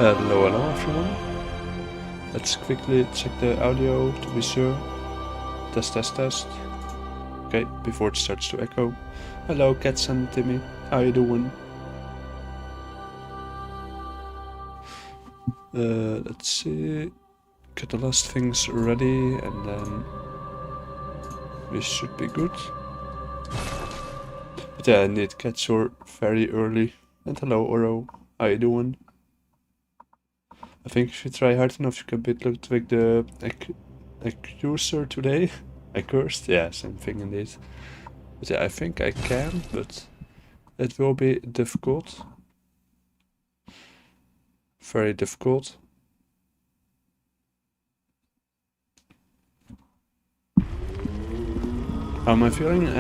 Hello, hello everyone. Let's quickly check the audio to be sure. Test, test, test. Okay, before it starts to echo. Hello, Cats and Timmy. How you doing? Let's see. Get the last things ready and then we should be good. But yeah, indeed, cats are very early. And hello, Oro. How you doing? I think if you try hard enough, you can beat Ludwig the Accursed today. Accursed? Yeah, same thing indeed. But yeah, I think I can, but it will be difficult. Very difficult. How am I feeling?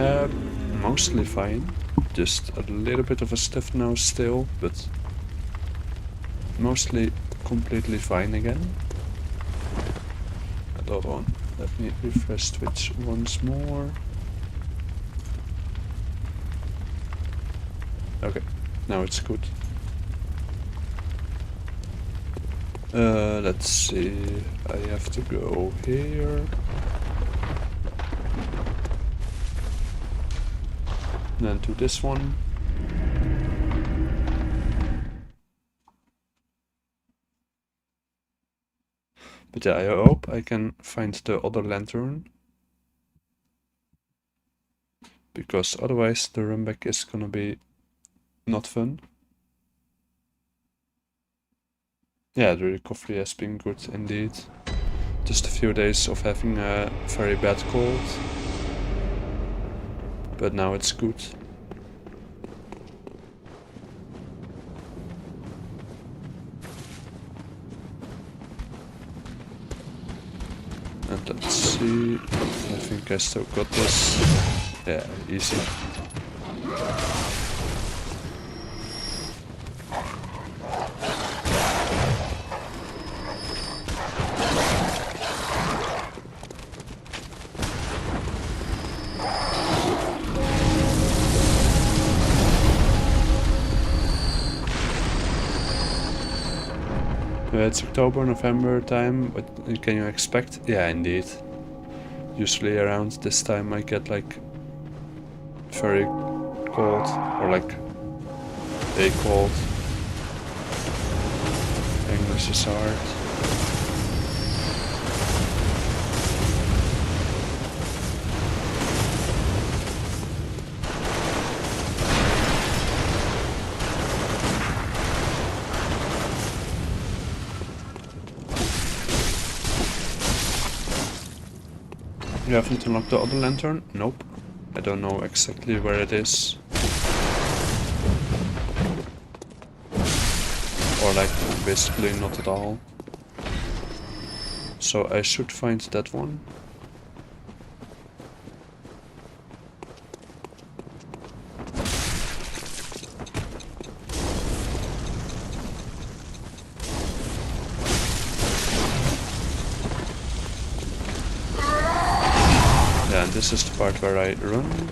Mostly fine. Just a little bit of a stiff nose still, but mostly completely fine again. Hold on, let me refresh Twitch once more. Okay, now it's good. Let's see, I have to go here. Then to this one. But yeah, I hope I can find the other lantern. Because otherwise the run back is gonna be not fun. Yeah, the recovery has been good indeed. Just a few days of having a very bad cold. But now it's good. And let's see. I think I still got this. Yeah, easy. It's October, November time. What can you expect? Yeah, indeed. Usually around this time I get like very cold or like a cold. English is hard. You haven't unlocked the other lantern? Nope. I don't know exactly where it is. Or like, basically not at all. So I should find that one. Yeah, and this is the part where I run.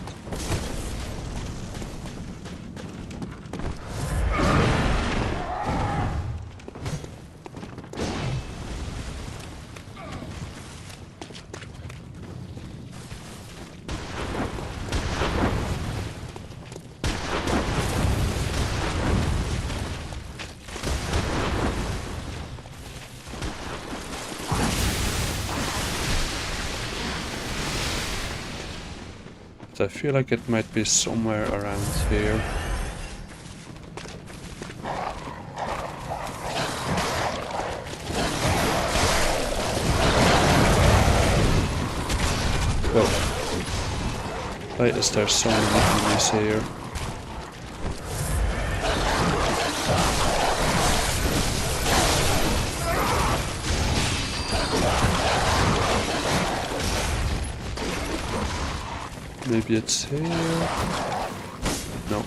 I feel like it might be somewhere around here. Well, why is there so many enemies here? Maybe it's here? No.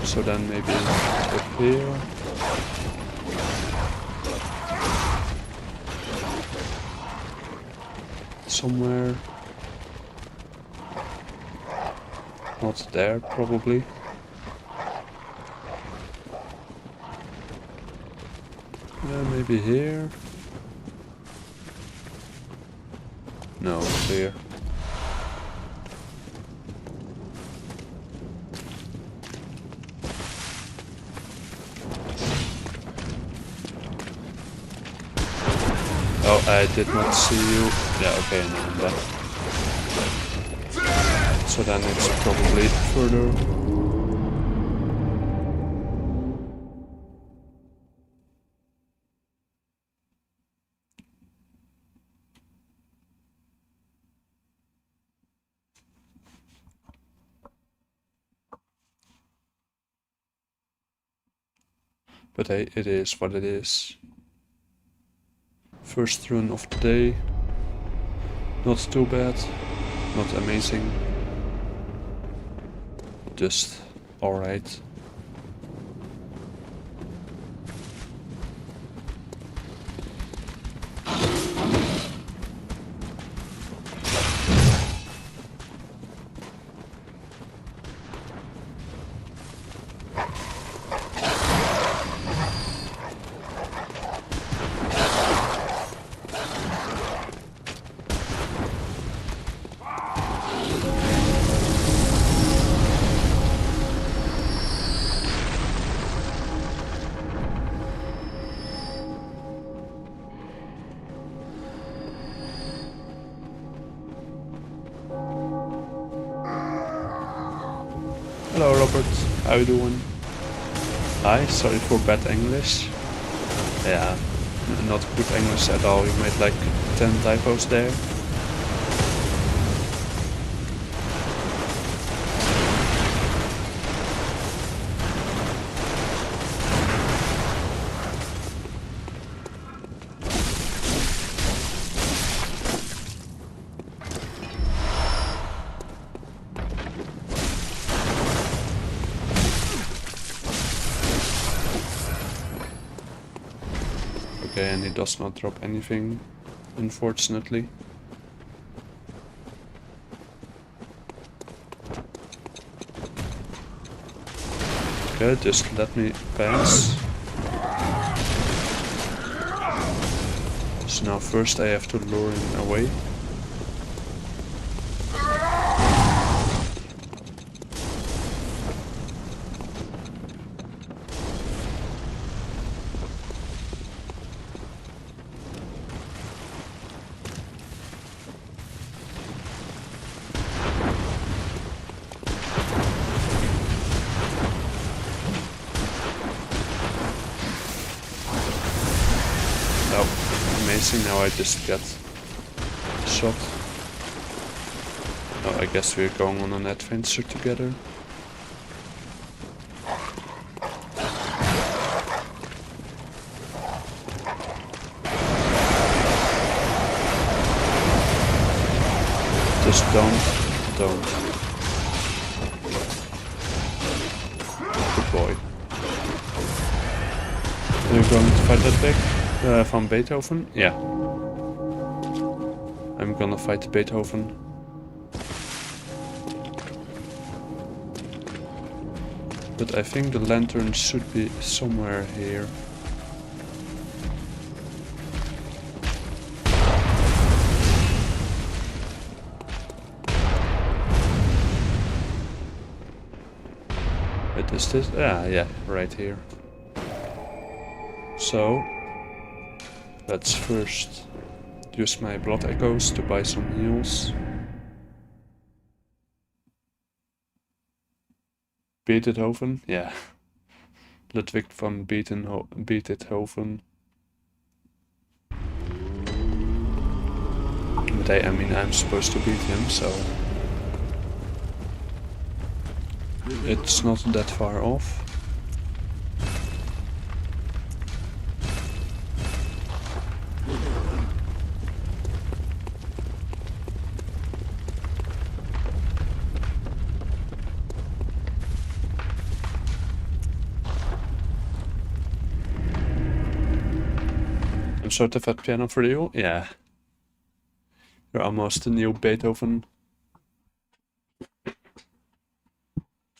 So then maybe up here? Somewhere. Not there, probably. Maybe here? No, clear. Oh, I did not see you. Yeah, okay, no, I'm dead. So then it's probably further. But hey, it is what it is. First run of the day. Not too bad. Not amazing. Just alright. Hello Robert, how you doing? Hi, sorry for bad English. Yeah, not good English at all. You made like 10 typos there. Okay, and he does not drop anything, unfortunately. Okay, just let me pass. So now first I have to lure him away. Amazing, now I just get shot. Oh, I guess we're going on an adventure together. Just don't. Good boy. Are you going to fight Ludwig? From Beethoven? Yeah. I'm gonna fight Beethoven. But I think the lantern should be somewhere here. Wait, is this? Yeah, right here. So, let's first use my blood echoes to buy some heals. Beethoven? Yeah. Ludwig van Beethoven. But I mean, I'm supposed to beat him, so it's not that far off. Sort of at piano for you? Yeah. You're almost a new Beethoven.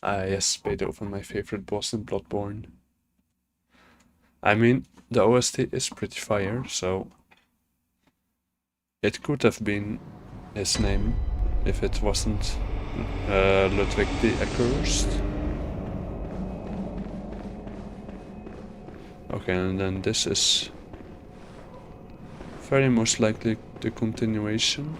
Yes, Beethoven, my favorite boss in Bloodborne. I mean, the OST is pretty fire, so it could have been his name if it wasn't Ludwig the Accursed. Okay, and then this is very most likely the continuation.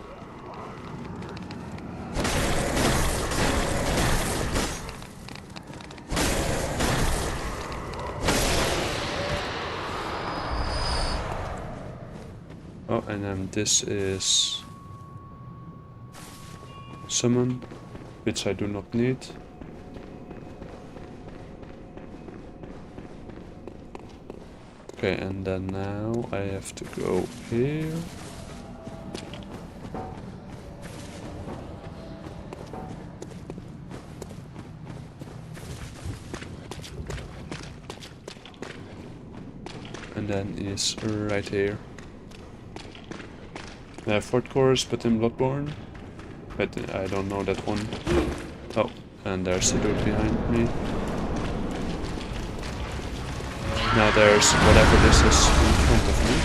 Oh, and then this is summon, which I do not need. Okay, and then now I have to go here. And then he's right here. Fourth course, but in Bloodborne. But I don't know that one. Oh, and there's a dude behind me. Now there's whatever this is in front of me.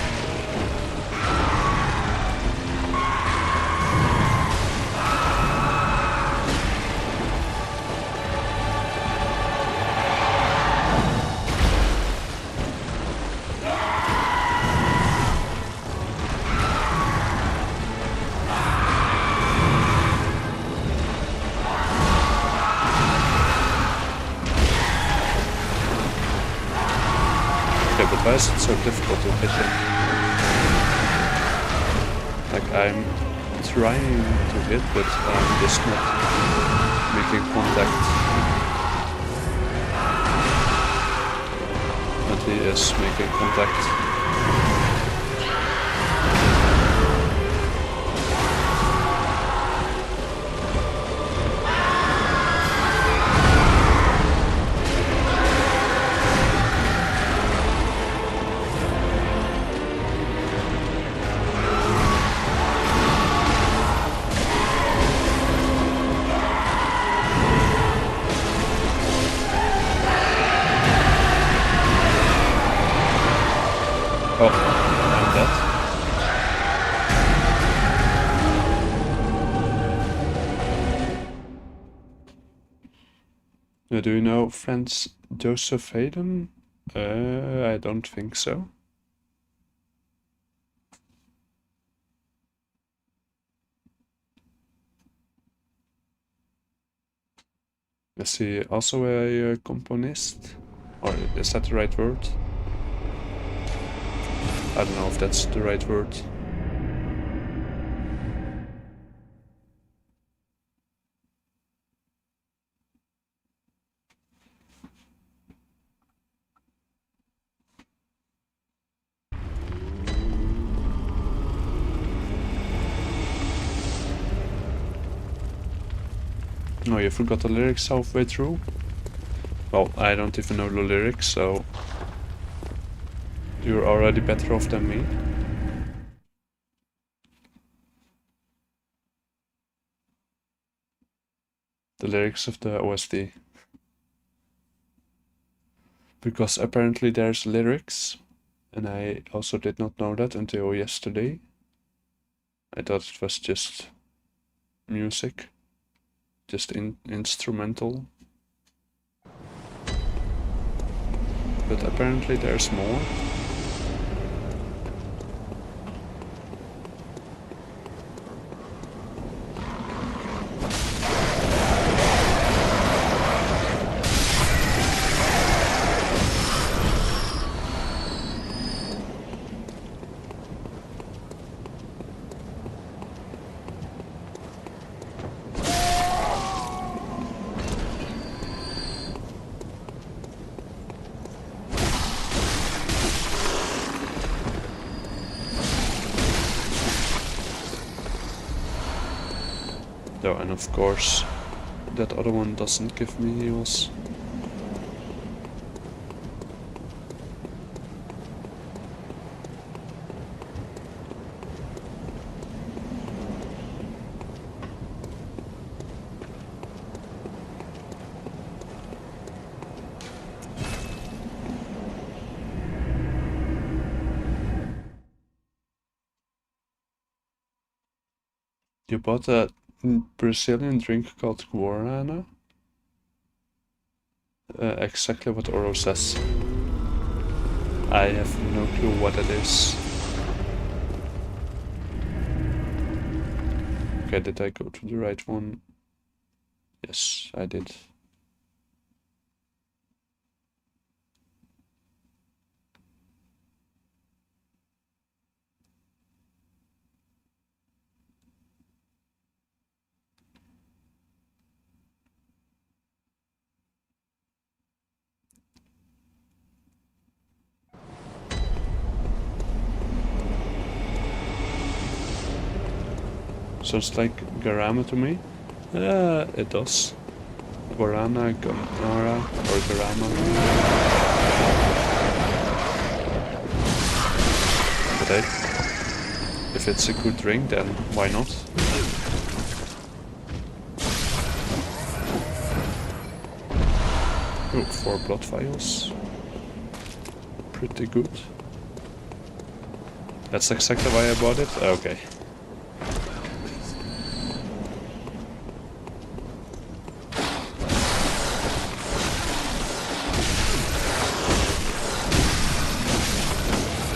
But why is it so difficult to hit him? Like, I'm trying to hit, but I'm just not making contact. But he is making contact. Oh, I'm dead. Do you know Franz Joseph Haydn? I don't think so. Is he also a componist? Or is that the right word? I don't know if that's the right word. Oh, you forgot the lyrics halfway through? Well, I don't even know the lyrics, so you're already better off than me. The lyrics of the OST. Because apparently there's lyrics, and I also did not know that until yesterday. I thought it was just music, just instrumental. But apparently there's more. And of course, that other one doesn't give me heals. You bought a Brazilian drink called guarana? Exactly what Oro says. I have no clue what it is. Okay, did I go to the right one? Yes, I did. Sounds like Garama to me. It does. Guarana, Gamara, or Garama. But hey, if it's a good drink, then why not? Oh, 4 blood vials. Pretty good. That's exactly why I bought it? Okay.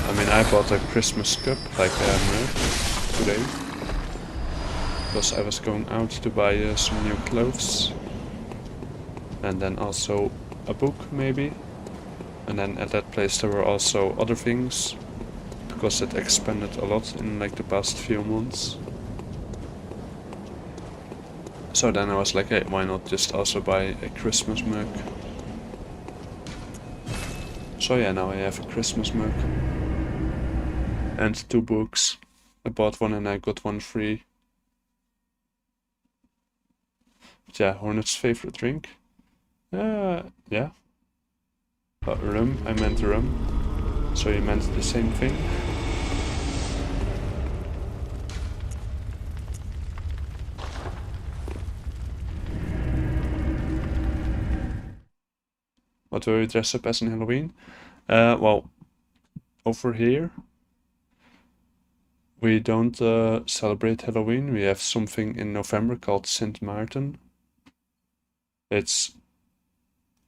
I mean, I bought a Christmas cup, like today. Because I was going out to buy some new clothes. And then also a book, maybe. And then at that place there were also other things. Because it expanded a lot in like the past few months. So then I was like, hey, why not just also buy a Christmas mug? So yeah, now I have a Christmas mug. And 2 books. I bought one and I got one free. But yeah, Hornet's favorite drink. Yeah. Rum, I meant rum. So you meant the same thing? What will you dress up as in Halloween? Well, over here we don't celebrate Halloween. We have something in November called Saint Martin. It's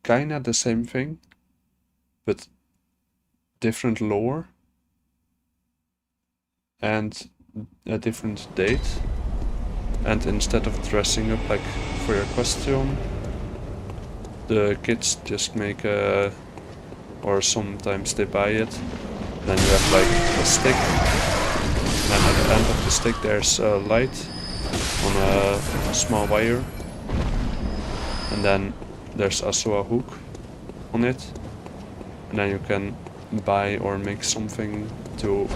kinda the same thing, but different lore and a different date. And instead of dressing up like for your costume, the kids just make or sometimes they buy it. Then you have like a stick, and at the end of the stick there's a light on a small wire, and then there's also a hook on it, and then you can buy or make something to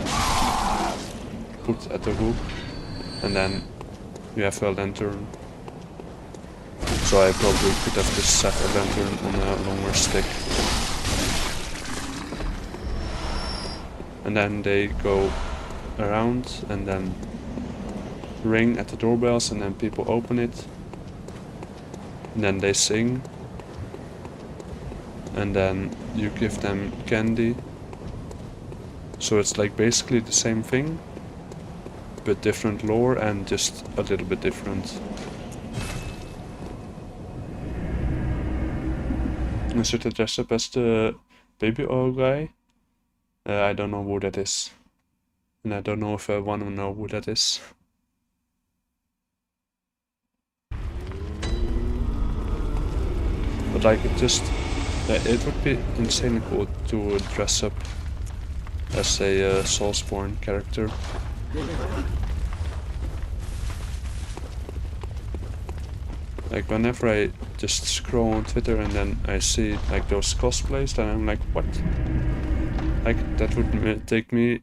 put at the hook, and then you have a lantern. So I probably could have just set a lantern on a longer stick. And then they go around and then ring at the doorbells, and then people open it. And then they sing. And then you give them candy. So it's like basically the same thing, but different lore and just a little bit different. I should I dress up as the baby oil guy? I don't know who that is. And I don't know if I want to know who that is. But like, it would be insanely cool to dress up as a Soulsborne character. Like, whenever I just scroll on Twitter and then I see like those cosplays, then I'm like, what? Like, that would take me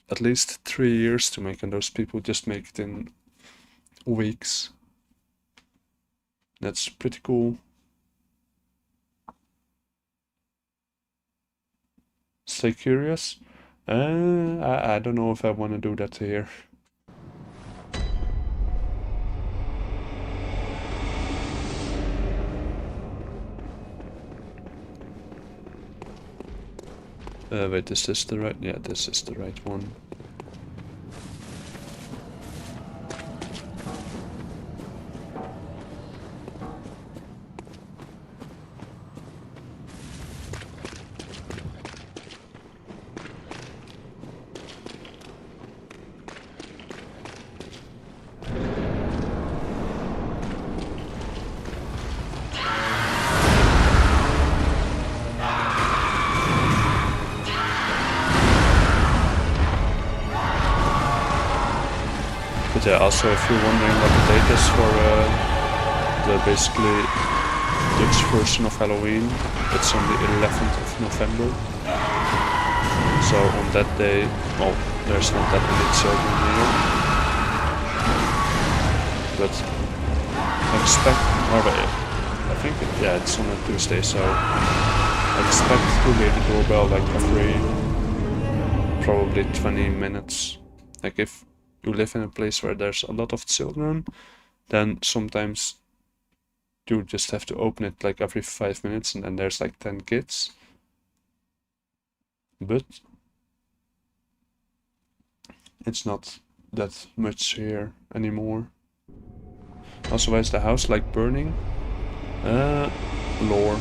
at least 3 years to make, and those people just make it in weeks. That's pretty cool. Stay curious? I don't know if I want to do that here. Wait, is this the right? Yeah, this is the right one. But yeah, also if you're wondering what the date is for the basically Dutch version of Halloween, it's on the 11th of November. So on that day, well, there's not that many children here. But I expect, I think, yeah, it's on a Tuesday, so I expect to hear the doorbell like every probably 20 minutes. Like if you live in a place where there's a lot of children, then sometimes you just have to open it like every 5 minutes and then there's like 10 kids. But it's not that much here anymore. Also, why is the house like burning? Lore.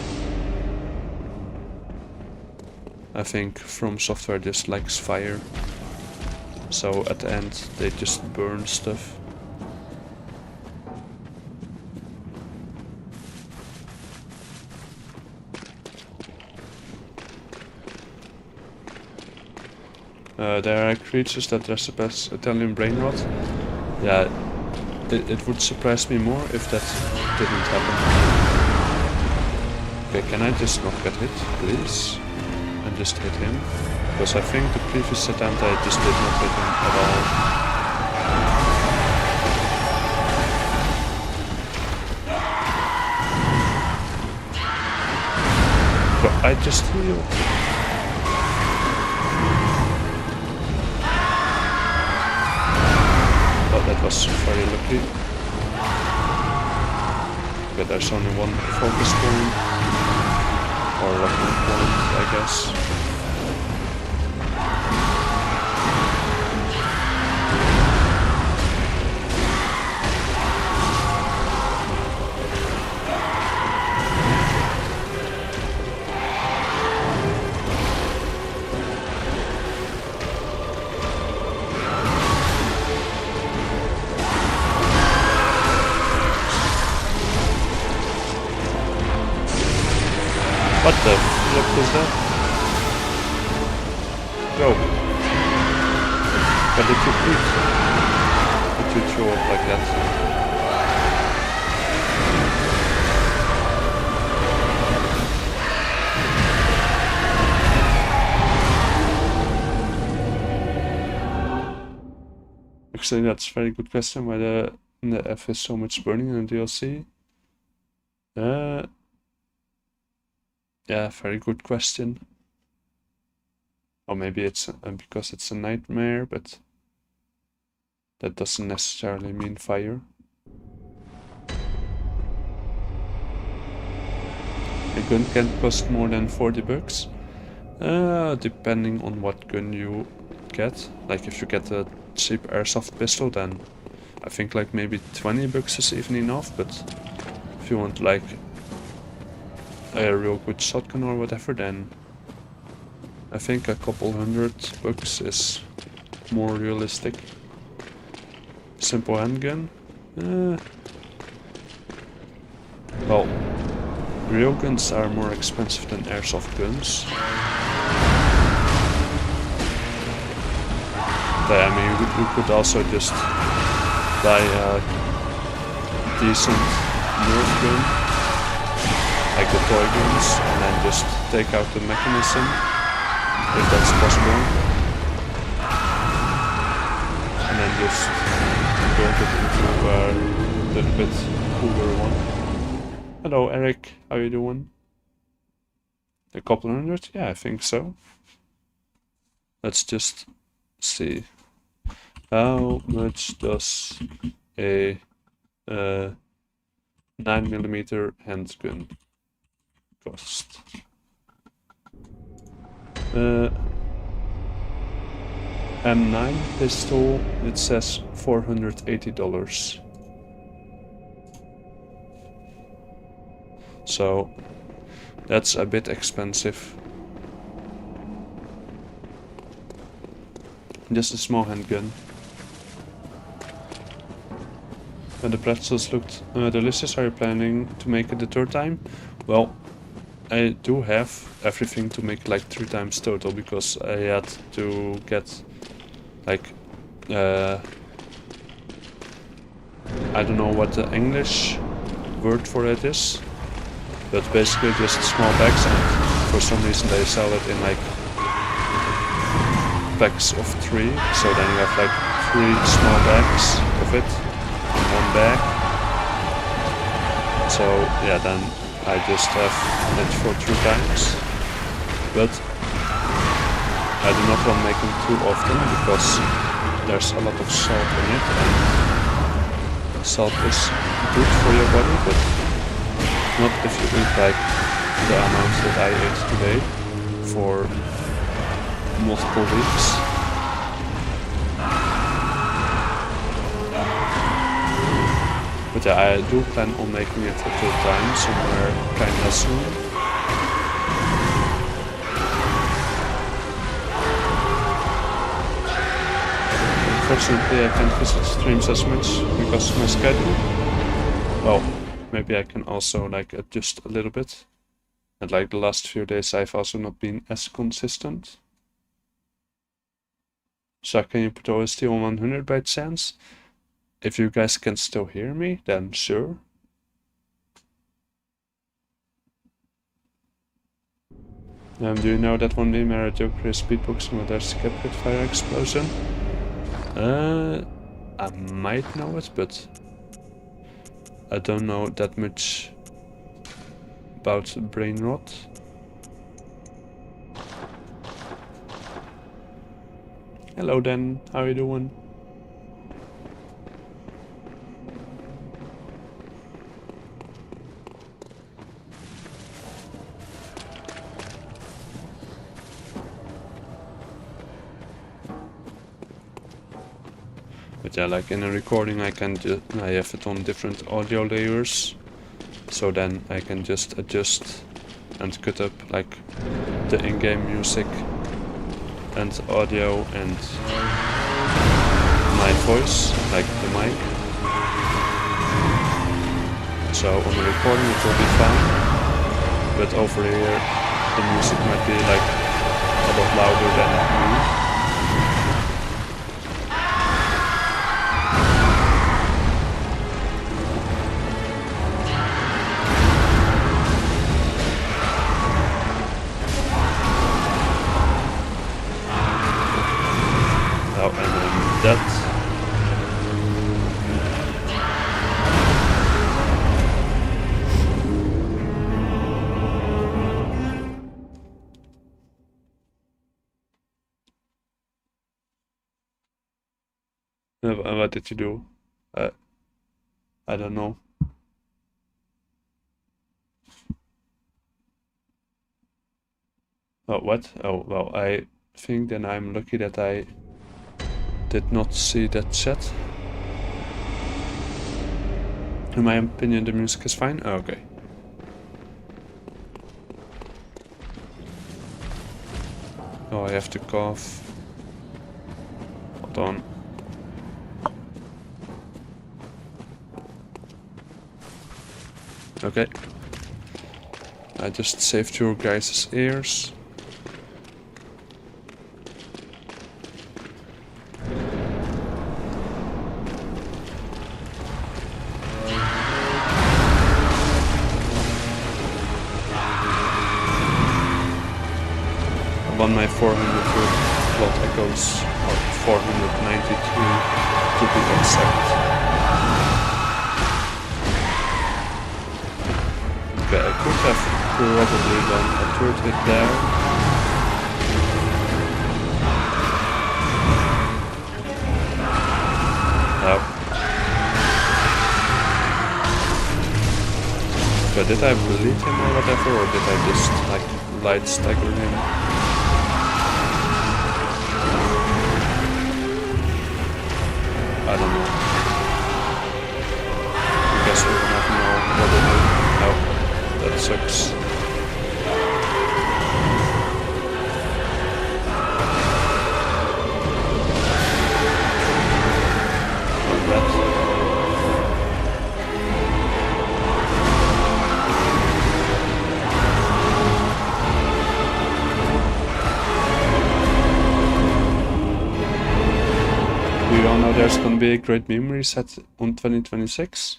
I think fromsoftware just likes fire. So at the end they just burn stuff. There are creatures that dress up as Italian brain rot. Yeah, it would surprise me more if that didn't happen. Okay, can I just not get hit, please? And just hit him? Because I think the previous attempt I just did not hit him at all. But I just healed. That was very lucky. But there's only one focus point, or locking point, I guess. What the flip is that? Go! What did you eat? Did you throw up like that? Actually, that's a very good question why in the F is so much burning in the DLC. Yeah, very good question. Or maybe it's because it's a nightmare, but that doesn't necessarily mean fire. A gun can cost more than 40 bucks. Depending on what gun you get. Like if you get a cheap airsoft pistol, then I think like maybe 20 bucks is even enough, but if you want like a real good shotgun or whatever, then I think a couple $100 is more realistic. Simple handgun. Well, real guns are more expensive than airsoft guns. But I mean, you could also just buy a decent Nerf gun, like the toy guns, and then just take out the mechanism, if that's possible, and then just convert it into a little bit cooler one. Hello Eric, how you doing? A couple hundred? Yeah, I think so. Let's just see. How much does a 9mm handgun cost? M9 pistol, it says $480. So that's a bit expensive. Just a small handgun. And the pretzels looked delicious. Are you planning to make it the third time? Well, I do have everything to make like 3 times total, because I had to get like I don't know what the English word for it is, but basically just small bags, and for some reason they sell it in like packs of 3, so then you have like 3 small bags of it in one bag. So yeah, then I just have it for 2 times, but I do not want to make them too often because there's a lot of salt in it, and salt is good for your body, but not if you eat like the amount that I ate today for multiple weeks. But yeah, I do plan on making it a 2 times somewhere kinda soon. Unfortunately, I can't visit streams as much because of my schedule. Well, maybe I can also like adjust a little bit. And like the last few days, I've also not been as consistent. So can you put OST on 100 by chance? If you guys can still hear me, then sure. Do you know that one meme where a Joker is beatboxing with a skeptic fire explosion? I might know it, but I don't know that much about brain rot. Hello Dan, how are you doing? But yeah, like in a recording I have it on different audio layers, so then I can just adjust and cut up like the in-game music and audio and my voice, like the mic. So on the recording it will be fine, but over here the music might be like a lot louder than me. What did you do? I don't know. Oh, what? Oh, well, I think then I'm lucky that I did not see that chat. In my opinion, the music is fine. Oh, okay. Oh, I have to cough. Hold on. Okay. I just saved your guys' ears. I'm on my 400 plot echoes, or 492 to be exact. Okay, I could have probably done a third hit there. No. But did I bleed him or whatever, or did I just like light stagger him? I don't know. I guess we will not know what to do. Oh. That sucks. know there's gonna be a great memory set on 2026.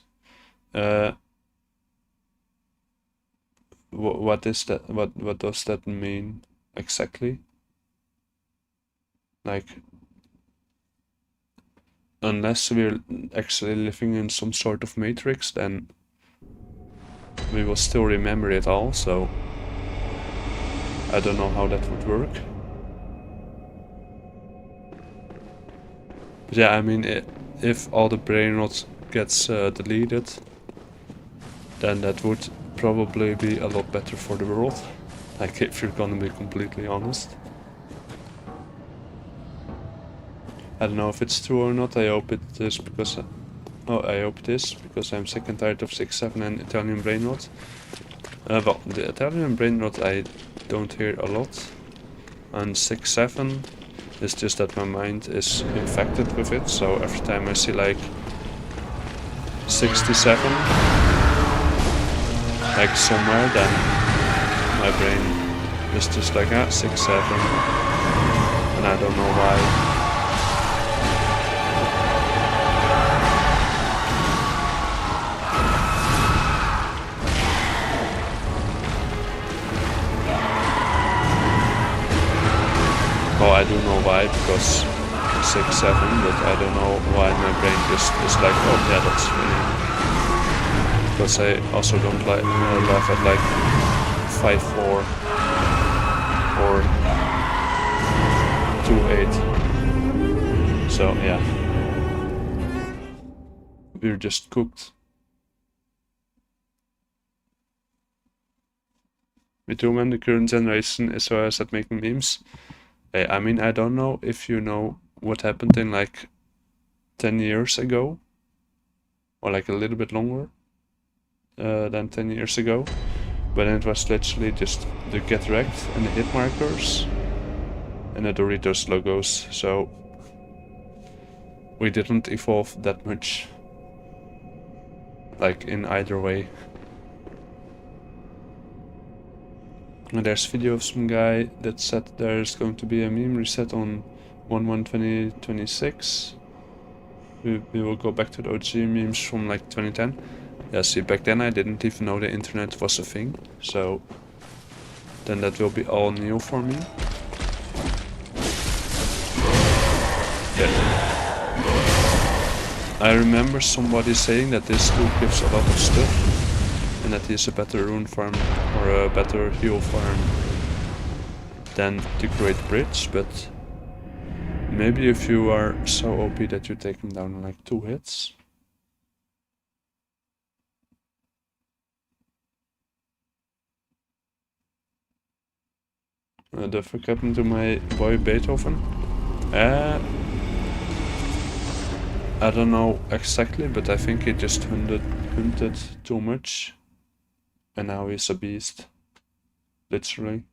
What is that? What does that mean exactly? Like, unless we're actually living in some sort of matrix, then we will still remember it all, so I don't know how that would work. But yeah, I mean, if all the brain rot gets deleted, then that would probably be a lot better for the world. Like, if you're gonna be completely honest. I don't know if it's true or not. I hope it is because... I hope it is, because I'm sick and tired of 6-7 and Italian brain rot. Well, the Italian brain rot I don't hear a lot. And 6-7 is just that my mind is infected with it, so every time I see like 67 like somewhere, then my brain is just like 6-7, and I don't know why. Well, I do know why, because 6-7, but I don't know why my brain just is like, oh yeah, that's really... Because I also don't like laugh at like 5-4 or 2-8. So yeah, we're just cooked. Me too, man. The current generation is so at making memes. I mean, I don't know if you know what happened in like 10 years ago, or like a little bit longer than 10 years ago, but it was literally just the get wrecked and the hit markers and the Doritos logos, so we didn't evolve that much, like in either way. And there's a video of some guy that said there's going to be a meme reset on 1/1/2026. We will go back to the OG memes from like 2010. Yeah, see, back then I didn't even know the internet was a thing, so then that will be all new for me. Yeah. I remember somebody saying that this tool gives a lot of stuff, and that he is a better rune farm or a better heal farm than the Great Bridge, but maybe if you are so OP that you take him down in like 2 hits. The fuck happened to my boy Beethoven? I don't know exactly, but I think he just hunted too much. And now he's a beast. Literally.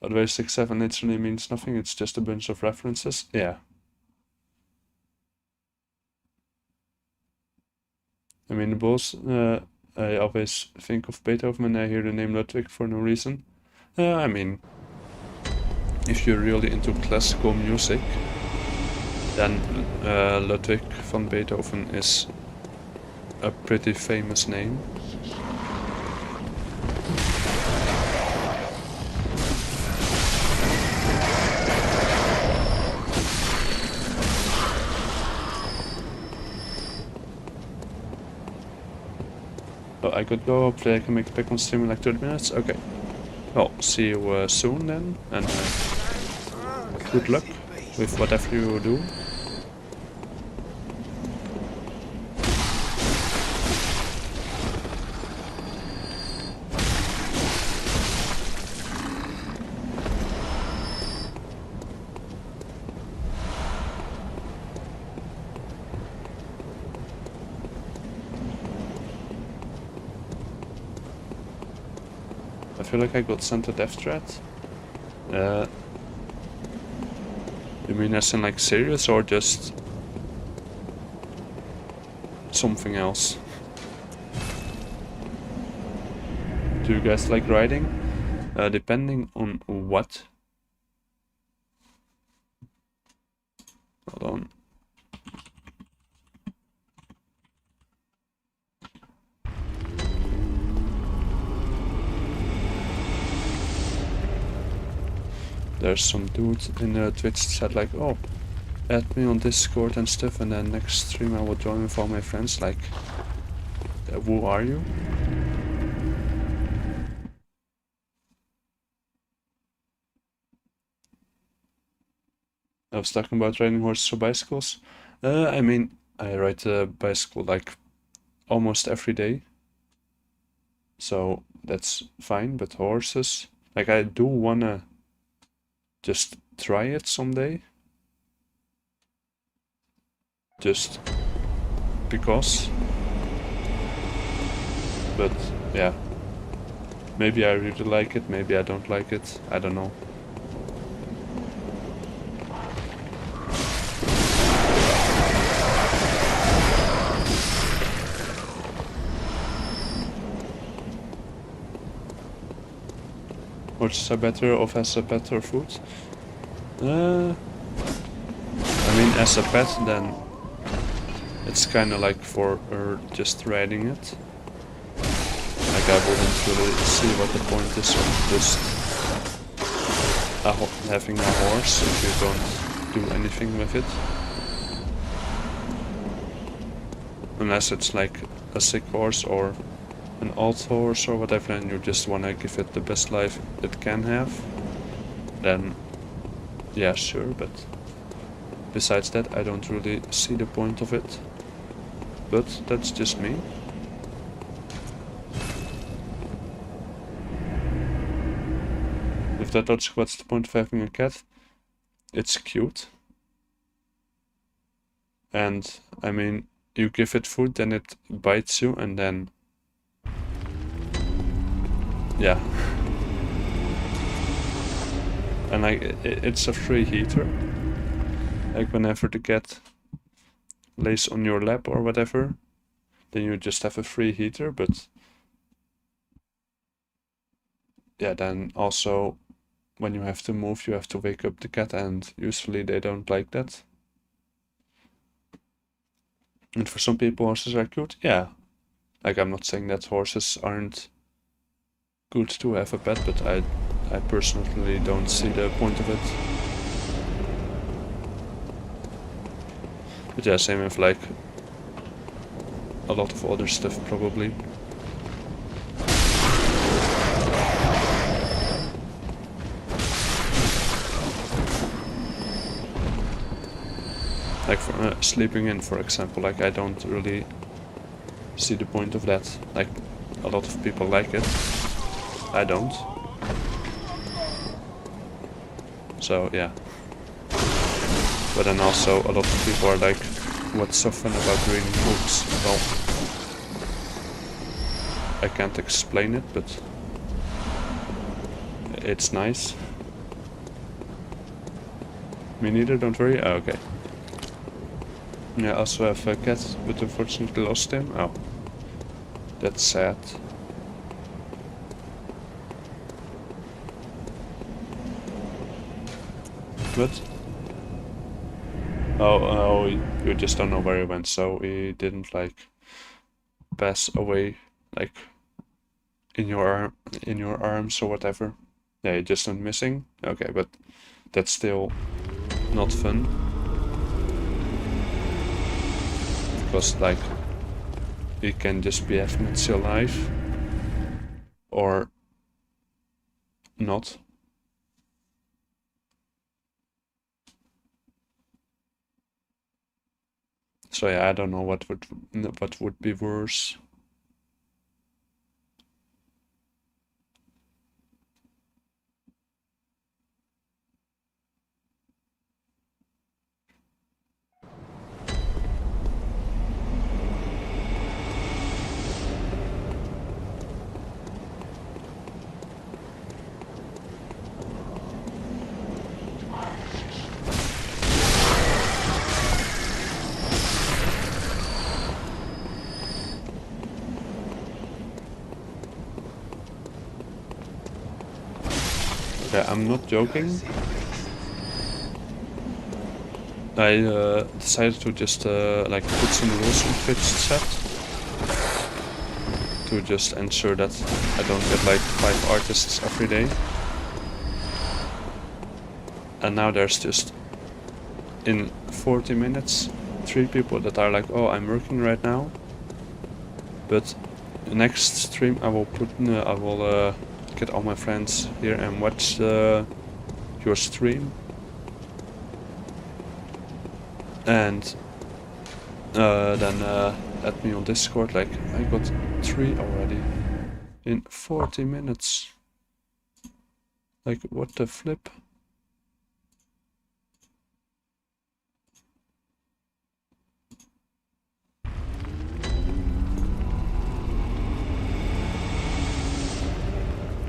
By the way, 6-7 literally means nothing, it's just a bunch of references. Yeah. I mean, the boss, I always think of Beethoven when I hear the name Ludwig for no reason. I mean, if you're really into classical music, then Ludwig van Beethoven is a pretty famous name. So I could go, hopefully I can make it back on stream in like 30 minutes. Okay. Well, see you soon then, and good luck with whatever you do. I feel like I got sent a death threat. You mean as in like serious or just something else? Do you guys like riding? Depending on what. Hold on. There's some dude in Twitch said like, oh, add me on Discord and stuff, and then next stream I will join with all my friends. Like, who are you? I was talking about riding horses or bicycles. I mean, I ride a bicycle like almost every day, so that's fine. But horses, like, I do wanna just try it someday, just because. But yeah, maybe I really like it, maybe I don't like it, I don't know. Horses are better or has a better food? I mean, as a pet, then it's kind of like for just riding it. Like, I wouldn't really see what the point is of just having a horse if you don't do anything with it. Unless it's like a sick horse or an old horse or whatever, and you just want to give it the best life it can have, then yeah, sure, but besides that I don't really see the point of it. But that's just me. If that logic, what's the point of having a cat? It's cute. And I mean, you give it food, then it bites you, and then yeah. And like, it's a free heater. Like, whenever the cat lays on your lap or whatever, then you just have a free heater. But yeah, then also when you have to move, you have to wake up the cat, and usually they don't like that. And for some people, horses are cute. Yeah, like, I'm not saying that horses aren't good to have a pet, but I personally don't see the point of it. But yeah, same with like a lot of other stuff probably. Like for sleeping in, for example, like, I don't really see the point of that. Like, a lot of people like it, I don't. So yeah. But then also a lot of people are like, what's so fun about reading books? Well, I can't explain it, but it's nice. Me neither, don't worry. Oh, okay. Yeah, I also have a cat, but unfortunately lost him. Oh, that's sad. But oh, you just don't know where he went, so he didn't like pass away like in your arms or whatever. Yeah, he just went missing. Okay, but that's still not fun, because like, he can just be having a chill life or not. So yeah, I don't know what would be worse. Yeah, I'm not joking. I decided to just like put some rules on Twitch chat to just ensure that I don't get like 5 artists every day. And now there's just in 40 minutes 3 people that are like, oh, I'm working right now, but the next stream I will get all my friends here and watch your stream, and then add me on Discord. Like, I got 3 already in 40 minutes. Like, what the flip?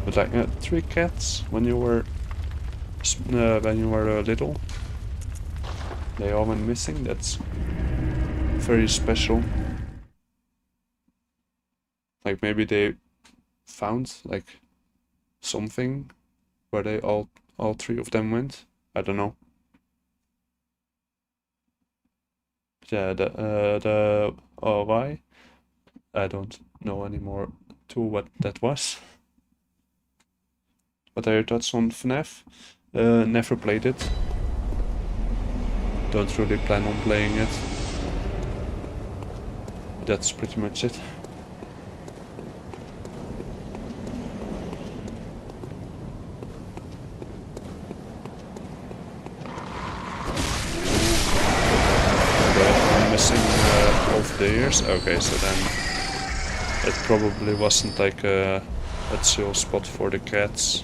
But like 3 cats when you were little, they all went missing. That's very special. Like maybe they found like something where they all 3 of them went. I don't know. Yeah, the why? I don't know anymore to what that was. What are your thoughts on FNAF? Never played it. Don't really plan on playing it. That's pretty much it. I'm missing half the ears. Okay, so then it probably wasn't like a chill spot for the cats.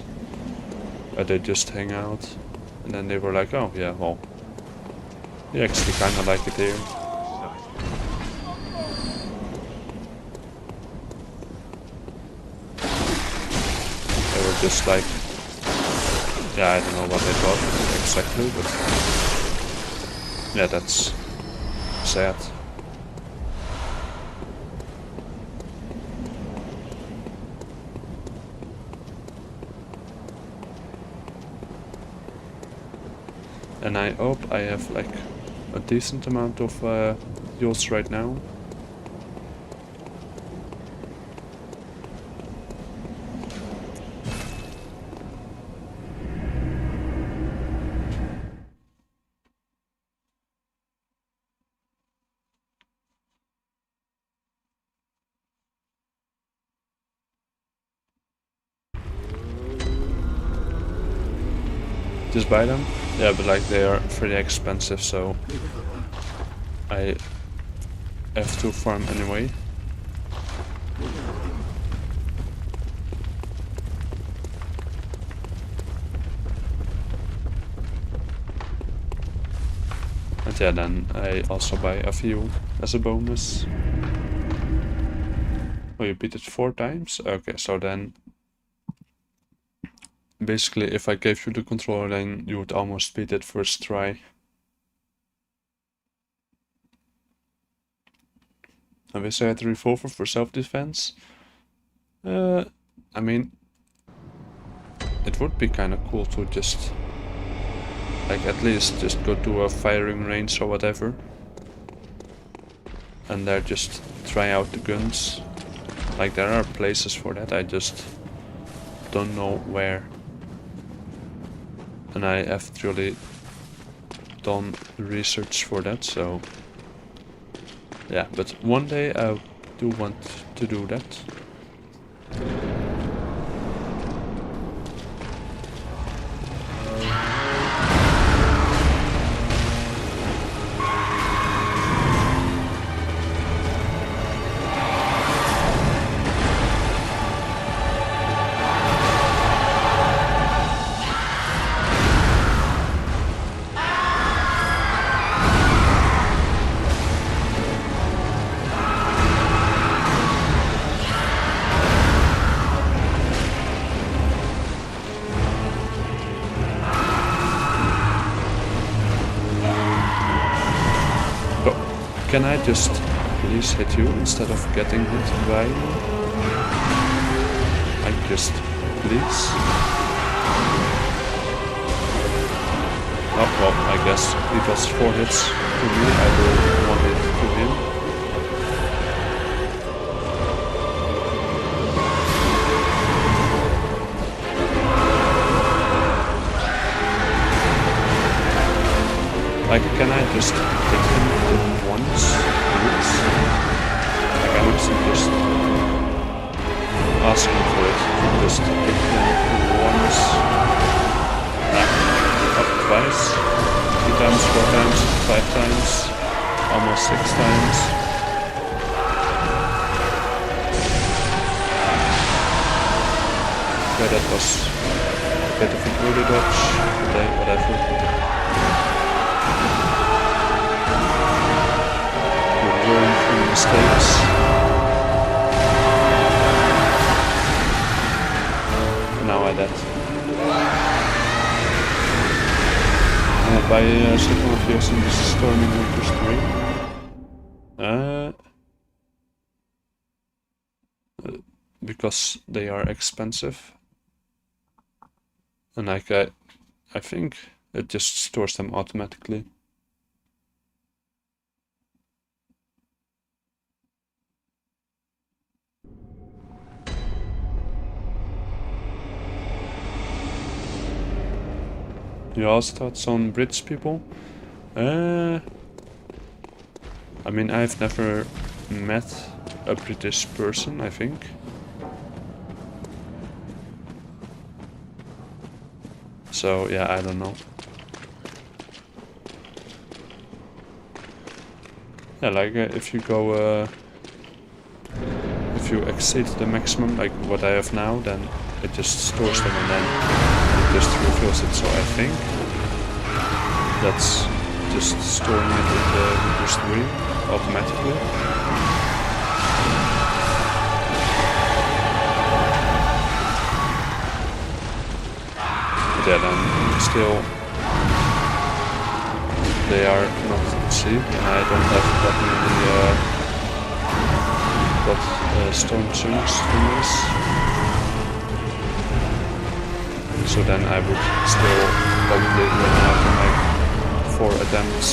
They just hang out, and then they were like, oh yeah, well, we actually kinda like it here. They were just like, yeah, I don't know what they thought exactly, but yeah, that's sad. And I hope I have like a decent amount of yachts right now. Just buy them? Yeah, but like they are pretty expensive, so I have to farm anyway. And yeah, then I also buy a few as a bonus. Oh, you beat it 4 times? Okay, so then basically if I gave you the controller, then you would almost beat it first try. I wish I had a revolver for self-defense. I mean, it would be kind of cool to just, like, at least just go to a firing range or whatever, and there just try out the guns. Like, there are places for that, I just don't know where. And I haven't really done research for that, so yeah, but one day I do want to do that. Can I just please hit you instead of getting hit by you? Like, just please? Oh, well, I guess he does 4 hits to me, I do 1 hit to him. Like, can I just hit him once? Like, I would just ask him for it. Just hit him once. Up twice. 3 times, 4 times, 5 times, almost 6 times. Okay, that was a bit of an early dodge, but whatever. Learn from mistakes. Now I dead. By second of using this storming Accursed 3. Because they are expensive. And like I think it just stores them automatically. You also thoughts on British people? I mean, I've never met a British person, I think. So, yeah, I don't know. Yeah, like, if you go, if you exceed the maximum, like what I have now, then it just stores them and then just refills it, so I think that's just storing it in the Accursed 3 automatically. But yeah, then still they are not cheap, and I don't have that many stone chunks from this. So then I would still probably run out in like 4 attempts.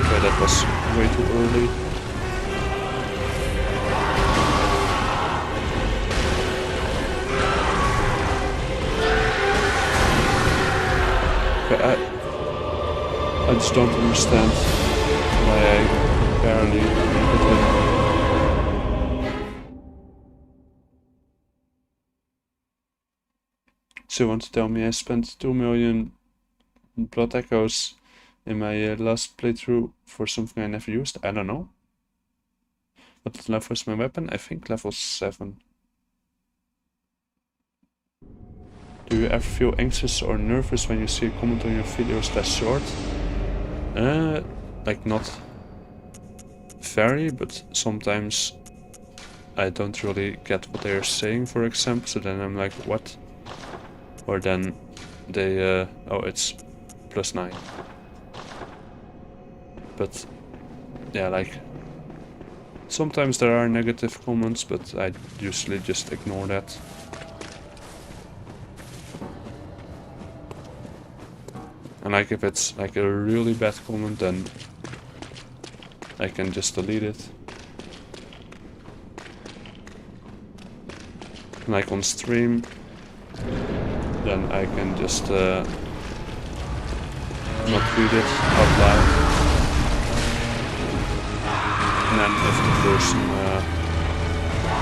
Okay, that was way too early. Okay, I just don't understand why I barely hit him. So you want to tell me I spent 2 million blood echoes in my last playthrough for something I never used? I don't know. What level is my weapon? I think level 7. Do you ever feel anxious or nervous when you see a comment on your videos that's short? Like not very, but sometimes I don't really get what they're saying, for example, so then I'm like, what? Or then they, oh, it's +9. But, yeah, like, sometimes there are negative comments, but I usually just ignore that. And like, if it's like a really bad comment, then I can just delete it. Like on stream, then I can just not read it out loud. And then if the person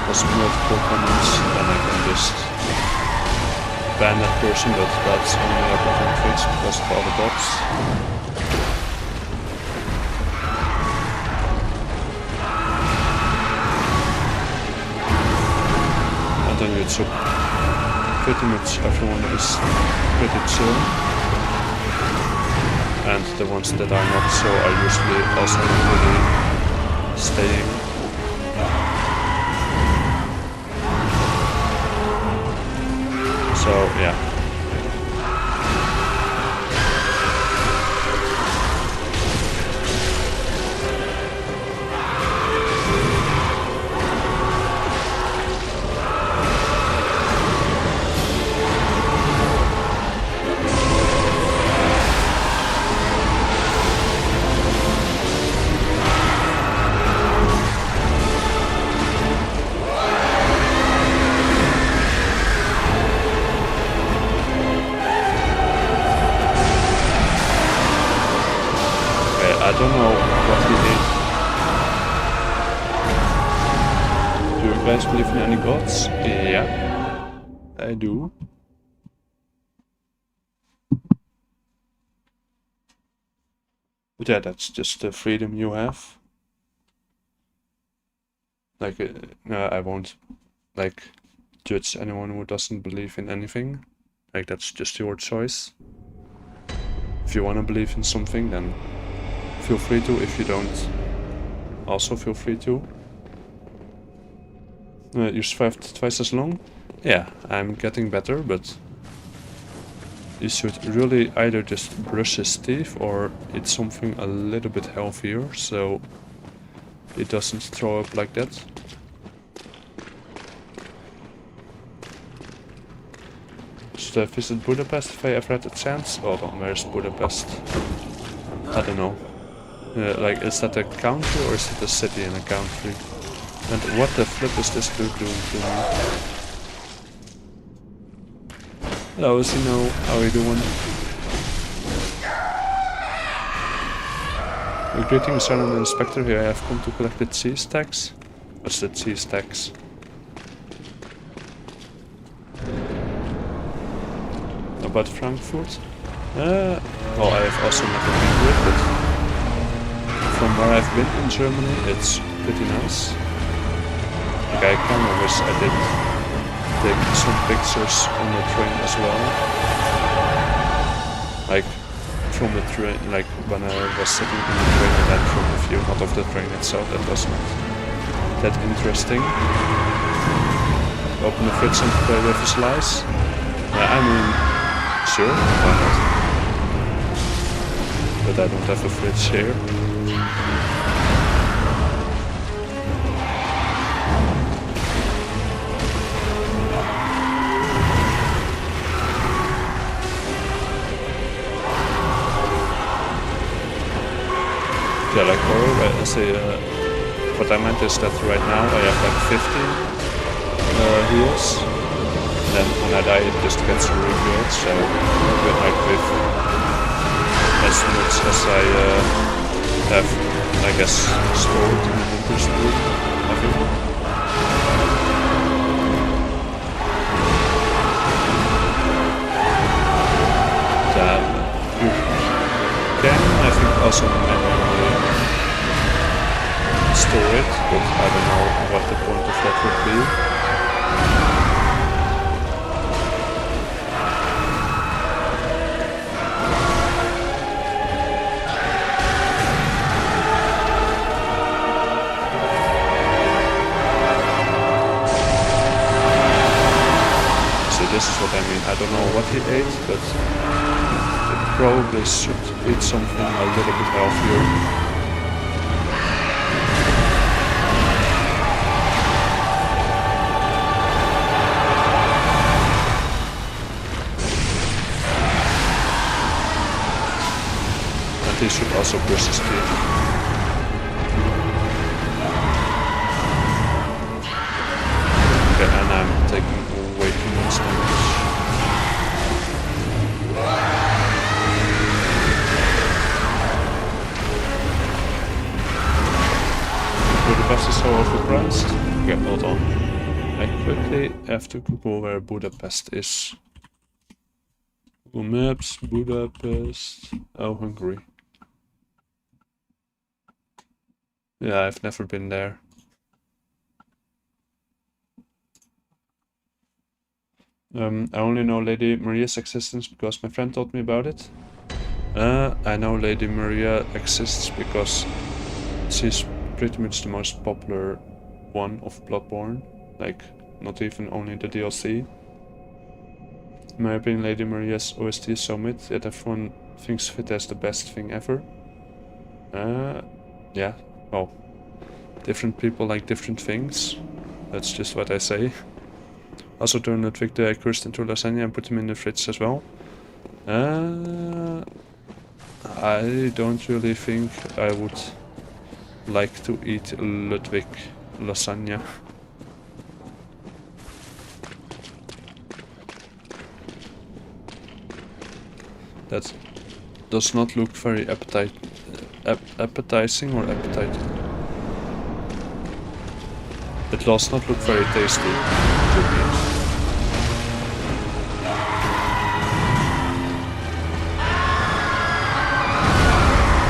has multiple comments, then I can just ban that person, but that's only a button fix because of all the bots. And then it's pretty much everyone is pretty chill, and the ones that are not so are usually also not really staying. So yeah. any gods? Yeah, I do. But yeah, that's just the freedom you have. Like, no, I won't, like, judge anyone who doesn't believe in anything. Like, that's just your choice. If you want to believe in something, then feel free to. If you don't, also feel free to. You survived twice as long? Yeah, I'm getting better, but you should really either just brush his teeth or eat something a little bit healthier, so it doesn't throw up like that. Should I visit Budapest if I ever had a chance? Hold on, where's Budapest? I don't know. Like, is that a country or is it a city in a country? And what the flip is this dude doing to me? Hello, Zeno. How are you doing? Greetings, Sergeant Inspector. Here I have come to collect the cheese tax. What's the cheese tax? About Frankfurt? Well, I have also never been to it, but from where I've been in Germany, it's pretty nice. Like, I kind of wish I did take some pictures on the train as well. Like, from the train, like when I was sitting in the train and then from the view, not of the train itself, that was not that interesting. Open the fridge and play with the slice. I mean, sure, why not? But I don't have a fridge here. Yeah, like horror, I say, what I meant is that right now I have like 15 heals. Then when I die it just gets revealed, so like with as much as I have, I guess, stored in the interest group, I think. You can, I think, also manually store it, but I don't know what the point of that would be. This is what I mean. I don't know what he ate, but it probably should eat something a little bit healthier. And he should also brush his teeth. Okay, and I'm taking way too much damage. Budapest is so overpriced. Okay, hold on. I quickly have to Google where Budapest is. Google Maps, Budapest. Oh, Hungary. Yeah, I've never been there. I only know Lady Maria's existence because my friend told me about it. I know Lady Maria exists because she's pretty much the most popular one of Bloodborne. Like, not even only the DLC. In my opinion, Lady Maria's OST is so mid that everyone thinks of it as the best thing ever. Yeah, well, different people like different things. That's just what I say. Also turn Ludwig the Accursed into lasagna and put him in the fridge as well. I don't really think I would like to eat Ludwig lasagna. That does not look very appetizing or appetizing. It does not look very tasty to me.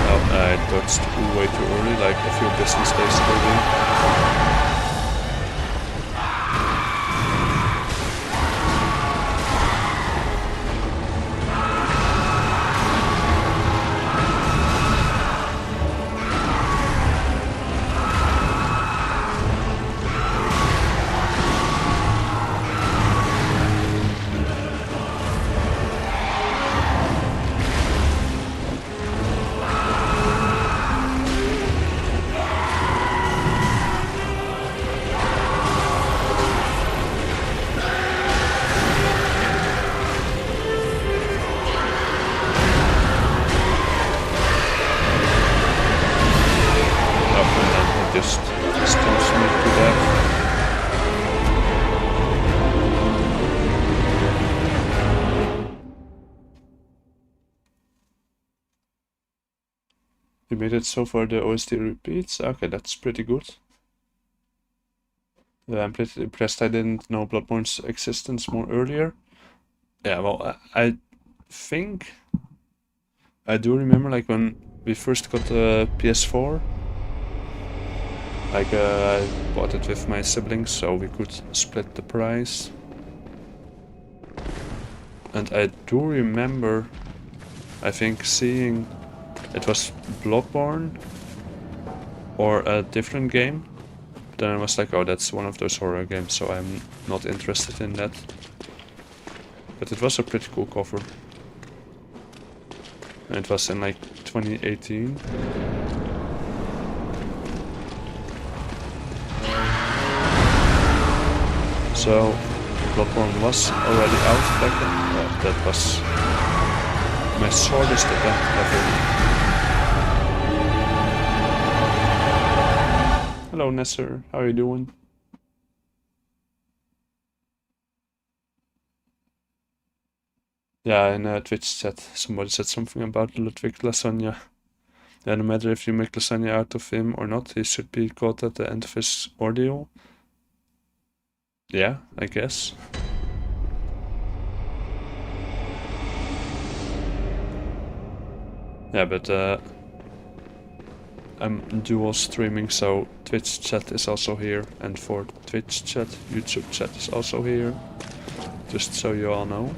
Oh, I touched way too early, like a few business days early. We made it so far, the OST repeats. Okay, that's pretty good. I'm pretty impressed I didn't know Bloodborne's existence more earlier. Yeah, well, I think I do remember, like, when we first got the PS4. Like, I bought it with my siblings, so we could split the price. And I do remember, I think, seeing it was Bloodborne or a different game. But then I was like, oh, that's one of those horror games, so I'm not interested in that. But it was a pretty cool cover. And it was in like 2018. So Bloodborne was already out back then. That was my shortest attempt ever. Hello Nesser, how are you doing? Yeah, in Twitch chat, somebody said something about Ludwig lasagna. Yeah, no matter if you make lasagna out of him or not, he should be caught at the end of his ordeal. Yeah, I guess. Yeah, but I'm dual streaming, so Twitch chat is also here, and for Twitch chat, YouTube chat is also here, just so you all know.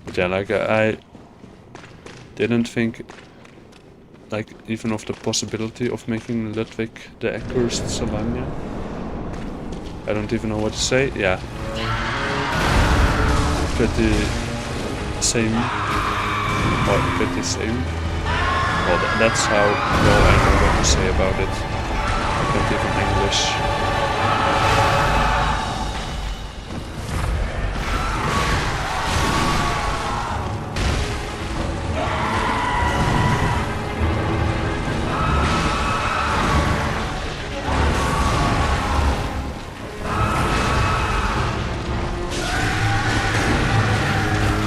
But yeah, like I didn't think, like, even of the possibility of making Ludwig the Accursed lasagna. I don't even know what to say. Yeah, pretty same, or pretty same. Well, that's how well I know what to say about it. I can't even English.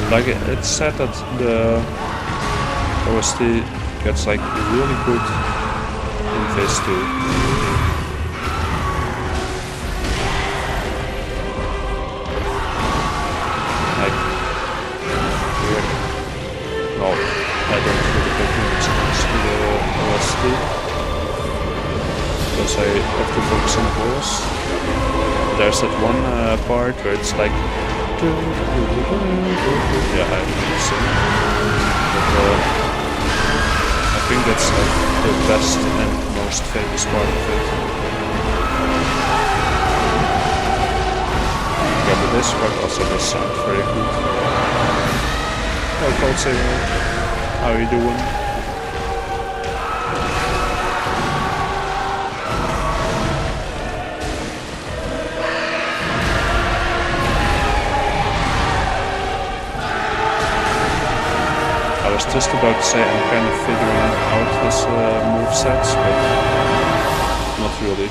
Like, it's said that the OST gets like really good in phase 2. Like, weird. No, I don't really get much chance to the OST because I have to focus on the boss. There's that one part where it's like, yeah, I didn't sing, but I think that's like the best and most famous part of it. Yeah, but this part also does sound very good. Hello, Cold Saber. How are you doing? I was just about to say I'm kind of figuring out his movesets, but not really.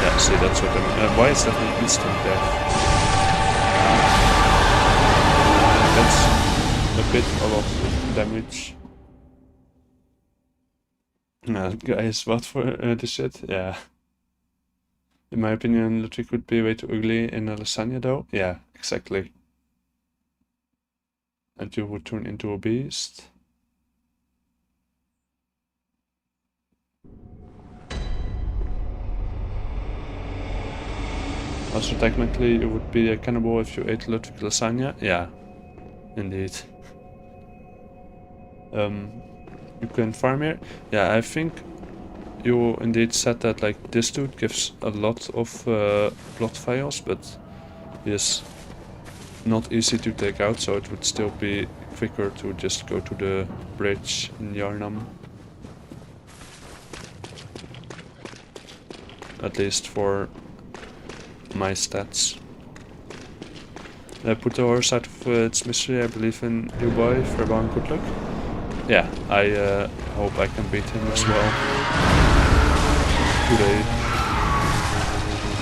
Yeah, See, that's what why is that an instant death? That's a bit a lot of damage. Guys, what for this shit? Yeah. In my opinion, Ludwig would be way too ugly in a lasagna though. Yeah, exactly. And you would turn into a beast. Also, technically, you would be a cannibal if you ate Ludwig lasagna. Yeah, indeed. You can farm here. Yeah, I think you indeed said that like this dude gives a lot of plot files, but he is not easy to take out, so it would still be quicker to just go to the bridge in Yarnam. At least for my stats. Put the horse out of its misery. I believe in you, boy. Farewell and good luck. Yeah, I hope I can beat him as well today.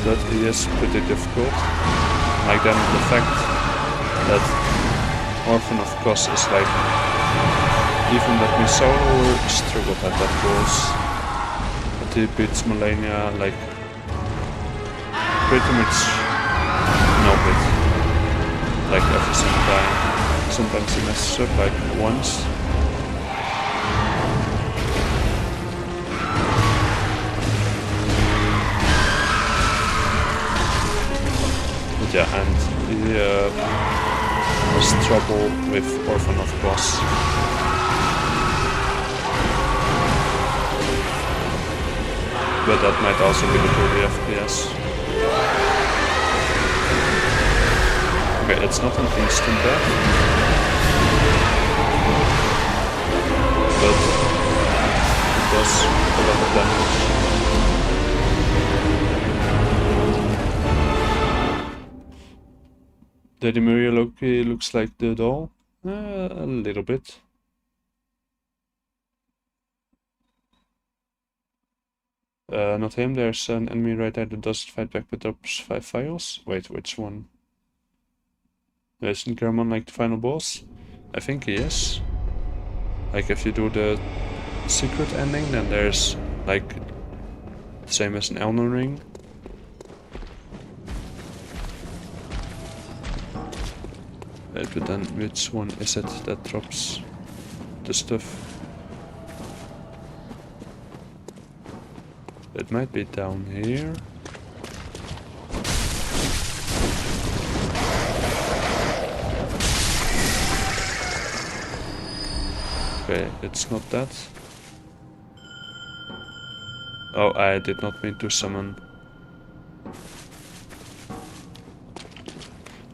But he is pretty difficult. Like then the fact that Orphan of Kos is like even let me so struggled at that boss. But he beats Melania like pretty much no hit. Like every single time. Sometimes he messes up like once. But yeah, and he has trouble with Orphan of Kos. But that might also be the 30 FPS. Okay, it's not an instant death, but it does a lot of damage. Daddy Maria Loki looks like the doll, a little bit. Not him, there's an enemy right there that doesn't fight back but drops 5 files. Wait, which one? Isn't German like the final boss? I think he is. Like if you do the secret ending, then there's like the same as an Elden Ring. But then which one is it that drops the stuff? It might be down here. Okay, it's not that. Oh, I did not mean to summon.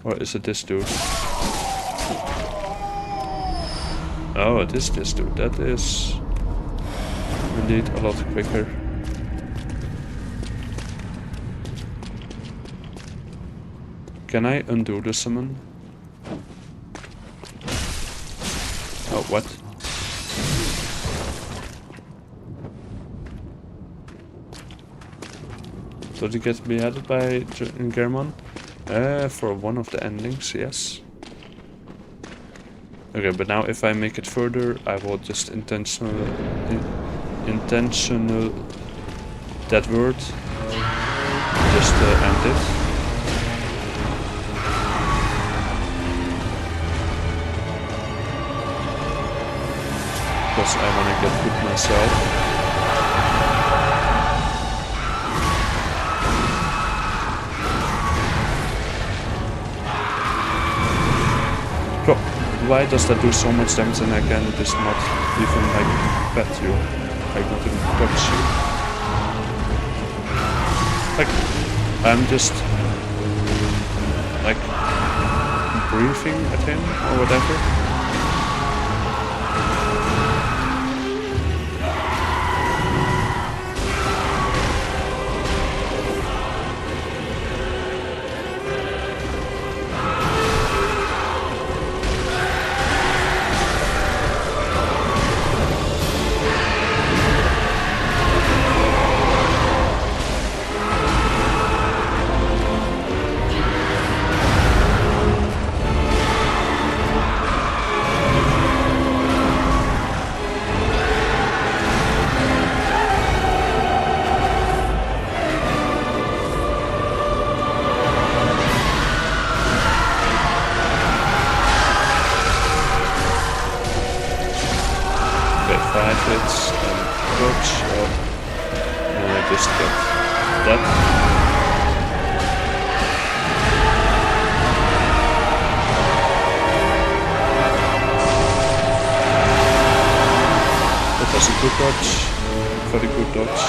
Or is it this dude? Oh, it is this dude. That is indeed a lot quicker. Can I undo the summon? Oh, what? Did he get beheaded by German? For one of the endings, yes. Okay, but now if I make it further, I will just intentional that word, just end it. Because I wanna get good myself. Why does that do so much damage and I can just not even like pet you? Like not even touch you? Like, I'm just like breathing at him or whatever. 5 hits and dodge, and I just get that. That was a good dodge, very good dodge.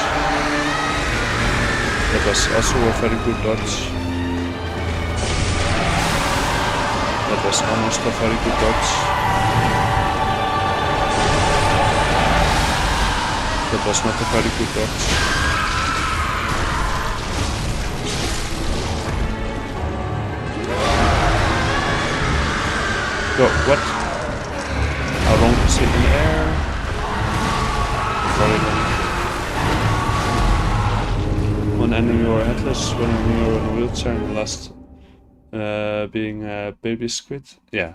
That was also a very good dodge. That was almost a very good dodge. That was not a very good dodge. Yo, what? How long is it in the air? Very long. One ending you are headless, one ending you are in a wheelchair, and the last being a baby squid. Yeah.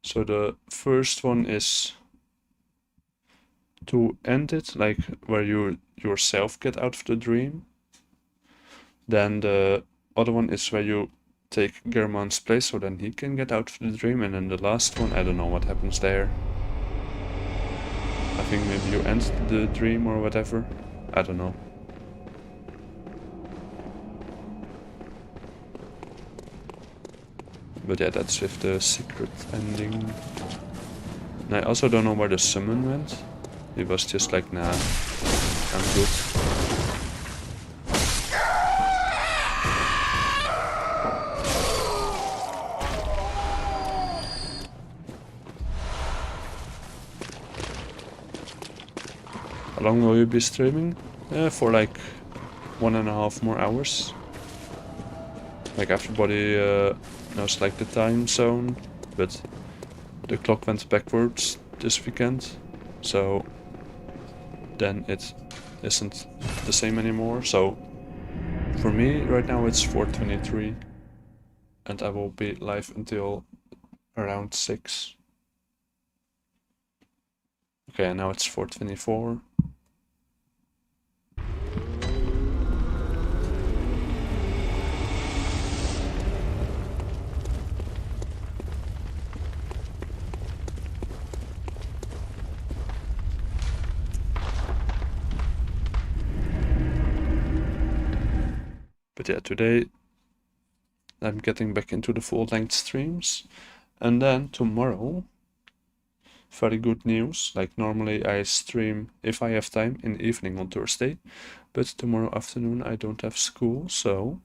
So the first one is to end it, like where you yourself get out of the dream. Then the other one is where you take German's place, so then he can get out of the dream. And then the last one, I don't know what happens there. I think maybe you end the dream or whatever. I don't know. But yeah, that's with the secret ending. And I also don't know where the summon went. He was just like, nah, I'm good. How long will you be streaming? For like 1.5 more hours. Like everybody knows like the time zone, but the clock went backwards this weekend, so then it isn't the same anymore. So for me right now it's 4:23 and I will be live until around 6. Okay, and now it's 4:24. But yeah, today I'm getting back into the full-length streams, and then tomorrow, very good news, like normally I stream if I have time in the evening on Thursday, but tomorrow afternoon I don't have school, so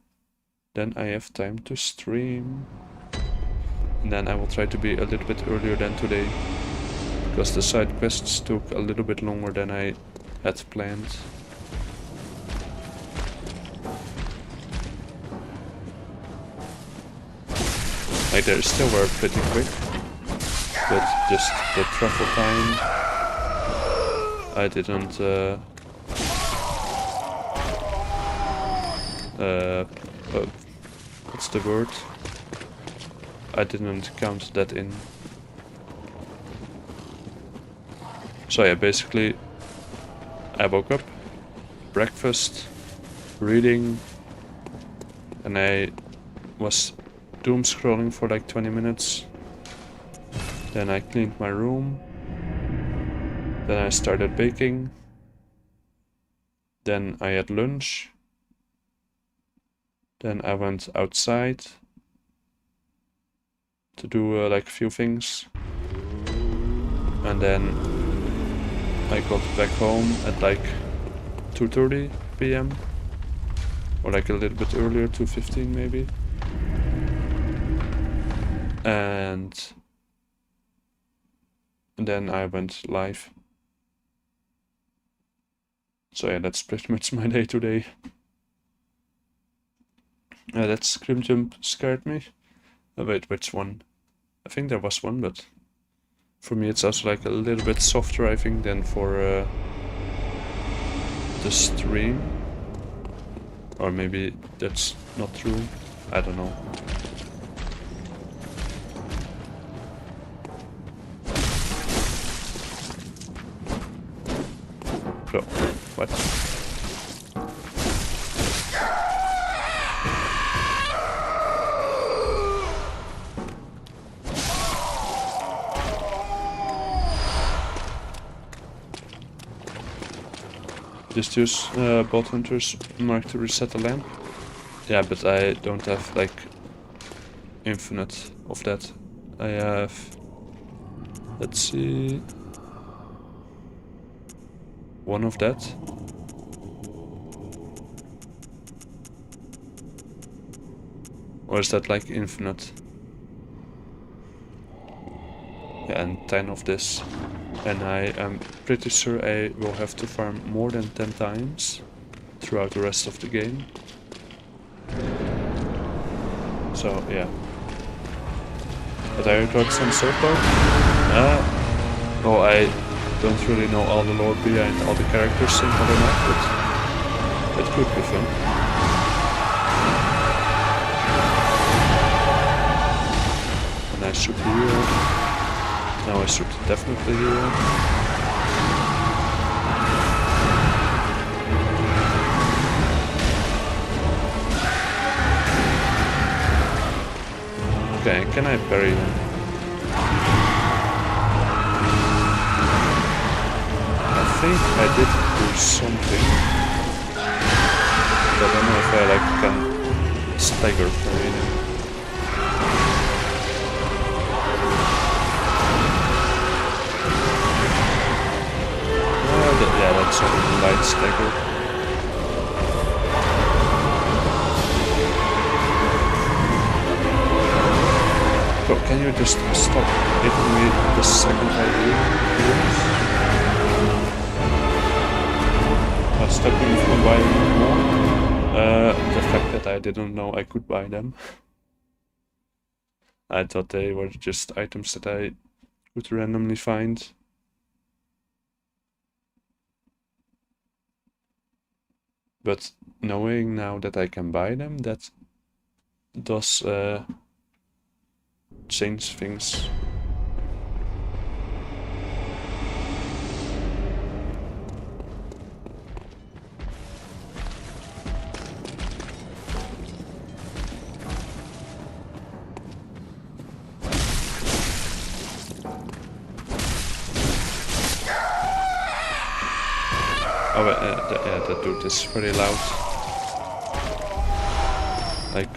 then I have time to stream. And then I will try to be a little bit earlier than today, because the side quests took a little bit longer than I had planned. Like they still were pretty quick, but just the travel time, I didn't what's the word? I didn't count that in. So yeah, basically I woke up, breakfast, reading, and I was doom scrolling for like 20 minutes. Then I cleaned my room. Then I started baking. Then I had lunch. Then I went outside to do like a few things. And then I got back home at like 2:30 p.m. or like a little bit earlier, 2:15 maybe. And then I went live. So yeah, that's pretty much my day today. That scrim jump scared me. Wait, which one? I think there was one, but for me it's also like a little bit softer, I think, than for the stream. Or maybe that's not true. I don't know. Bro, what? Just use bot hunter's mark to reset the lamp. Yeah, but I don't have like infinite of that. I have, let's see, one of that. Or is that like infinite? Yeah, and 10 of this. And I am pretty sure I will have to farm more than 10 times throughout the rest of the game. So yeah. But I got some support. Well, I don't really know all the lore behind all the characters in other map, but it could be fun. And I should heal. Now I should definitely heal. Okay, can I bury him? I think I did do something. But I don't know if I like can stagger burying him. Yeah, that's a light stagger. So can you just stop hitting me the second I do this? Stop me from buying more. The fact that I didn't know I could buy them. I thought they were just items that I could randomly find. But knowing now that I can buy them, that does change things. Oh, yeah, that dude is very loud. Like,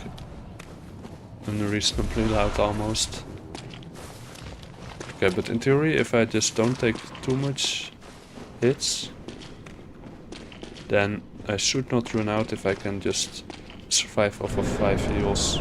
unreasonably loud almost. Okay, but in theory, if I just don't take too much hits, then I should not run out if I can just survive off of 5 heals.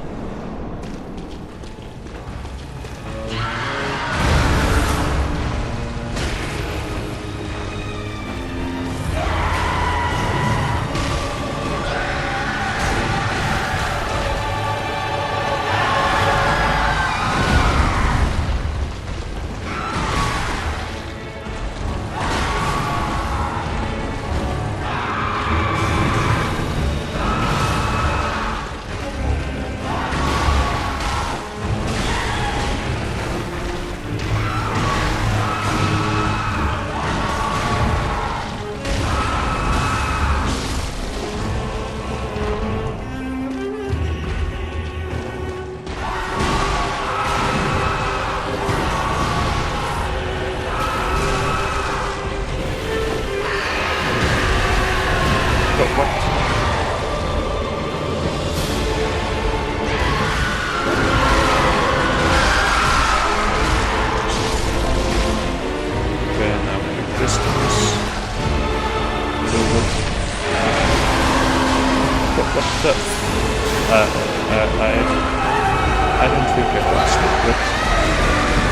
I don't think I watched it, but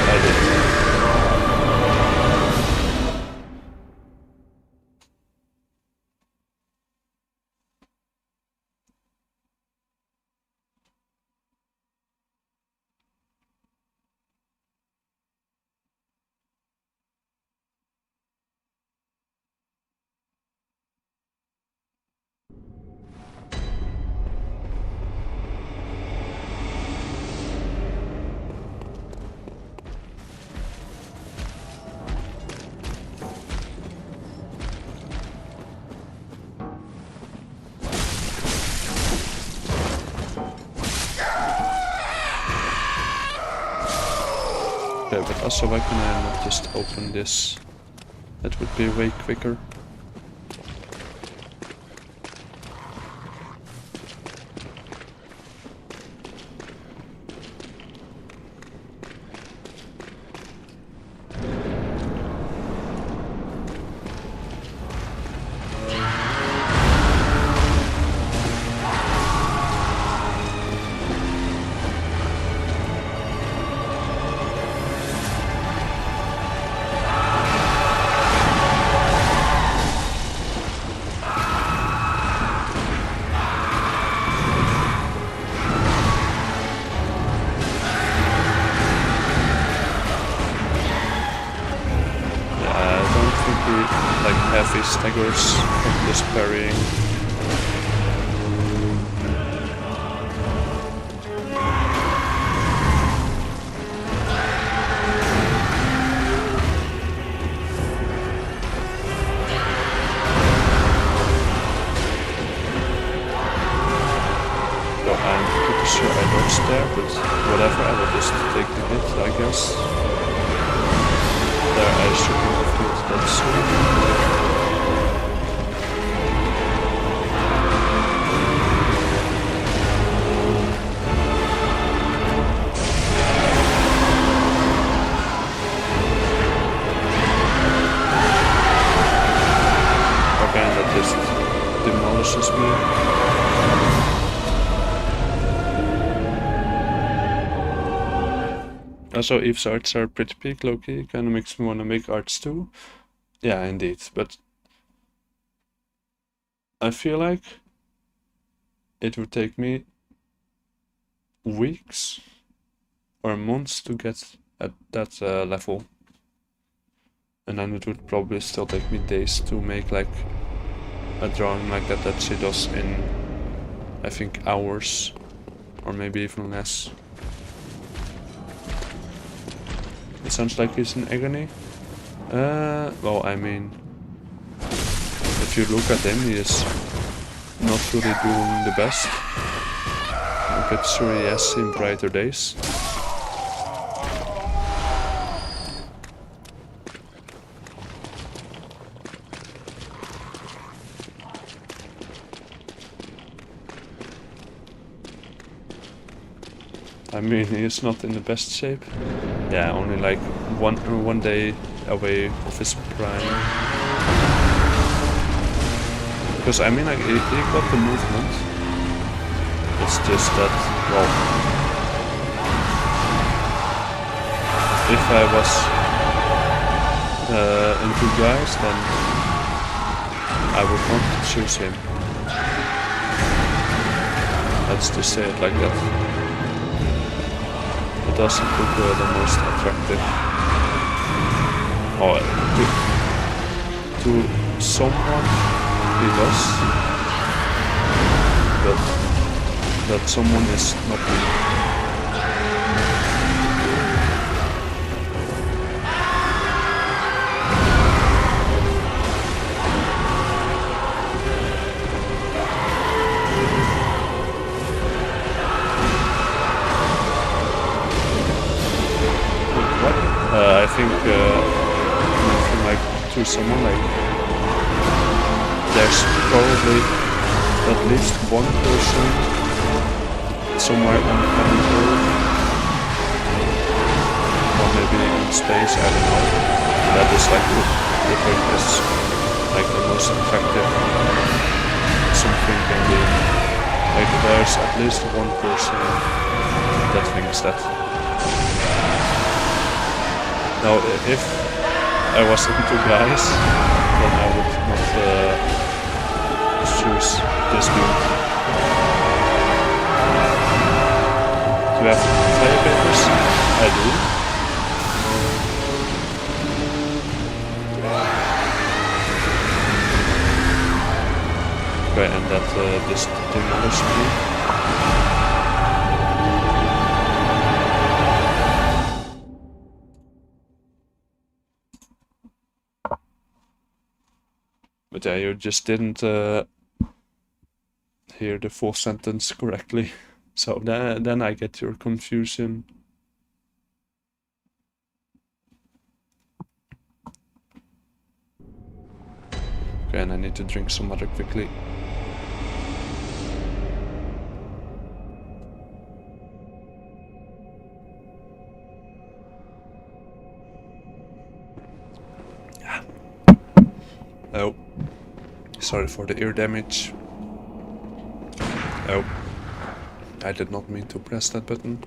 I did. Okay, but also why can I not just open this? That would be way quicker. he staggers from this parrying. Sure, I dodged there, but whatever, I will just take the hit, I guess. There, I shouldn't have hit that soon. Okay, and that just demolishes me. Also, Eve's arts are pretty big, low-key, kinda makes me wanna make arts too. Yeah, indeed, but I feel like it would take me weeks or months to get at that level. And then it would probably still take me days to make like a drawing like that she does in, I think, hours, or maybe even less. It sounds like he's in agony. Well, I mean, if you look at him, he is not really doing the best. But sure, he has seen brighter days. I mean, he is not in the best shape. Yeah, only like one day away of his prime. Because I mean, like, he got the movement. It's just that, well, if I was into guys, then I would not choose him. Let's just say it like that. It doesn't look the most attractive. Oh, to someone he does, but that someone is not me. I think like to someone like there's probably at least one person somewhere on planet Earth, or maybe in space, I don't know, that is like Ludwig is like the most effective something can be. Like there's at least one person that thinks that. Now, if I was into guys, then I would not choose this dude. Do you have fire papers? I do. Okay, and that just demolished me. But yeah, you just didn't hear the full sentence correctly. So then I get your confusion. Okay, and I need to drink some water quickly. Oh. Sorry for the ear damage. Oh. I did not mean to press that button.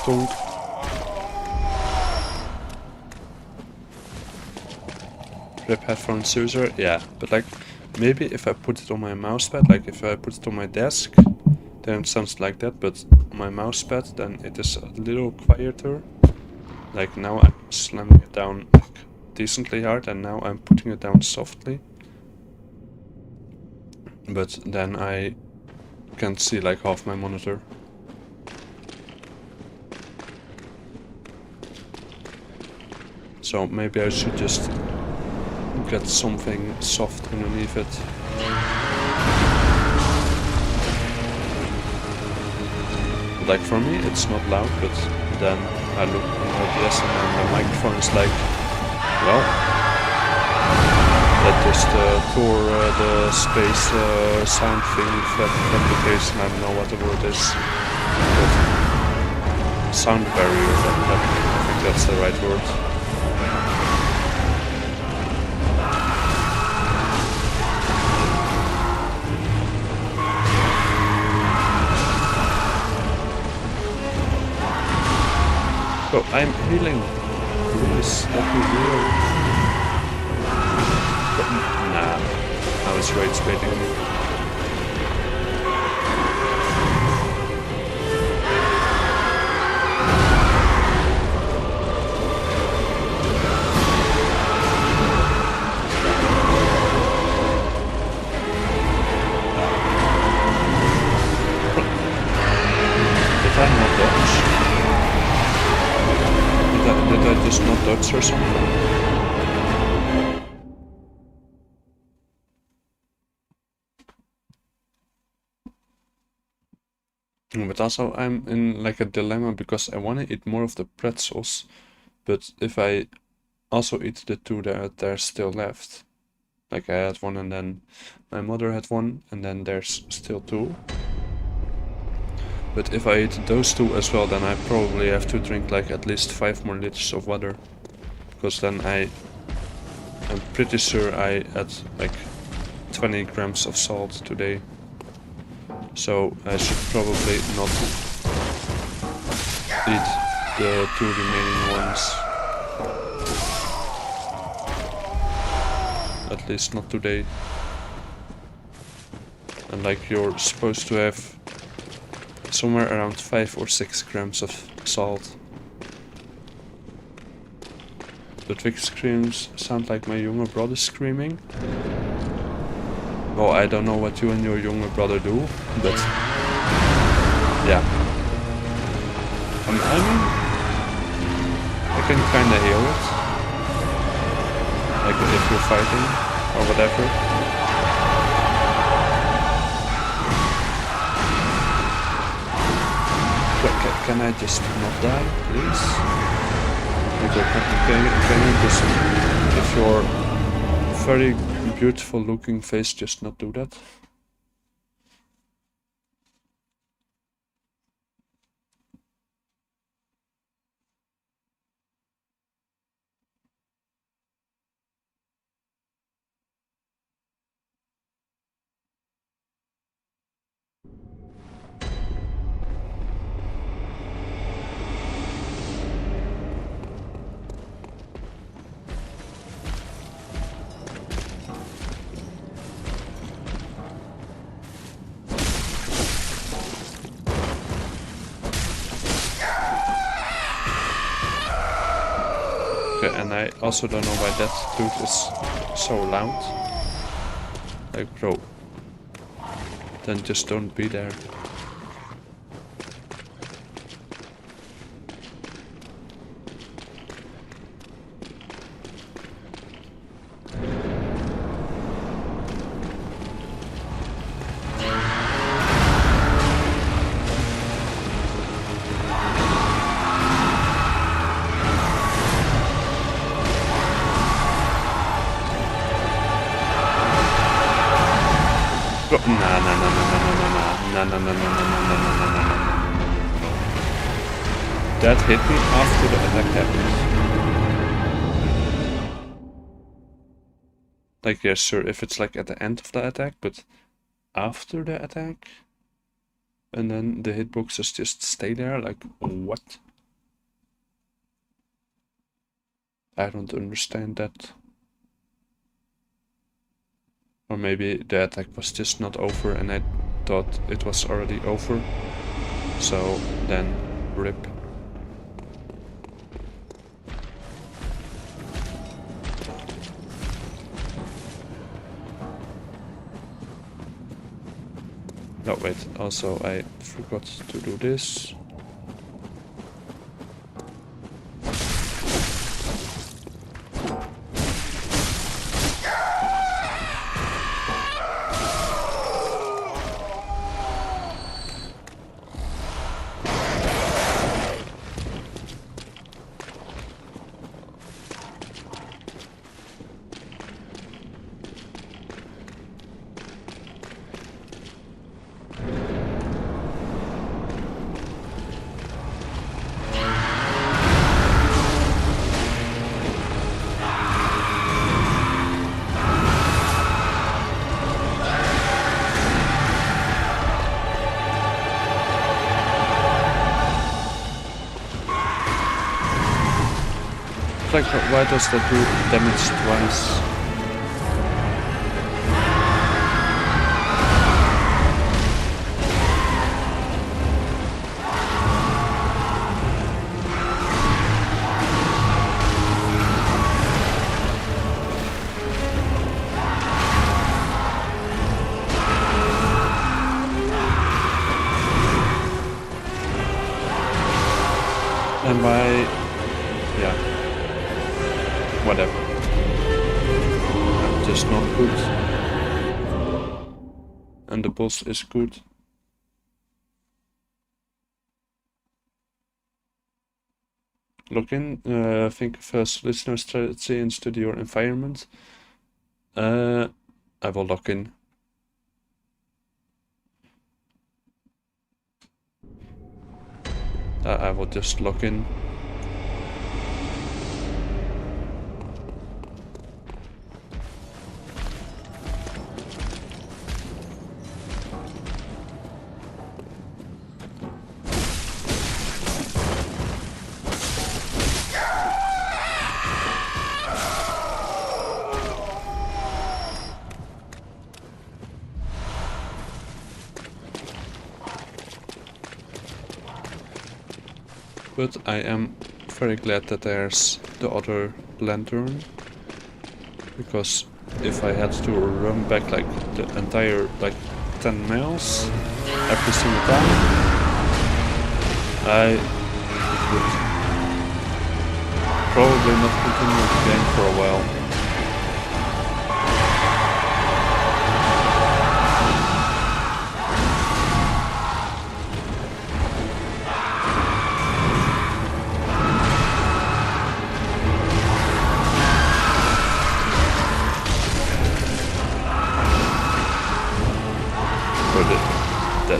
Don't. Rip headphones user, yeah, but like maybe if I put it on my mousepad, like if I put it on my desk, then it sounds like that, but on my mousepad then it is a little quieter. Like now I'm slamming it down like decently hard and now I'm putting it down softly. But then I can't see like half my monitor. So maybe I should just get something soft underneath it. Like for me it's not loud, but then I look on OBS and then the microphone is like, well, that just tore the space sound thing that application, I don't know what the word is. But sound barrier, I think that's the right word. So I'm healing. Please let me heal. But, nah, I was rage baiting me. Did I not dodge? Did I just not dodge or something? But also I'm in like a dilemma because I want to eat more of the pretzels, but if I also eat the two that are still left, like I had one and then my mother had one and then there's still two. But if I eat those two as well, then I probably have to drink like at least 5 more liters of water. Because then I'm pretty sure I had like 20 grams of salt today. So I should probably not eat the 2 remaining ones. At least not today. And like you're supposed to have somewhere around 5 or 6 grams of salt. Ludwig screams sound like my younger brother screaming. Well, I don't know what you and your younger brother do, but yeah. I mean, I can kinda hear it. Like if you're fighting or whatever. Can I just not die, please? Can you just, if your very beautiful looking face, just not do that? And I also don't know why that dude is so loud. Like, bro, then just don't be there. That hit me after the attack happened. Like, yeah, sure, if it's like at the end of the attack, but after the attack? And then the hitboxes just stay there? Like, what? I don't understand that. Or maybe the attack was just not over and I thought it was already over. So then, rip. No, wait, also I forgot to do this. Like, why does that do damage twice? And why... yeah. Whatever. I'm just not good. And the boss is good. Log in, think of a listener strategy and study your environment. I will log in. I will just log in. But I am very glad that there's the other lantern, because if I had to run back like the entire 10 miles every single time, I would probably not continue the game for a while.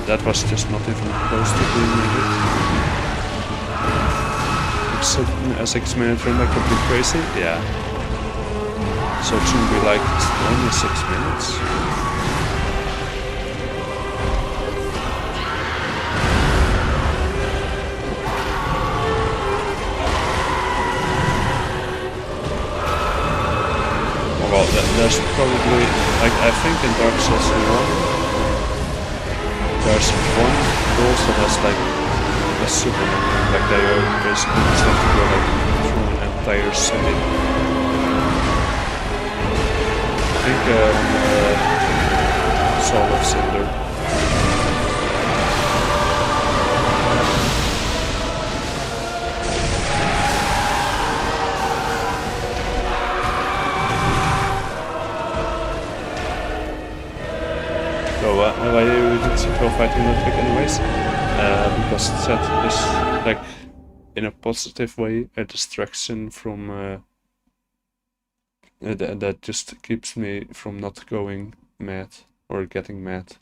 That was just not even close to being a hit. A 6 minute run that could be crazy, yeah. So it should be like only 6 minutes. Well, there's probably, like, I think in Dark Souls 1, there's one boss that has like a super menu, like they are basically just have to go like through an entire city. I think Soul of Cinder. So why did go fighting Ludwig anyways? Because that is, like, in a positive way, a distraction from that just keeps me from not going mad or getting mad.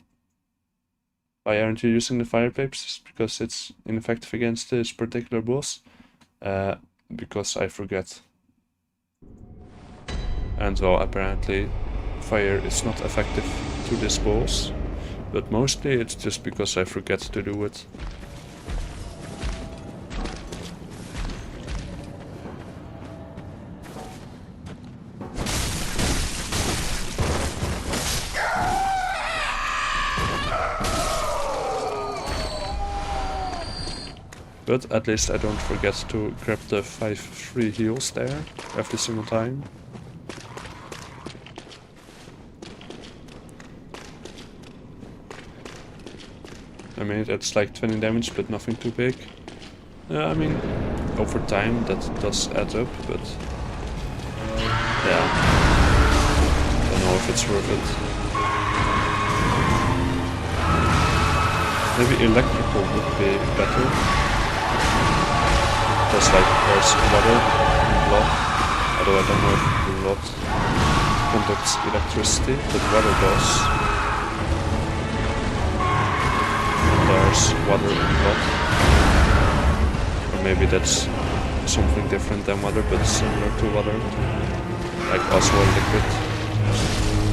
Why aren't you using the fire papers? Because it's ineffective against this particular boss. Because I forget. And well, apparently fire is not effective to this boss, but mostly it's just because I forget to do it. But at least I don't forget to grab the 5 free heals there every single time. I mean, it's like 20 damage, but nothing too big. I mean, over time that does add up, but yeah, don't know if it's worth it. Maybe electrical would be better. Just like there's water and blood, although I don't know if blood conducts electricity, but water does. There's water and blood. Or maybe that's something different than water, but similar to water. Like also a liquid.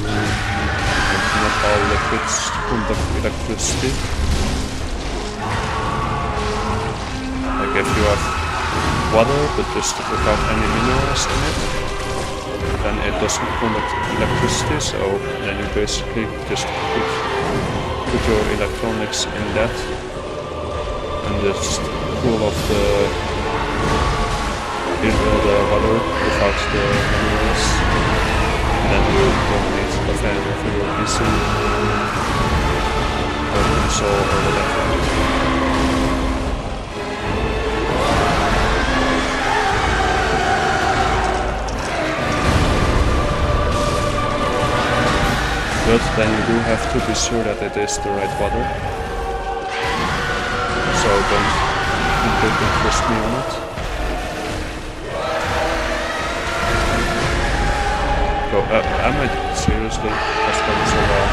And not all liquids conduct electricity. Like if you have water, but just without any minerals in it, then it doesn't conduct electricity, so then you basically just put your electronics in that and just cool off the water without the minerals, and then you don't need a fan for your PC or console or whatever. But then you do have to be sure that it is the right water. So don't completely trust me on it. So I might seriously just done so well.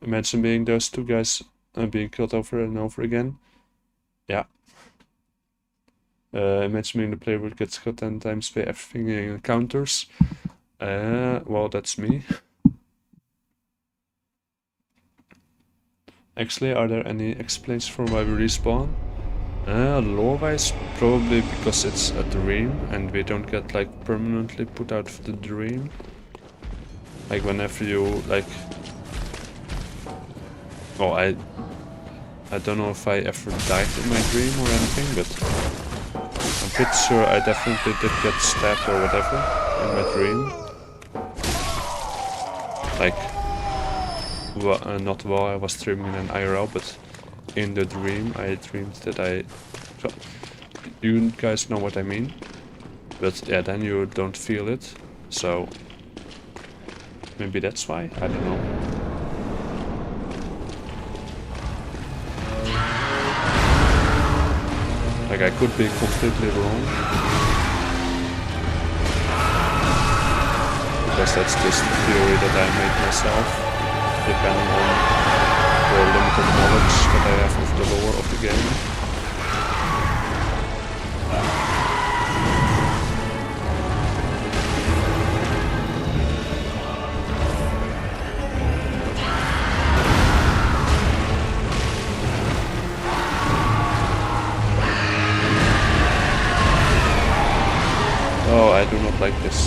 Imagine being those two guys being killed over and over again. Yeah. Imagine being the player who gets cut 10 times by everything in encounters. Well, that's me. Actually, are there any explanations for why we respawn? Lore-wise, probably because it's a dream and we don't get like permanently put out of the dream. Like whenever you like... Oh, I don't know if I ever died in my dream or anything, but I'm pretty sure I definitely did get stabbed or whatever in my dream. Like, well, not while I was streaming in an IRL, but in the dream I dreamed that so, you guys know what I mean. But yeah, then you don't feel it, so maybe that's why, I don't know. Like, I could be completely wrong, because that's just a theory that I made myself, depending on the limited knowledge that I have of the lore of the game. Oh, I do not like this.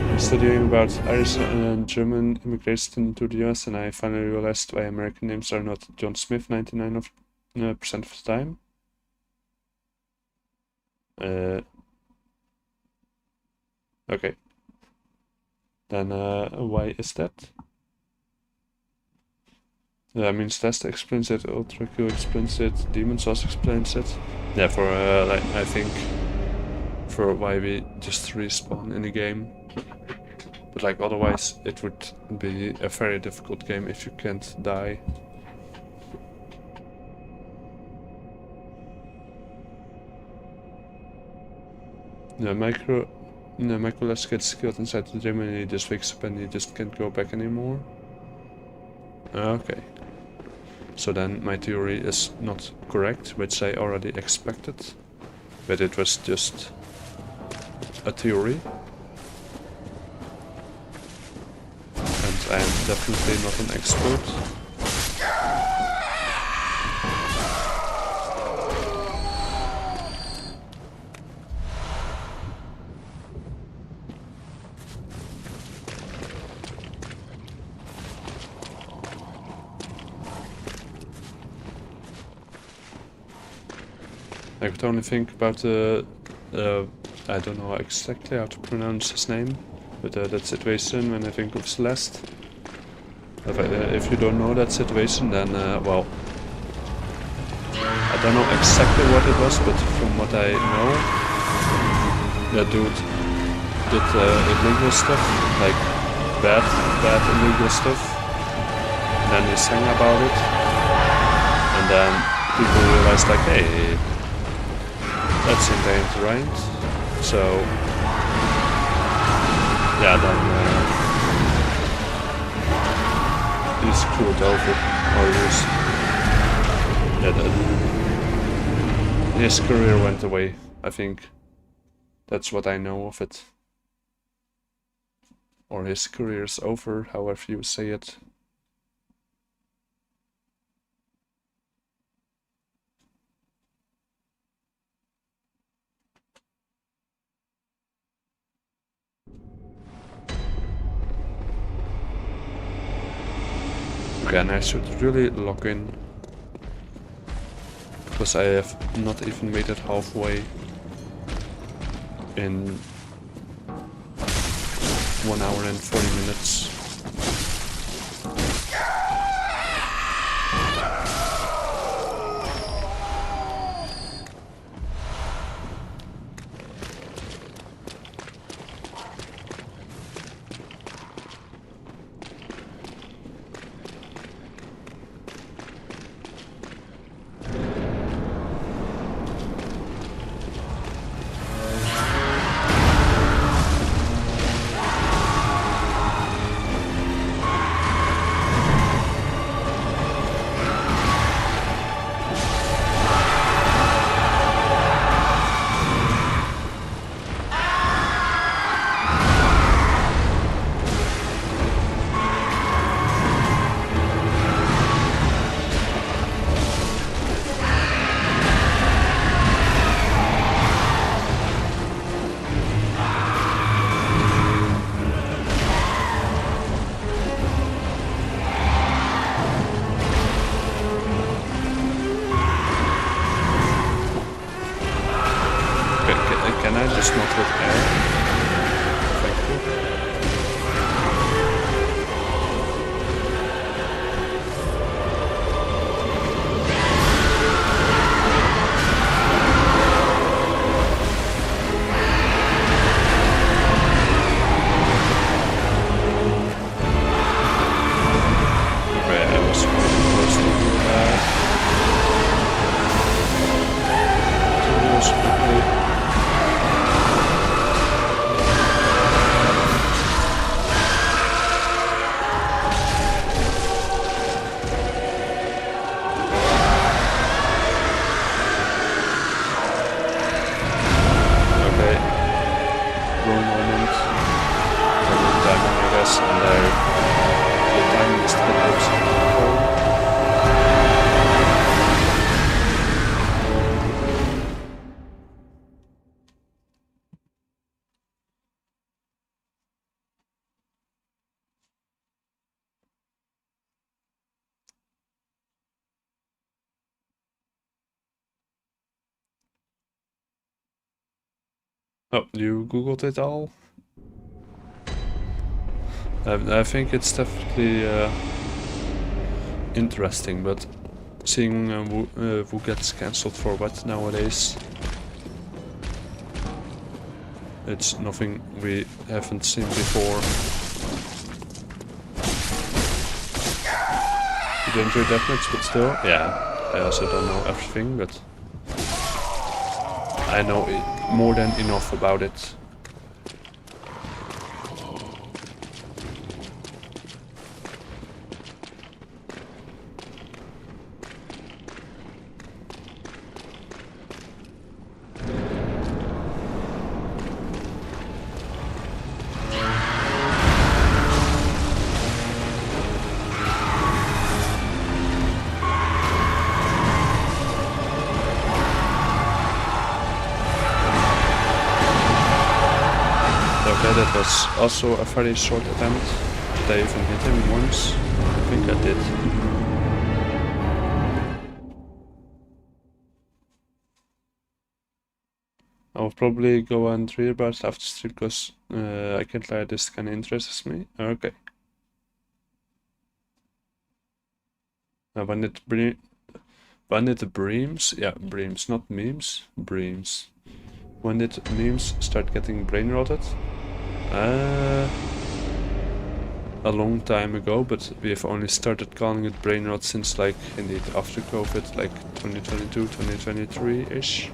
I'm studying about Irish and German immigration to the US, and I finally realized why American names are not John Smith 99% of the time. Okay. Then why is that? I mean, Stasta explains it, Ultra Q explains it, Demon Sauce explains it. Yeah, for like, I think for why we just respawn in the game. But like, otherwise it would be a very difficult game if you can't die. Microlas gets killed inside the gym and he just wakes up and he just can't go back anymore. Okay. So then my theory is not correct, which I already expected. But it was just a theory. And I am definitely not an expert. I could only think about I don't know exactly how to pronounce his name, but that situation when I think of Celeste. If you don't know that situation, then well, I don't know exactly what it was, but from what I know, that dude did illegal stuff, like bad illegal stuff. And then he sang about it, and then people realized like, hey, that's indeed right. So yeah, then he screwed over, or his career went away. I think that's what I know of it. Or his career's over, however you say it. Again, I should really log in, because I have not even made it halfway in 1 hour and 40 minutes. Can I just not with air? Thank you. Okay, I was supposed to do that. Oh, you googled it all? I think it's definitely interesting, but seeing who gets cancelled for what nowadays, it's nothing we haven't seen before. You didn't do that much, but still, yeah. I also don't know everything, but I know more than enough about it. That was also a very short attempt. Did I even hit him once? I think I did. I'll probably go and read about it after stream because I can't lie, this kind of interests me. Okay. Now when did the breams? Yeah, breams, not memes. Breams. When did memes start getting brain rotted? A long time ago, but we have only started calling it brain rot since, like, indeed after COVID, like 2022, 2023-ish.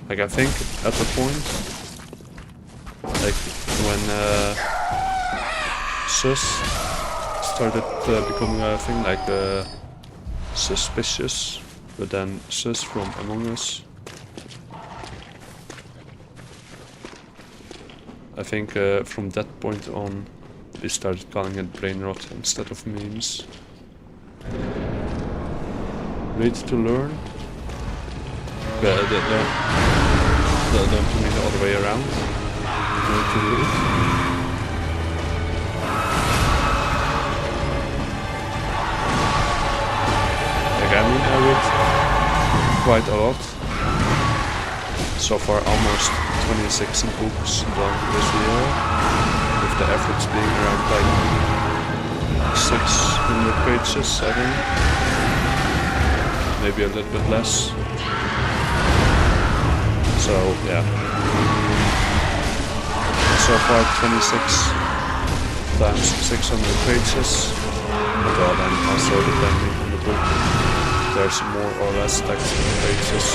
Like, I think at the point, like, when sus started becoming a thing, like suspicious, but then sus from Among Us. I think from that point on, we started calling it brain rot instead of memes. Read to learn. Don't mean the other way around. Read to read. Like, I mean, I read quite a lot. So far, almost 26 books done this year, with the average being around like 600 pages, I think. Maybe a little bit less. So yeah. So far 26 times 600 pages. Well, then also depending on the book, there's more or less text pages.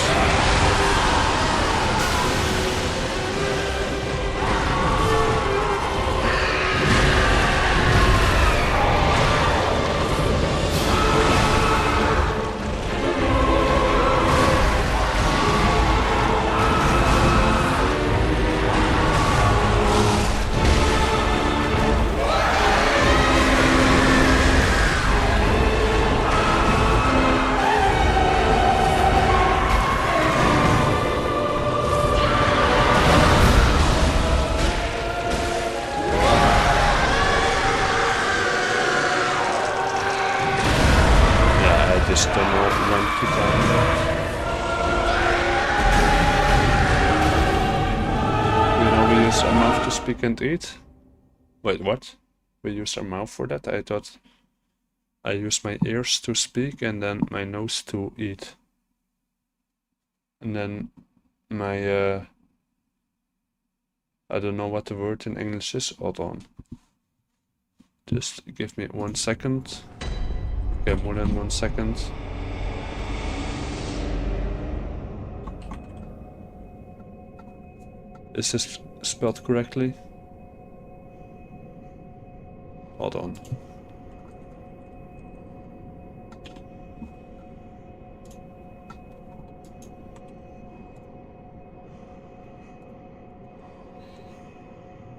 And eat? Wait, what? We use our mouth for that? I thought I use my ears to speak and then my nose to eat. And then my, I don't know what the word in English is. Hold on. Just give me 1 second. Okay, more than 1 second. Is this spelled correctly? Hold on.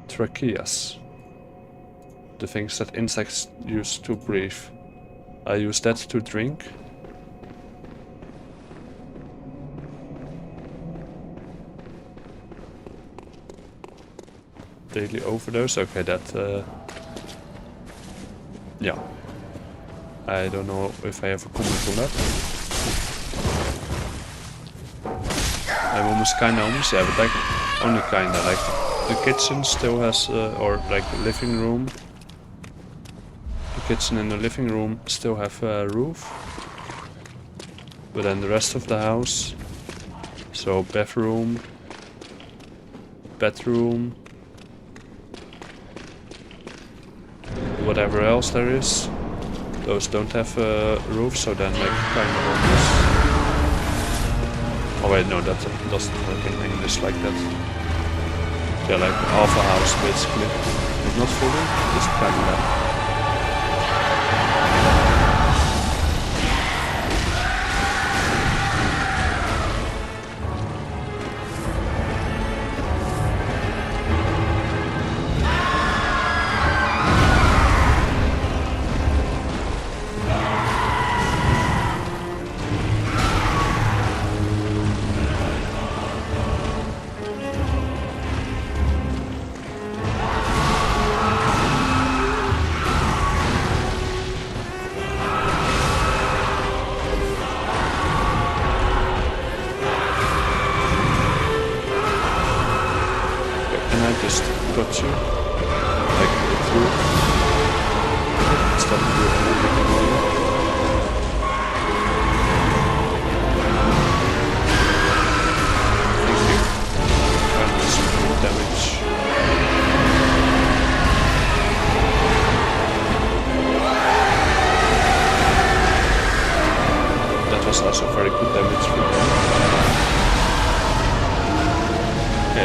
Tracheas. The things that insects use to breathe. I use that to drink. Daily overdose. Okay, that yeah. I don't know if I have a comment on that. I'm almost kinda almost, yeah, but like only kinda, like the kitchen still has or like the living room. The kitchen and the living room still have a roof. But then the rest of the house, so bedroom, whatever else there is, those don't have a roof, so then like kind of on this. Oh wait, no, that doesn't work in English like that. Yeah, like half a house basically, but not fully, just kind of.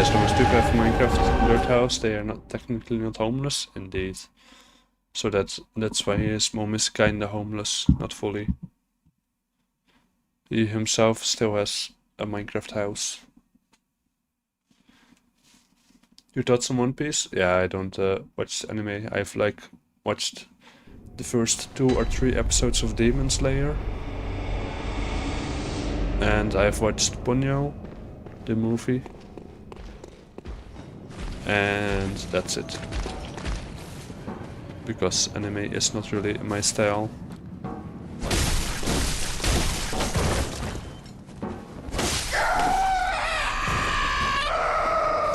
as long as people have Minecraft dirt house, they are not technically not homeless, indeed. So that's why his mom is kinda homeless, not fully. He himself still has a Minecraft house. Your thoughts on One Piece? Yeah, I don't watch anime. I've like watched the first 2 or 3 episodes of Demon Slayer. And I've watched Ponyo, the movie. And that's it. Because anime is not really my style.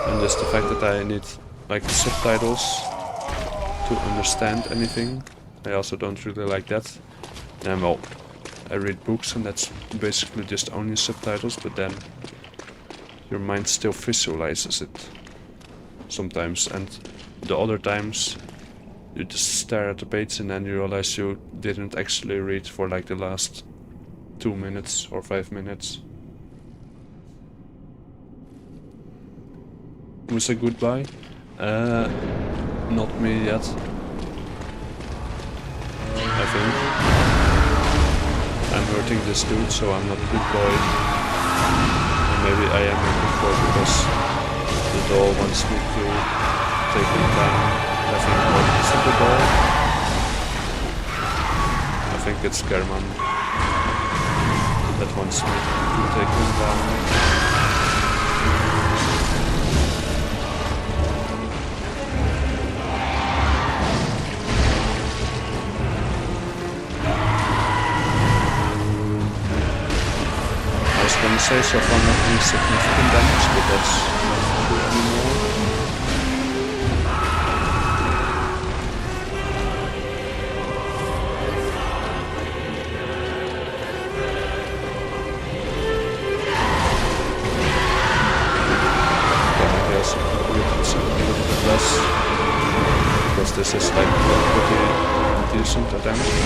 And just the fact that I need like subtitles to understand anything. I also don't really like that. And well, I read books and that's basically just only subtitles, but then your mind still visualizes it sometimes, and the other times you just stare at the page and then you realize you didn't actually read for like the last 2 minutes or 5 minutes. Who said goodbye? Not me yet. I think. I'm hurting this dude, so I'm not a good boy. And maybe I am a good boy because the doll wants me to take him down. I think, what is it, the doll? I think it's German that wants me to take him down. I was gonna say so far not any significant damage, but that's not true anymore. I guess a little bit less, because this is like pretty decent damage.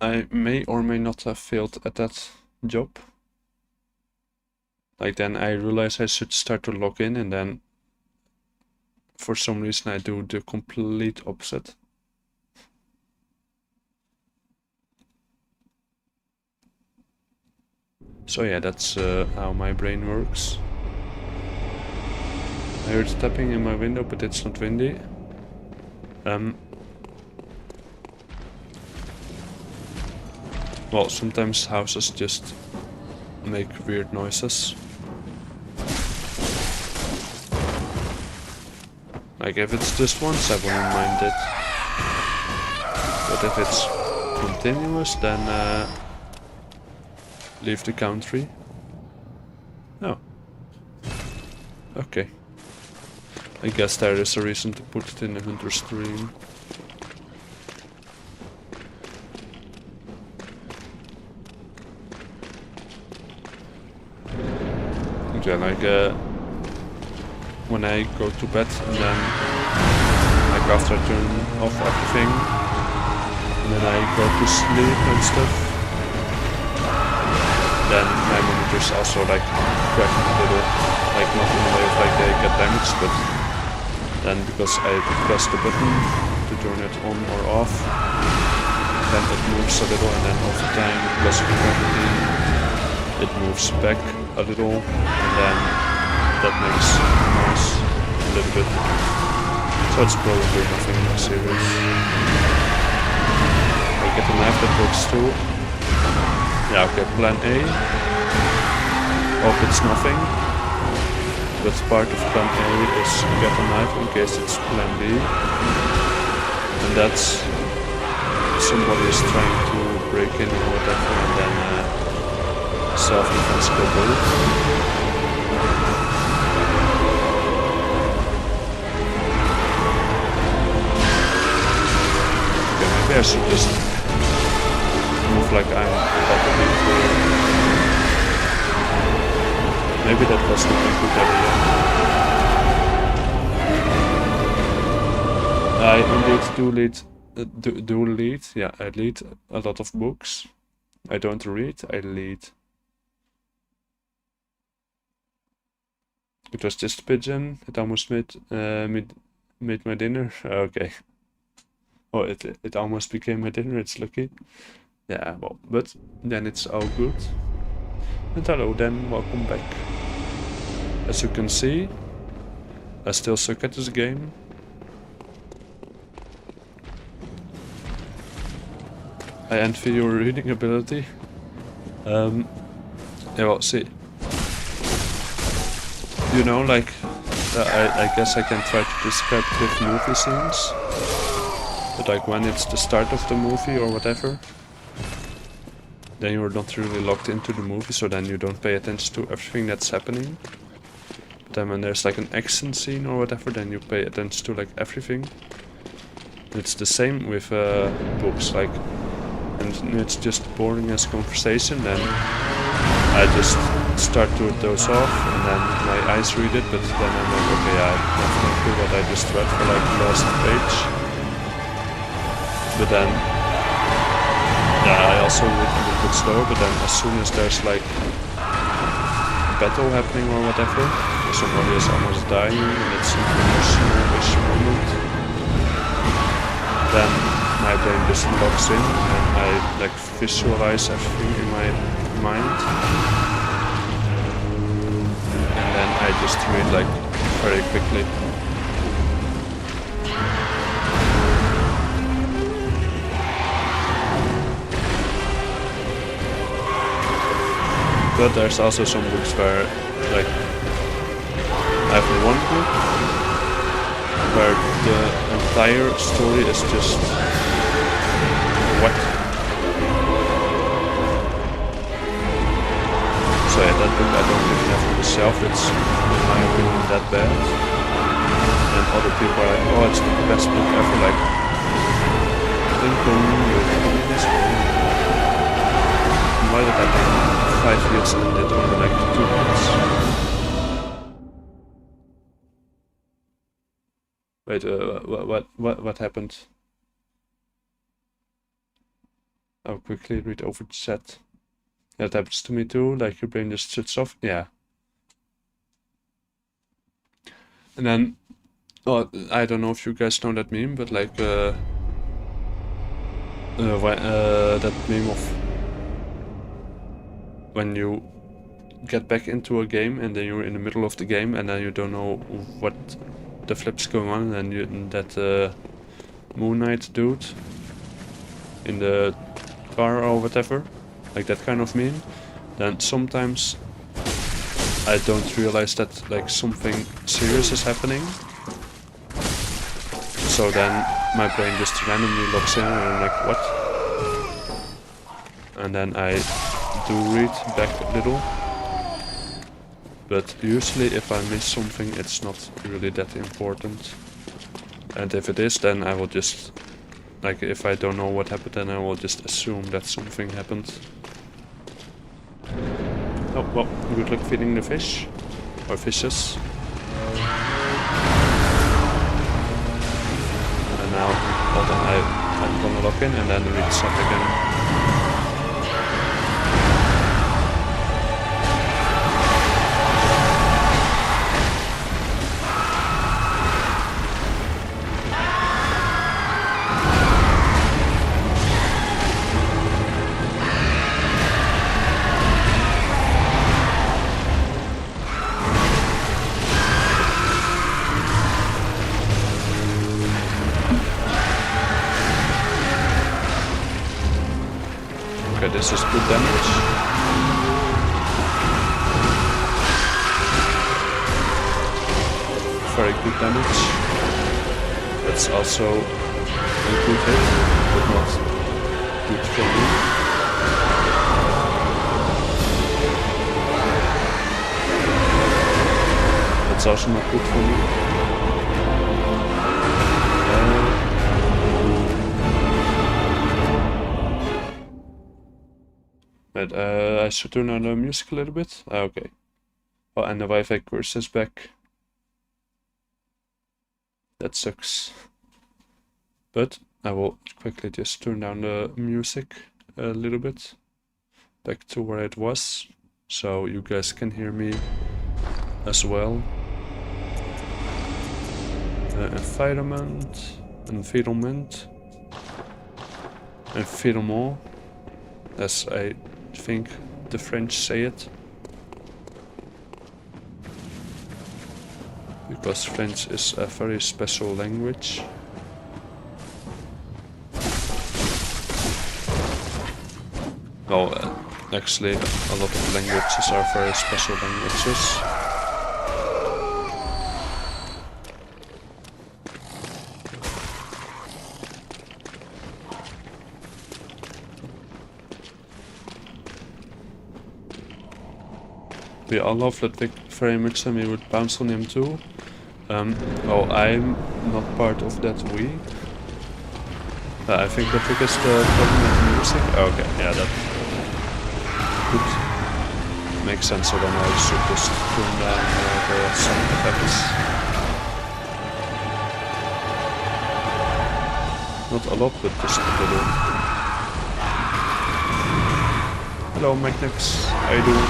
I may or may not have failed at that job. Like then I realize I should start to log in, and then for some reason I do the complete opposite. So yeah, that's how my brain works. I heard tapping in my window, but it's not windy. Well, sometimes houses just make weird noises. Like if it's just once, I wouldn't mind it. But if it's continuous, then leave the country. Oh. Okay. I guess there is a reason to put it in a hunter stream. Yeah, like when I go to bed and then like after I turn off everything and then I go to sleep and stuff, then my monitors also like crack a little, like not in the way of like they get damaged, but then because I press the button to turn it on or off, then it moves a little, and then over time because of gravity it moves back a little, and then that makes noise a little bit. So it's probably nothing serious. I get a knife that works too. Yeah, okay, plan A. Hope it's nothing. But part of plan A is get a knife in case it's plan B. And that's somebody is trying to break in or whatever, and then self-defense go both. Okay, maybe I should just move like I'm about to leave. Maybe that was not a good idea. I indeed do read. Yeah, I read a lot of books. I don't read, I read. It was just a pigeon. It almost made my dinner. Okay. Oh, it almost became my dinner. It's lucky. Yeah, well, but then it's all good. And hello then, welcome back. As you can see, I still suck at this game. I envy your reading ability. Yeah, well, see. You know, like, I guess I can try to describe it with movie scenes. But like when it's the start of the movie or whatever, then you're not really locked into the movie, so then you don't pay attention to everything that's happening. But then when there's like an action scene or whatever, then you pay attention to like everything. And it's the same with books, like, and it's just boring as conversation, then I just start to doze off and then my eyes read it, but then I'm like, okay, I have no clue what I just read for like the last page. But then, yeah, I also read a little bit slower, but then as soon as there's like a battle happening or whatever, or somebody is almost dying and it's an emotional-ish moment, then my brain just locks in and I like visualize everything in my mind. And then I just read like very quickly. But there's also some books where, like, I have one book where the entire story is just what? So yeah, that book I don't even have on the shelf, it's in my opinion that bad. And other people are like, oh, it's the best book ever, like, Lincoln, your opinion is wrong. Why did I take 5 years and did only like 2 minutes? Wait, what happened? I'll quickly read over the chat. That happens to me too, like your brain just shuts off. Yeah. And then, oh, I don't know if you guys know that meme, but like, that meme of when you get back into a game and then you're in the middle of the game and then you don't know what the flip's going on, and that Moon Knight dude in the car or whatever, like that kind of meme, then sometimes I don't realize that like something serious is happening. So then my brain just randomly locks in and I'm like, what? And then I do read back a little. But usually if I miss something, it's not really that important. And if it is, then I will just, like, if I don't know what happened, then I will just assume that something happened. Oh, well, good luck feeding the fish. Or fishes. And now, well, then I'm gonna lock in and then read set again. This is good damage. Very good damage. That's also a good hit, but not good for me. That's also not good for me. But I should turn on the music a little bit. Okay. Oh, and the Wi-Fi curse is back. That sucks. But I will quickly just turn down the music a little bit. Back to where it was. So you guys can hear me as well. Environment. Environment. Environment. As I think the French say it. Because French is a very special language. Well, actually, a lot of languages are very special languages. We all love Ludwig very much and we would bounce on him too. Well, I'm not part of that we. I think Ludwig is the problem with the music. Okay, yeah, that could make sense, so then I should just turn down the sound effects. Not a lot, but just a little. Hello Magnix, how you doing?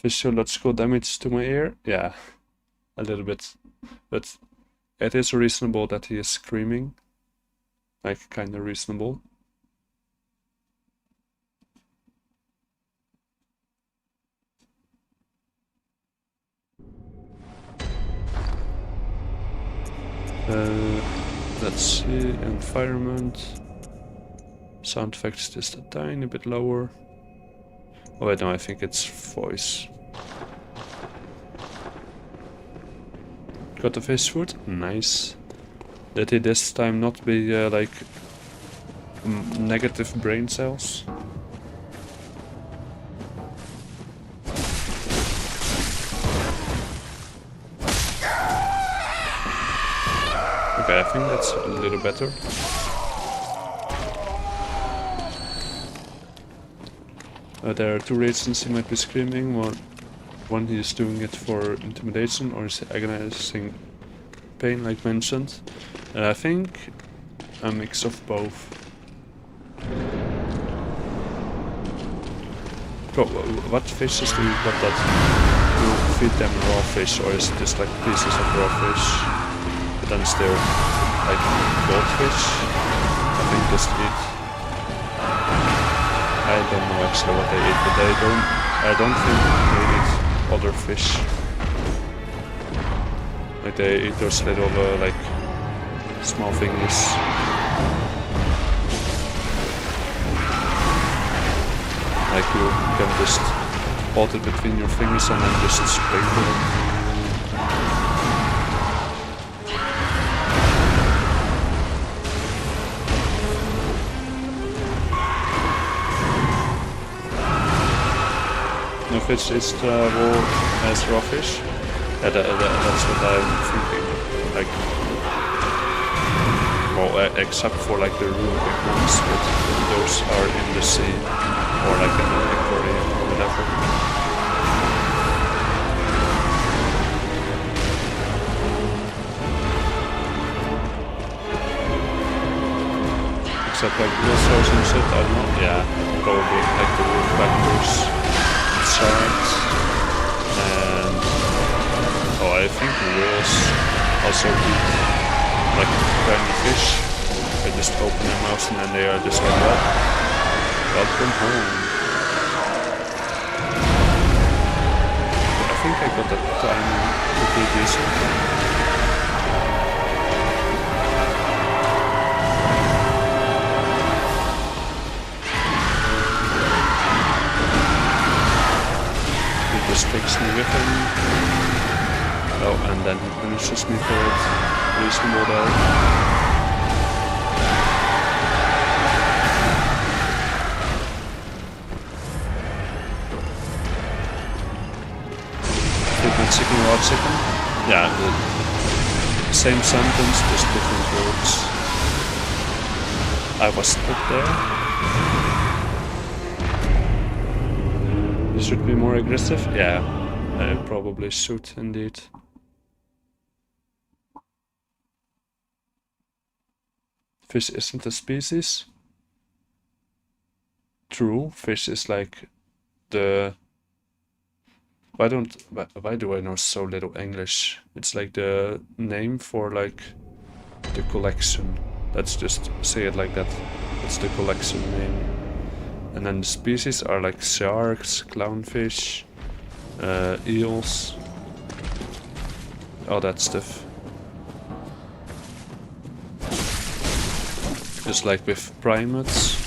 Physiological damage to my ear? Yeah, a little bit. But it is reasonable that he is screaming. Like, kinda reasonable. Let's see, environment. Sound effects just a tiny bit lower. Oh wait, no, I think it's voice. Got the fish food? Nice. Did he this time not be like negative brain cells? Okay, I think that's a little better. There are two reasons he might be screaming. One, he is doing it for intimidation or is agonizing pain, like mentioned. I think a mix of both. What fishes do you got that you feed them raw fish, or is it just like pieces of raw fish? But then still like goldfish? I think just eat. I don't know actually what they eat, but I don't think they eat other fish. Like they eat those little like small thingies. Like you can just hold it between your fingers and then just sprinkle it. No fish is raw as raw fish. Yeah, that's what I'm thinking. Like, well, except for like the real big ones, but those are in the sea or like in an aquarium or whatever. that like real souls and shit? I don't know. Yeah, probably like the wolf backers, sharks, and oh, I think whales also eat like tiny fish. They just open their mouths and then they are just like, well, welcome home. I think I got that timing pretty decent. He just takes me with him. Oh, and then he punishes me for it. Reasonable though. Chicken, raw chicken? Yeah, the same sentence, just different words. I was stuck there. You should be more aggressive? Yeah, I probably should indeed. Fish isn't a species? True, fish is like the... Why do I know so little English? It's like the name for like the collection. Let's just say it like that. It's the collection name. And then the species are like sharks, clownfish, eels, all that stuff. Just like with primates.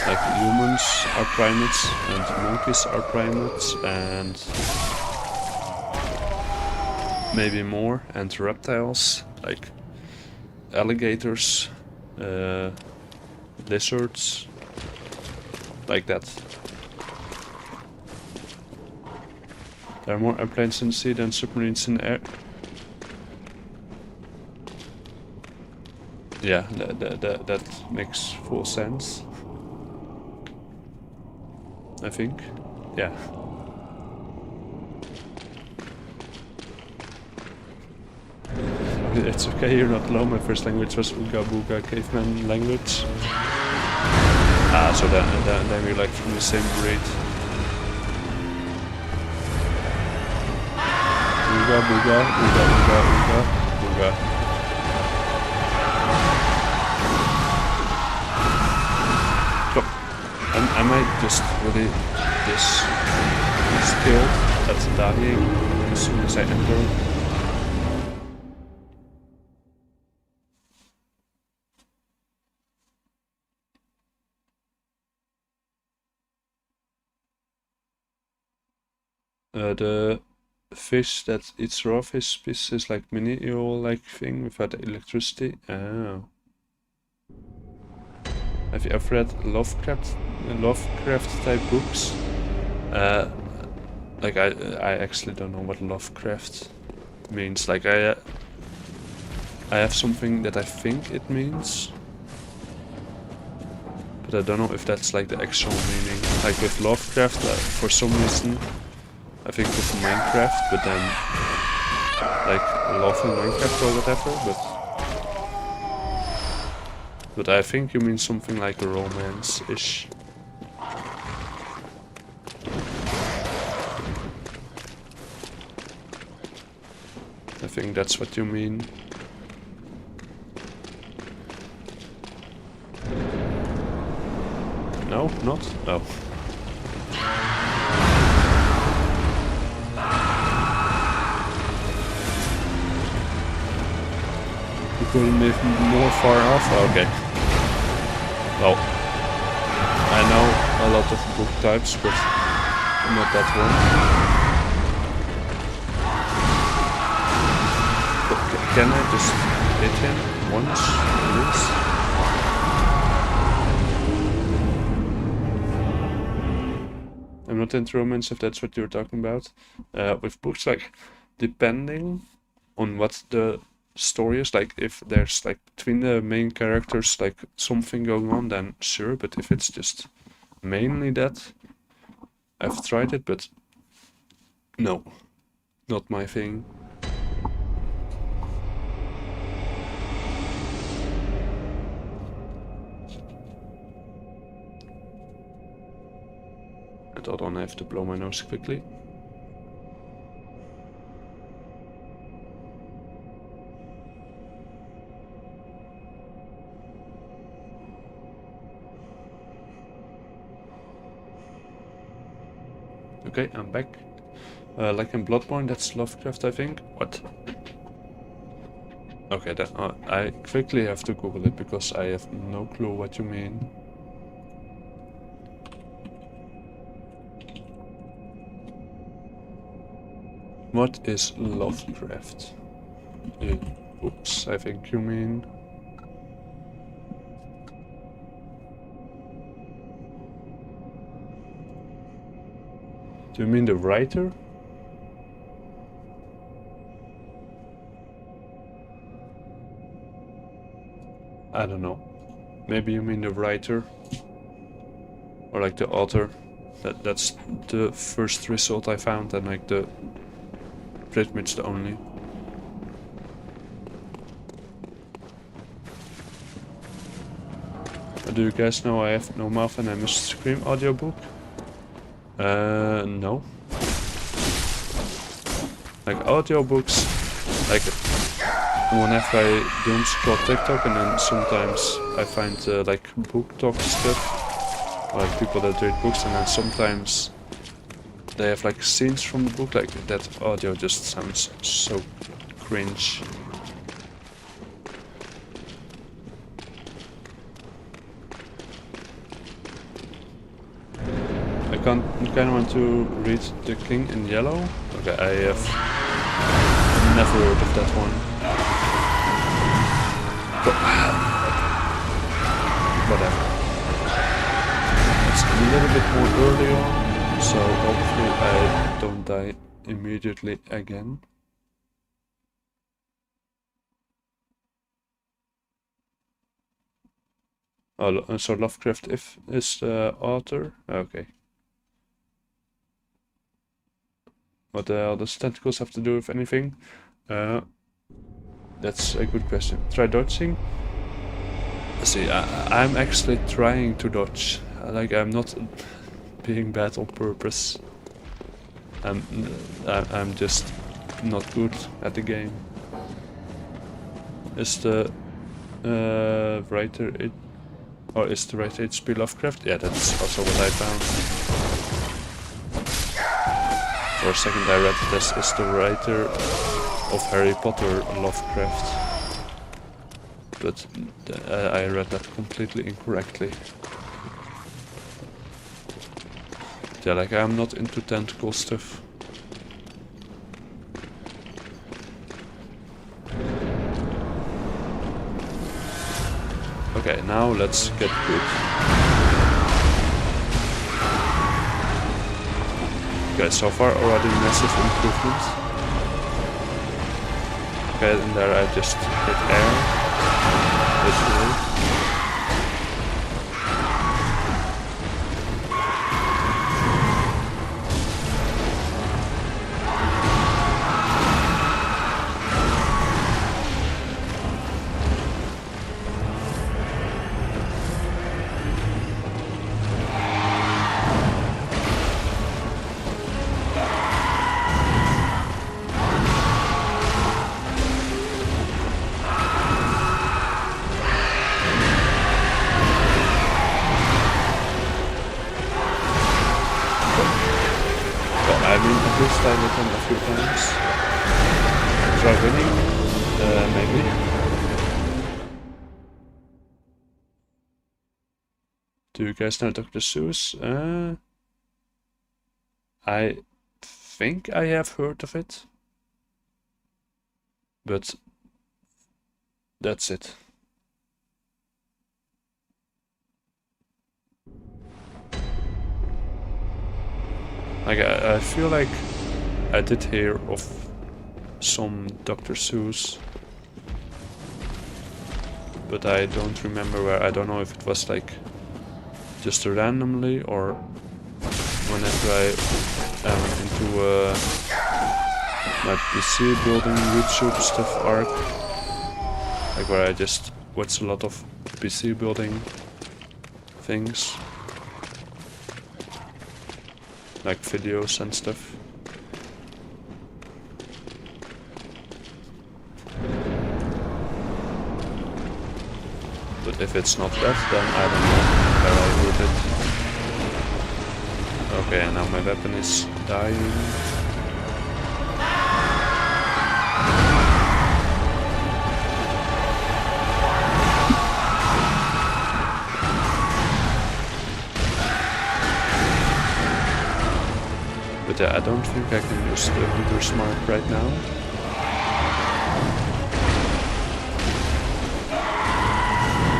Like humans are primates, and monkeys are primates, and maybe more, and reptiles, like alligators, lizards, like that. There are more airplanes in the sea than submarines in the air. Yeah, that makes full sense. I think. Yeah. It's okay, you're not alone. My first language was Ooga Booga caveman language. Ah, so then we're like from the same breed. Ooga Booga, Ooga Ooga Ooga Booga. Am I just really this skilled at dying as soon as I enter? The fish that eats raw fish species like mini eel-like thing without electricity. Oh. Have you ever read Lovecraft type books? Like I actually don't know what Lovecraft means. Like I have something that I think it means, but I don't know if that's like the actual meaning. Like with Lovecraft, for some reason, I think with Minecraft, but then like love in Minecraft or whatever, but I think you mean something like a romance-ish. I think that's what you mean. No, not? Oh. You couldn't be more far off? Okay. Well, I know a lot of book types, but not that one. But can I just hit him once, please? I'm not into romance, if that's what you're talking about. With books, like, depending on what the story is, like if there's like between the main characters like something going on, then sure, but if it's just mainly that, I've tried it, but no, not my thing. And hold on, I have to blow my nose quickly. Okay, I'm back. Like in Bloodborne, that's Lovecraft, I think. What? Okay, then I quickly have to Google it because I have no clue what you mean. What is Lovecraft? Books, I think you mean. Do you mean the writer? I don't know. Maybe you mean the writer? Or like the author? That's the first result I found and like the pretty much the only. Do you guys know I have no mouth and I must scream audiobook? No. Like audiobooks, like whenever I doom scroll TikTok and then sometimes I find like book talk stuff, or like people that read books, and then sometimes they have like scenes from the book, like that audio just sounds so cringe. I kind of want to read The King in Yellow. Okay, I have never heard of that one. But, whatever. It's a little bit more early on, so hopefully I don't die immediately again. Oh, so Lovecraft is the author? Okay. What the hell does tentacles have to do with anything? That's a good question. Try dodging? See, I'm actually trying to dodge. Like, I'm not being bad on purpose. I'm just not good at the game. Is the writer or is the writer H.P. Lovecraft? Yeah, that's also what I found. For a second I read this is the writer of Harry Potter, Lovecraft. But I read that completely incorrectly. Yeah, like I'm not into tentacle stuff. Okay, now let's get good. Okay, so far already massive improvement. Okay, and there I just hit air. Literally. I hit him a few times. Try winning? Maybe. Do you guys know Dr. Seuss? I think I have heard of it. But that's it. Like, I feel like I did hear of some Dr. Seuss, but I don't remember where. I don't know if it was like just randomly or whenever I am into my PC building YouTube stuff arc, like where I just watch a lot of PC building things. like videos and stuff. But if it's not that, then I don't know where I put it. Okay, and now my weapon is dying. But yeah, I don't think I can use the Hunter's Mark right now.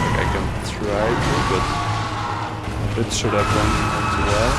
Like I can try to, but it should have gone too well.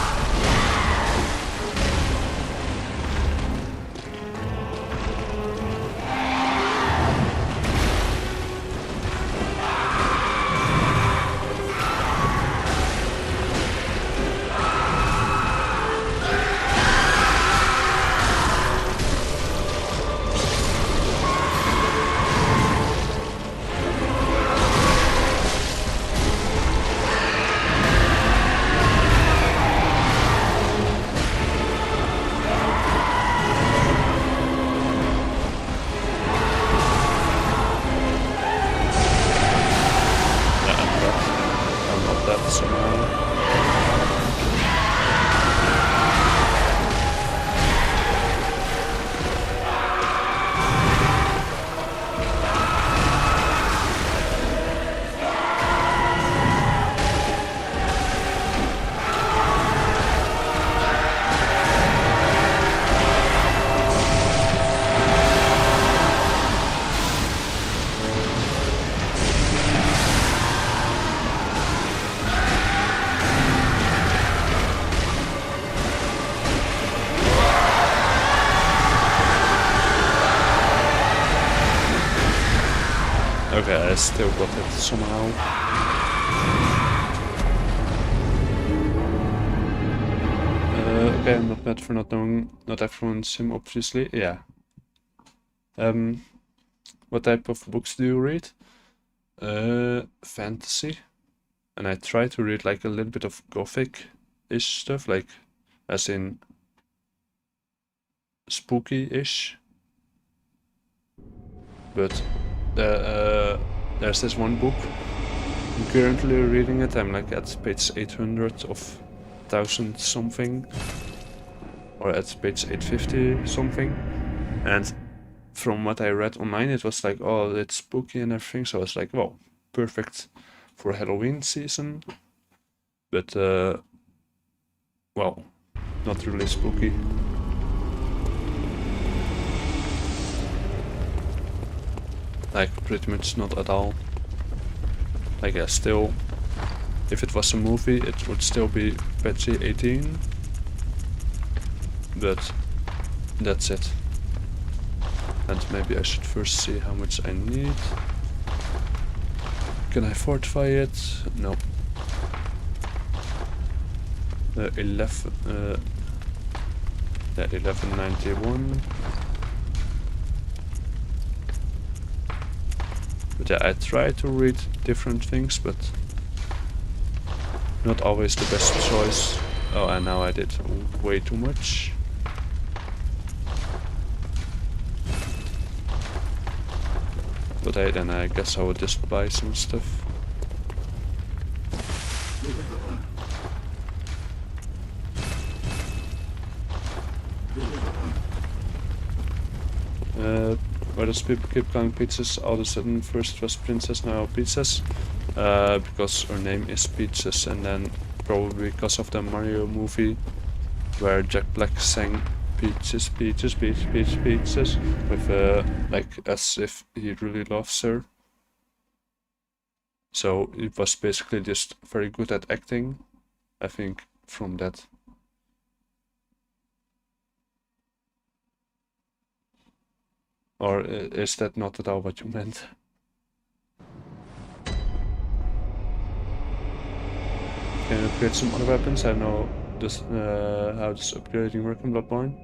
Okay, I still got it somehow. Okay, I'm not mad for not knowing. Not everyone's sim, obviously. Yeah. What type of books do you read? Fantasy. And I try to read like a little bit of gothic-ish stuff, like as in spooky-ish. But there's this one book. I'm currently reading it. I'm like at page 800 of 1000 something, or at page 850 something. And from what I read online, it was like, oh, it's spooky and everything. So I was like, well, perfect for Halloween season. But well, not really spooky. Like, pretty much not at all. Like, yeah, still, if it was a movie, it would still be PG-18. But that's it. And maybe I should first see how much I need. Can I fortify it? No. 1191. But yeah, I try to read different things, but not always the best choice. Oh, and now I did way too much. But then I guess I would just buy some stuff. Why does people keep calling pizzas all of a sudden? First was princess, now pizzas. Because her name is Peaches, and then probably because of the Mario movie where Jack Black sang Peaches, Peaches, Peaches, Peaches, Peaches with like as if he really loves her. So he was basically just very good at acting, I think, from that. Or is that not at all what you meant? Can you upgrade some other weapons? I know this, how does upgrading work in Bloodborne.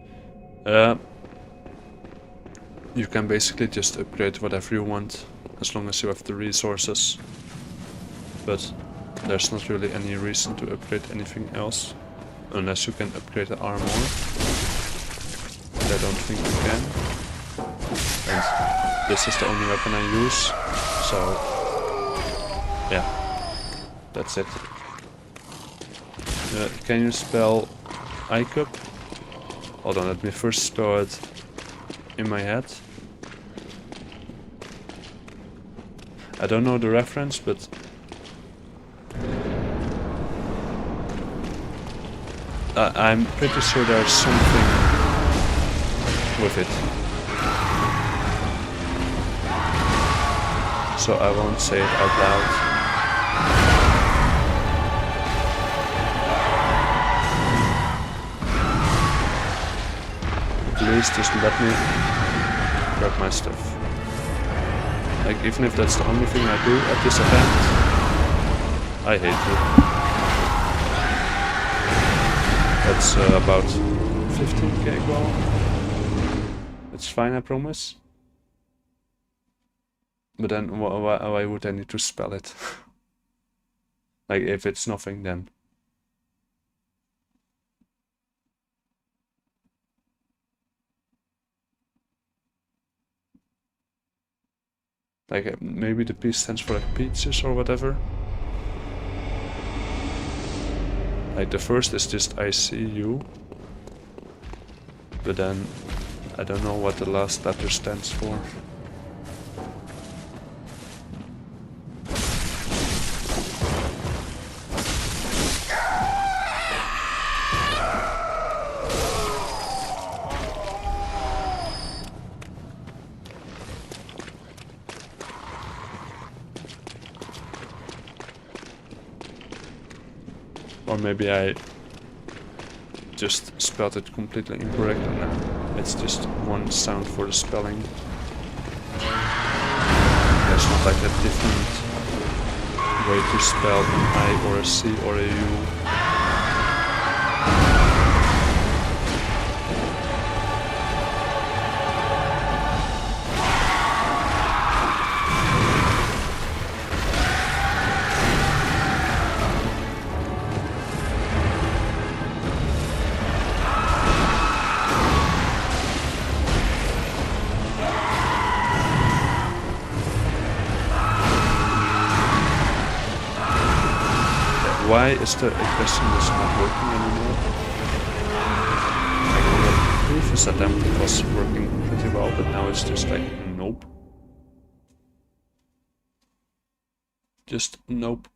You can basically just upgrade whatever you want, as long as you have the resources. But there's not really any reason to upgrade anything else. Unless you can upgrade the armor. But I don't think you can. And this is the only weapon I use. So, yeah. That's it. Can you spell Icup? Hold on, let me first spell it in my head. I don't know the reference, but I'm pretty sure there's something with it. So I won't say it out loud. Please just let me grab my stuff. Like, even if that's the only thing I do at this event, I hate you. That's about 15k goal. It's fine, I promise. But then why would I need to spell it? Like, if it's nothing, then. Like, maybe the P stands for like pizzas or whatever. Like, the first is just I see you. But then, I don't know what the last letter stands for. Or maybe I just spelled it completely incorrect and it's just one sound for the spelling. There's not like a different way to spell an I or a C or a U. Why is the question is not working anymore? Like, on the previous attempt it was working pretty well, but now it's just like, nope. Just nope.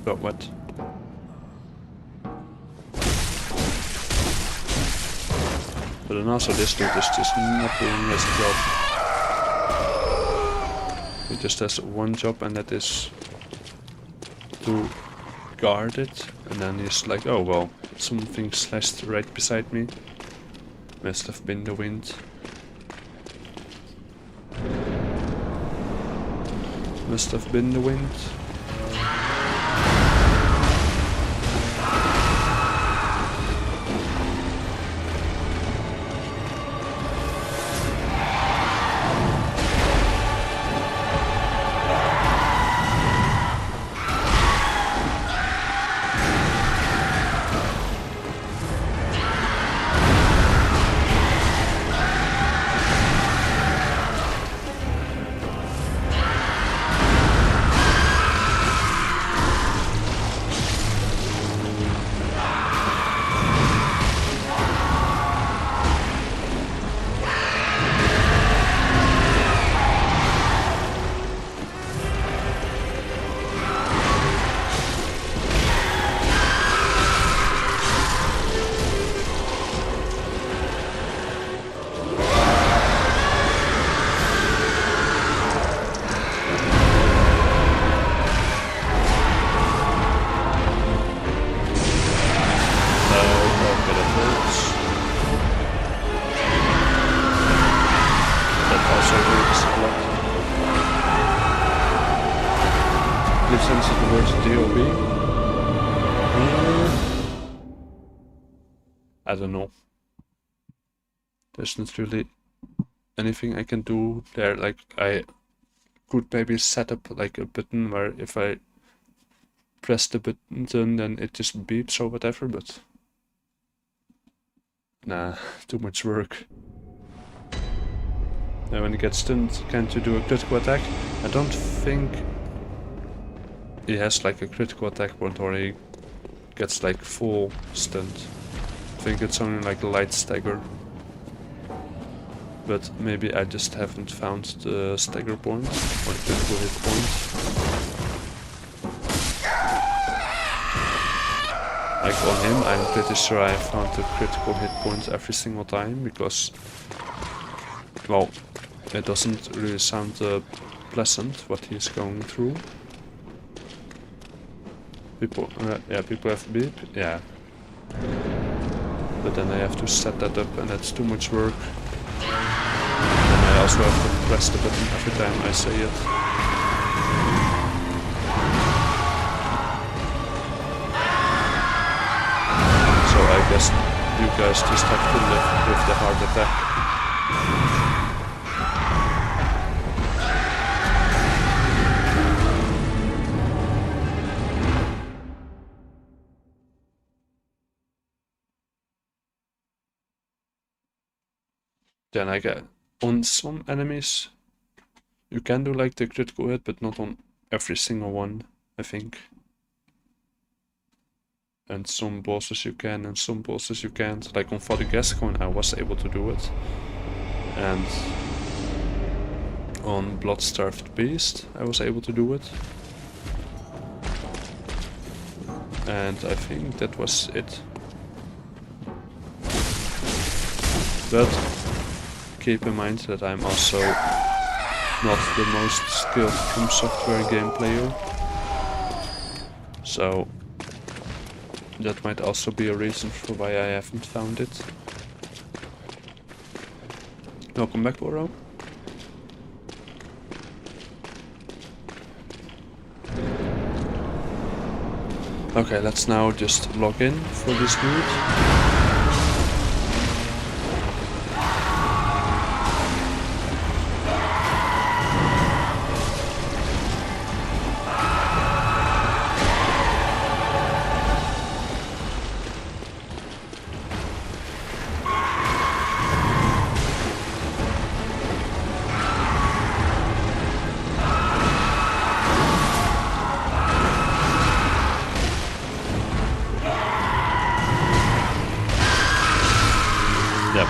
But what? But then also this dude is just not doing his job. He just has one job and that is to guard it. And then he's like, oh well, something slashed right beside me. Must have been the wind. Must have been the wind. AoB. I don't know. There's not really anything I can do there. Like, I could maybe set up like a button where if I press the button then it just beeps or whatever, but nah, too much work. And when he gets stunned, can't you do a critical attack? I don't think he has like a critical attack point or he gets like full stunned. I think it's only like a light stagger. But maybe I just haven't found the stagger point or the critical hit point. Like on him, I'm pretty sure I found the critical hit point every single time because, well, it doesn't really sound pleasant what he's going through. People, yeah, people have beep, yeah. But then I have to set that up and that's too much work. And I also have to press the button every time I say it. So I guess you guys just have to live with the heart attack. Then I get on some enemies you can do like the critical hit, but not on every single one, I think. And some bosses you can, and some bosses you can't. Like on Father Gascoigne I was able to do it. And on Blood-Starved Beast I was able to do it. And I think that was it. But keep in mind that I'm also not the most skilled fromsoftware game player. So that might also be a reason for why I haven't found it. Welcome back, Boro. Okay, let's now just log in for this dude.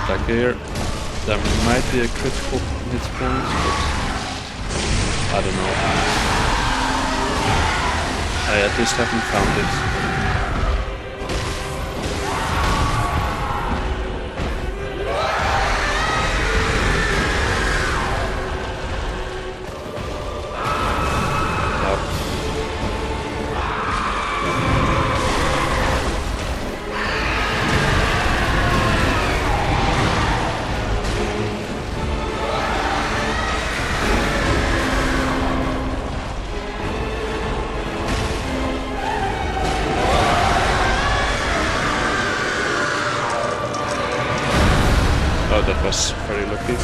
Back here, there might be a critical hit point, but I don't know. I at least haven't found it. Oh, that was very lucky.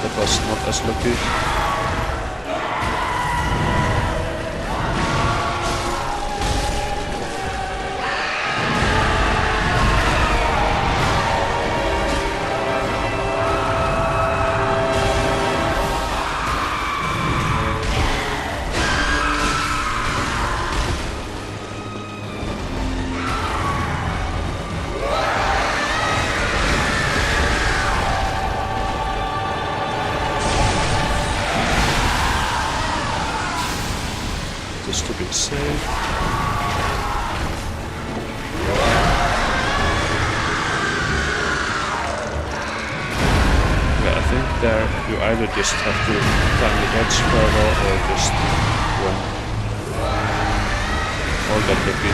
That was not as lucky. Just to be safe. Yeah, I think there you either just have to time the dodge further or just run. Or get lucky.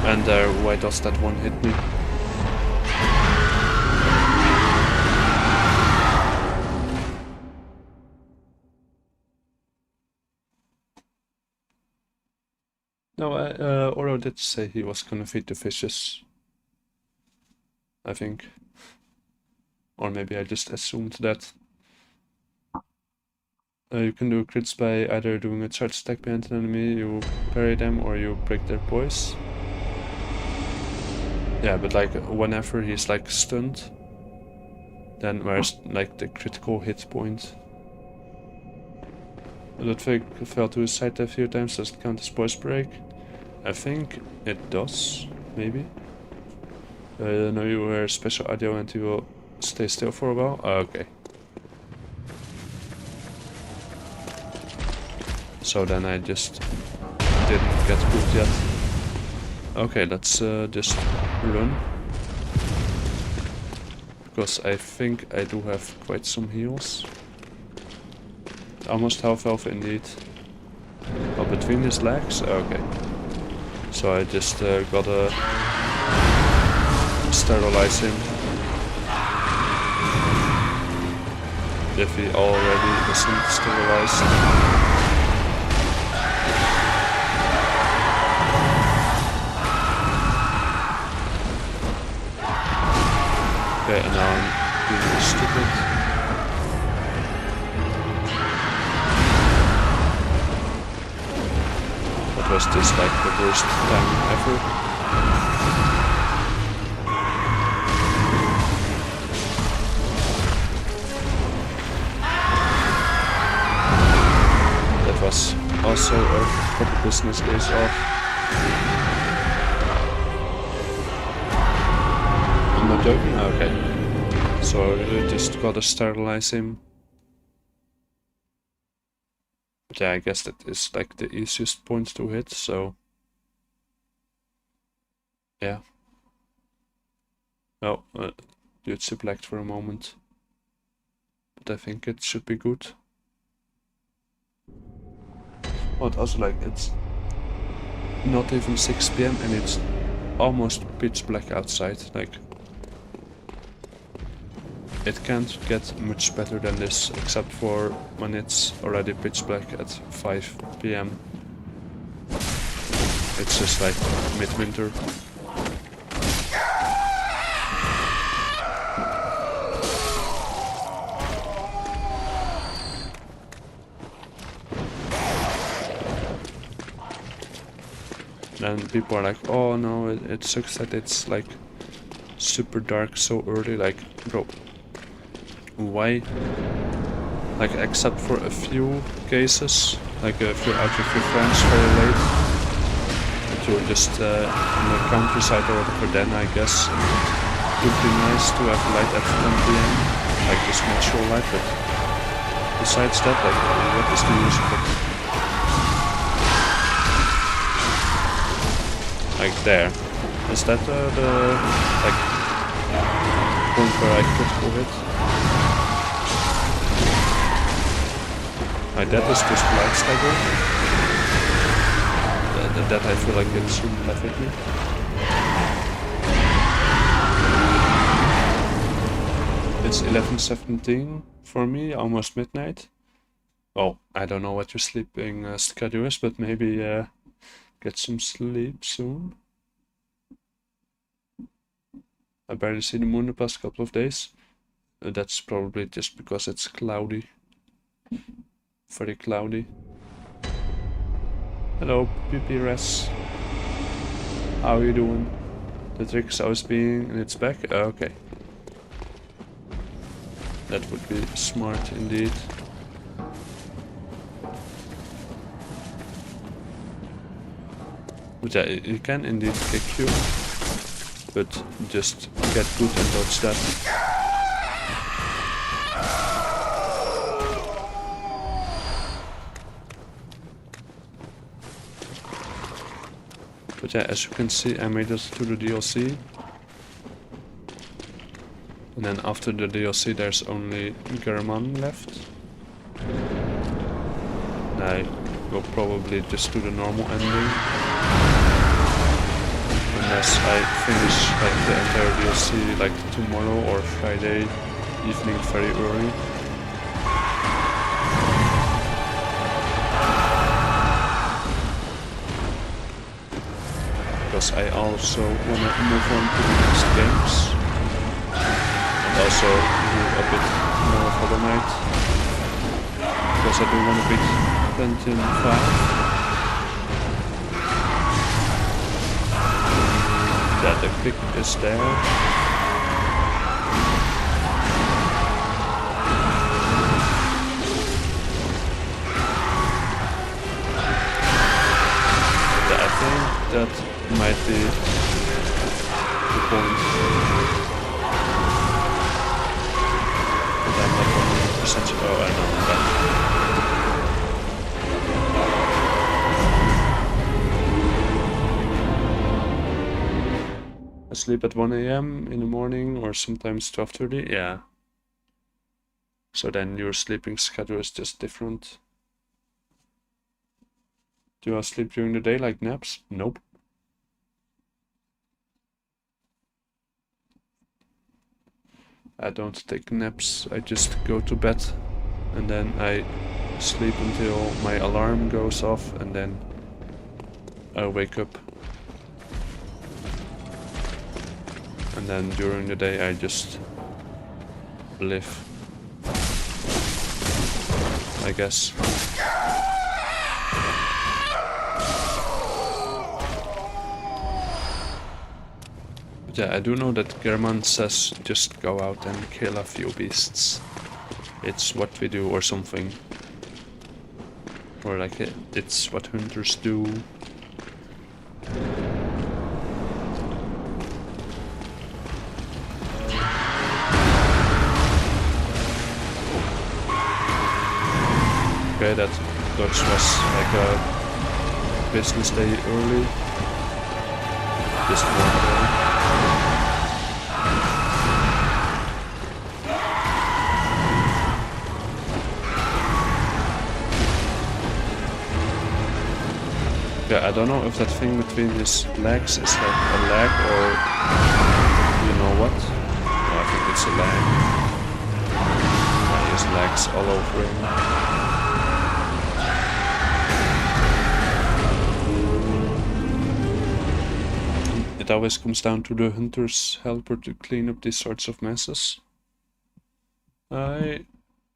And there, why does that one hit me? No, Oro did say he was gonna feed the fishes. I think. Or maybe I just assumed that. You can do crits by either doing a charge attack behind an enemy, you parry them, or you break their poise. Yeah, but like whenever he's like stunned, then where's like the critical hit point? Ludwig fell to his side a few times. Does it count as poise break? I think it does, maybe. No, you wear special audio and you will stay still for a while? Oh, okay. So then I just didn't get good yet. Okay, let's just run. Because I think I do have quite some heals. Almost half health indeed. Oh, between his legs? Okay. So I just gotta sterilize him. If he already isn't sterilized. Okay, and now I'm being stupid. That was just like the worst time ever. That was also a proper business case off. I'm not joking? Okay. So I just gotta sterilize him. But yeah, I guess that is like the easiest point to hit, so... Yeah. Well, you'd select for a moment. But I think it should be good. Oh, it's also like, it's not even 6 PM and it's almost pitch black outside, like... It can't get much better than this, except for when it's already pitch black at 5 PM. It's just like midwinter. Then people are like, oh no, it sucks that it's like super dark so early, like, bro. Why? Like, except for a few cases, like if you're out with your friends very late, but you're just in the countryside or whatever, then I guess it would be nice to have light at 10 PM, like this natural light, but besides that, like, what is the use of it? Like there. Is that the, like, point where I critical hit? My death is just light stagger. That I feel like it shouldn't have hit me. It's 11:17 for me, almost midnight. Well, I don't know what your sleeping schedule is, but maybe get some sleep soon. I barely see the moon the past couple of days. That's probably just because it's cloudy. Very cloudy. Hello, PPRS. How are you doing? The trick is always being in its back? Okay. That would be smart indeed. But yeah, you can indeed kick you. But just get good and dodge that. But yeah, as you can see, I made it to the DLC. And then after the DLC there's only German left. And I will probably just do the normal ending. Unless I finish like the entire DLC like tomorrow or Friday evening very early. because I also want to move on to the next games. And also do a bit more of Hollow Knight. Because I do want to beat Dungeon 5. Yeah, the kick is there. That might be the point. But I'm not 100% sure. Oh, I know that. I sleep at 1 AM in the morning or sometimes 12:30. Yeah. So then your sleeping schedule is just different. Do I sleep during the day like naps? Nope. I don't take naps, I just go to bed and then I sleep until my alarm goes off and then I wake up. And then during the day I just live, I guess. Yeah, I do know that German says just go out and kill a few beasts. It's what we do or something. Or like it's what hunters do. Okay, that dodge was like a business day early. Just one day. Yeah, I don't know if that thing between his legs is like a leg or you know what? No, I think it's a leg. Yeah, his legs all over him. It always comes down to the hunter's helper to clean up these sorts of messes. I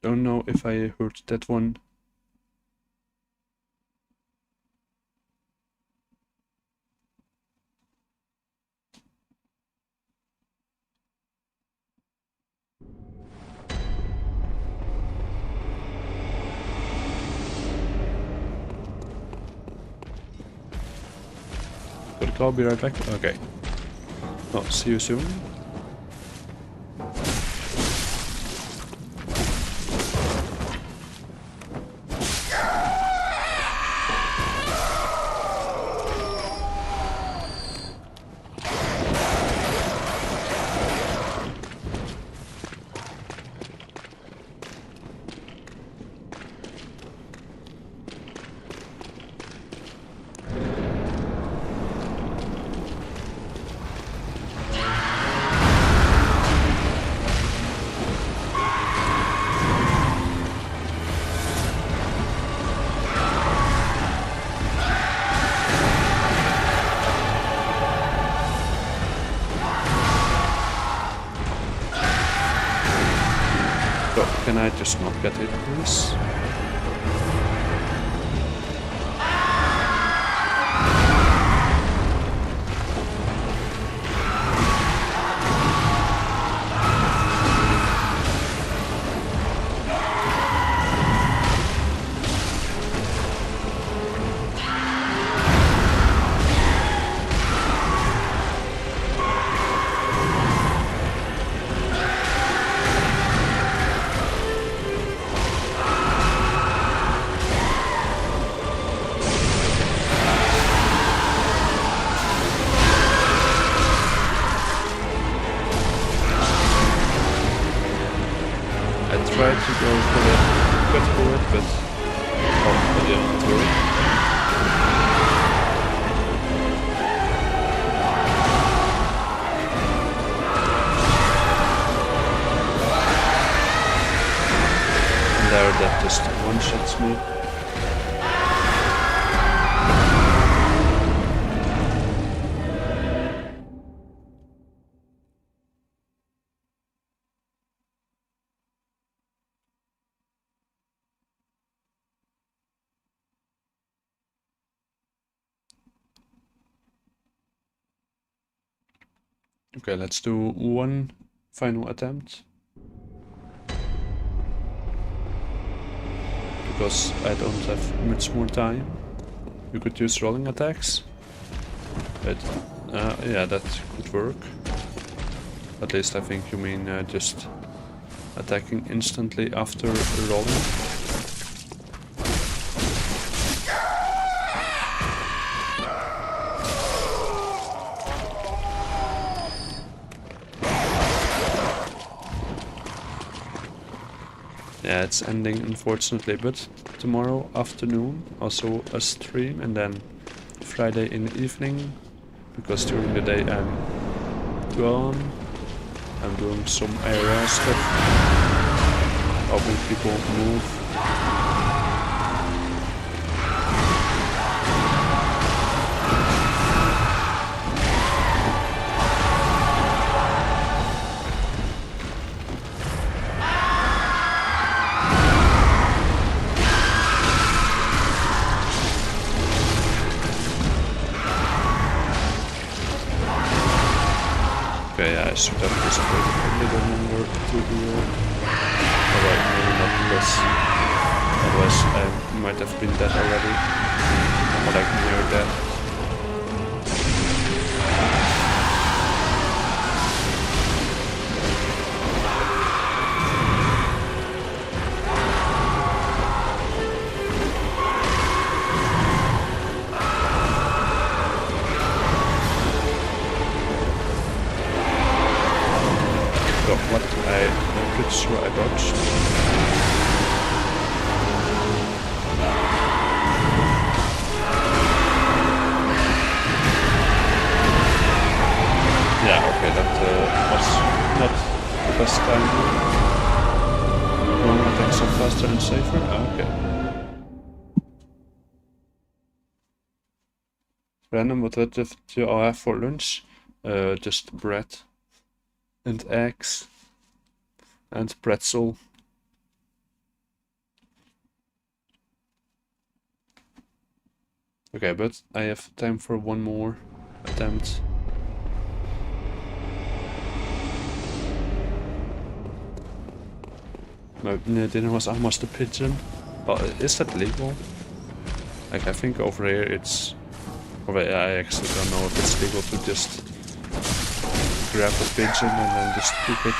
don't know if I heard that one. But I'll be right back. Okay. Well, see you soon. Can I just not get it, please? Tried to go for the cut bullet, but I didn't do it. And there, that just one-shots me. Okay, let's do one final attempt. Because I don't have much more time. You could use rolling attacks. But yeah, that could work. At least I think you mean just attacking instantly after rolling. Yeah, it's ending unfortunately, but tomorrow afternoon also a stream, and then Friday in the evening, because during the day I'm gone. I'm doing some area stuff, helping people move. Okay, yeah, I should have just waited a little longer to heal. Alright, maybe not, because otherwise I might have been dead already. Or like near dead. What I'm pretty sure I dodged. Yeah, okay, that was not the best time. Long attacks are faster and safer. Okay. Random, what did you all have for lunch? Just bread and eggs and pretzel. Okay, but I have time for one more attempt. My dinner was almost a pigeon. Well, is that legal? Like, I think over here it's... Or I actually don't know if it's legal to just grab a pigeon and then just cook it.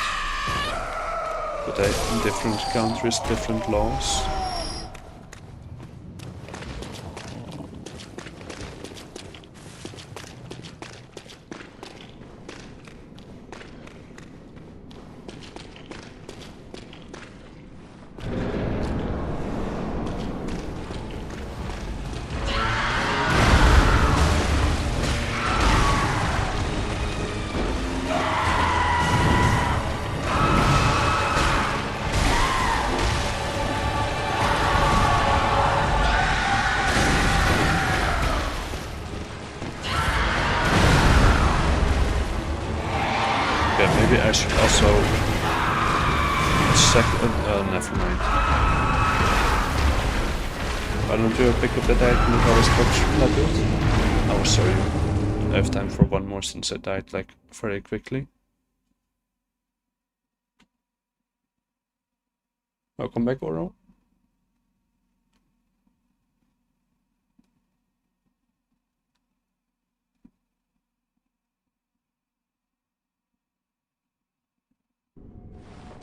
But in different countries, different laws. Maybe I should also never mind. Why don't you pick up that item that always drops blood build? Oh, sorry. I have time for one more since I died like very quickly. Welcome back, Oro.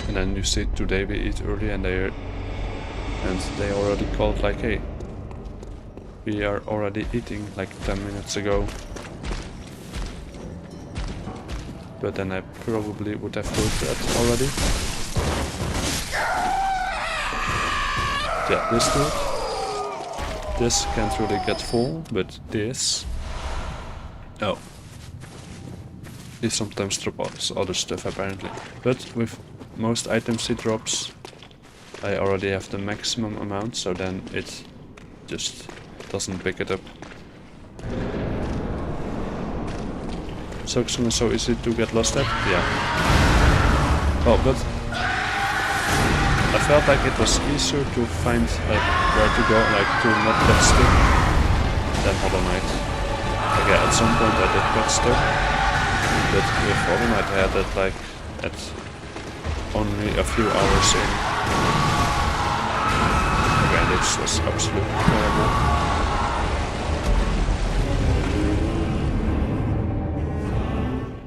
And then you see today we eat early and they already called like, hey, we are already eating like 10 minutes ago. But then I probably would have heard that already. Yeah, this dude. This can't really get full, but this... Oh. He sometimes drops other stuff apparently. But with most items he drops, I already have the maximum amount, so then it just doesn't pick it up. So easy to get lost at? Yeah. Well, but I felt like it was easier to find like where to go, like to not get stuck, than Hollow Knight. Like, yeah, at some point I did get stuck. But with Hollow Knight I had that like at only a few hours in. Again, it's just absolutely terrible.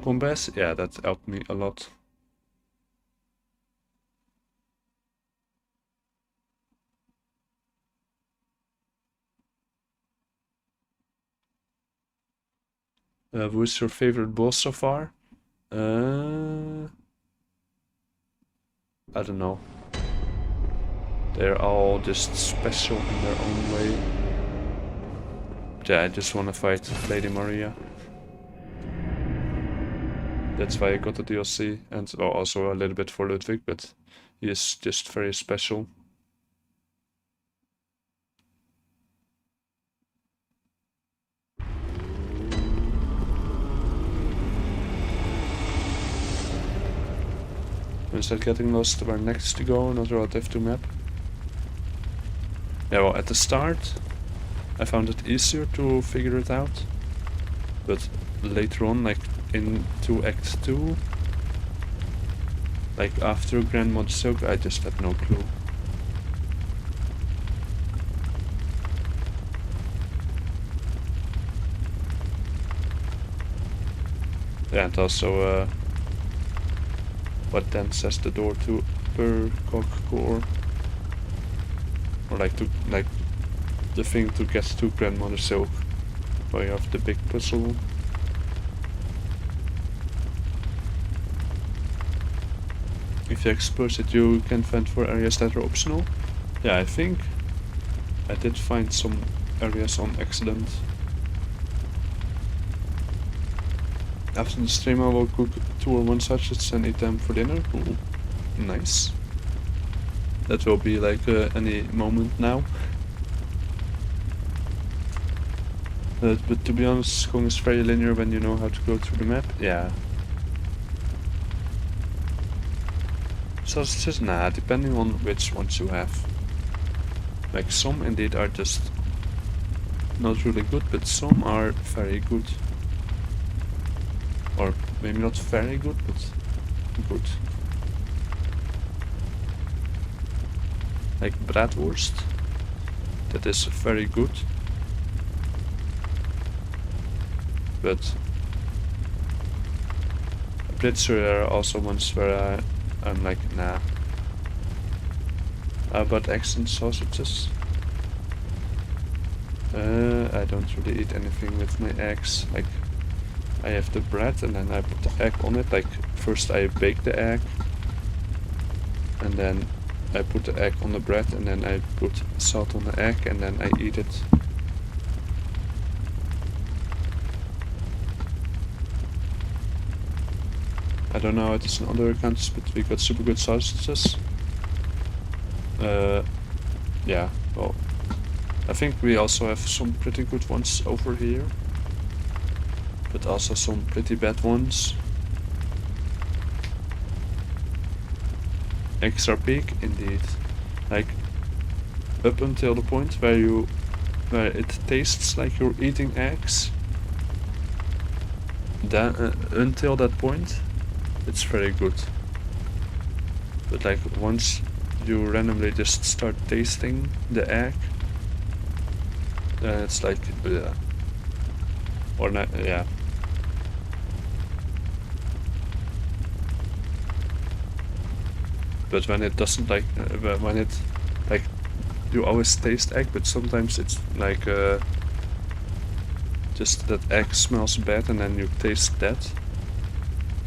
Combats, yeah, that helped me a lot. Who's your favorite boss so far? I don't know. They're all just special in their own way. Yeah, I just want to fight Lady Maria. That's why I got the DLC, and also a little bit for Ludwig, but he is just very special. Instead getting lost where next to go, not relative to map. Yeah, well, at the start I found it easier to figure it out, but later on, like into Act 2, like after Grandmother Silk, I just had no clue. Yeah, and also what then says the door to Burcock Core, or like the thing to get to Grandmother Silk, where you have the big puzzle. If you explore it, you can find 4 areas that are optional. Yeah, I think I did find some areas on accident. After the stream I will cook 2 or 1 sausages and eat them for dinner. Ooh, nice. That will be like any moment now. But to be honest, Kong is very linear when you know how to go through the map. Yeah. Sausages? Nah, depending on which ones you have. Like some indeed are just not really good, but some are very good. Or maybe not very good, but good. Like bratwurst. That is very good. But I'm pretty sure there are also ones where I'm like, nah. How about eggs and sausages? I don't really eat anything with my eggs. Like, I have the bread and then I put the egg on it. Like, first I bake the egg, and then I put the egg on the bread, and then I put salt on the egg, and then I eat it. I don't know how it is in other countries, but we got super good sausages. Yeah, well, I think we also have some pretty good ones over here, but also some pretty bad ones. Eggs are big, indeed. Like, up until the point where it tastes like you're eating eggs. Then, until that point, it's very good. But like, once you randomly just start tasting the egg, then it's like, yeah. Or not, yeah. But when it doesn't, like, when it, like, you always taste egg, but sometimes it's like, just that egg smells bad and then you taste that.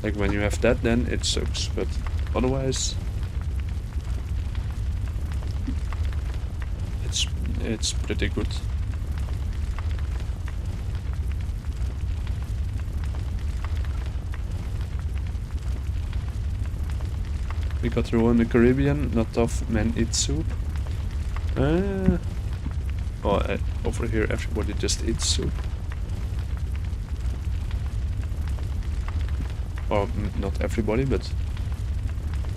Like, when you have that, then it sucks, but otherwise it's pretty good. We got through in the Caribbean, not tough, men eat soup. Over here everybody just eats soup. Or not everybody, but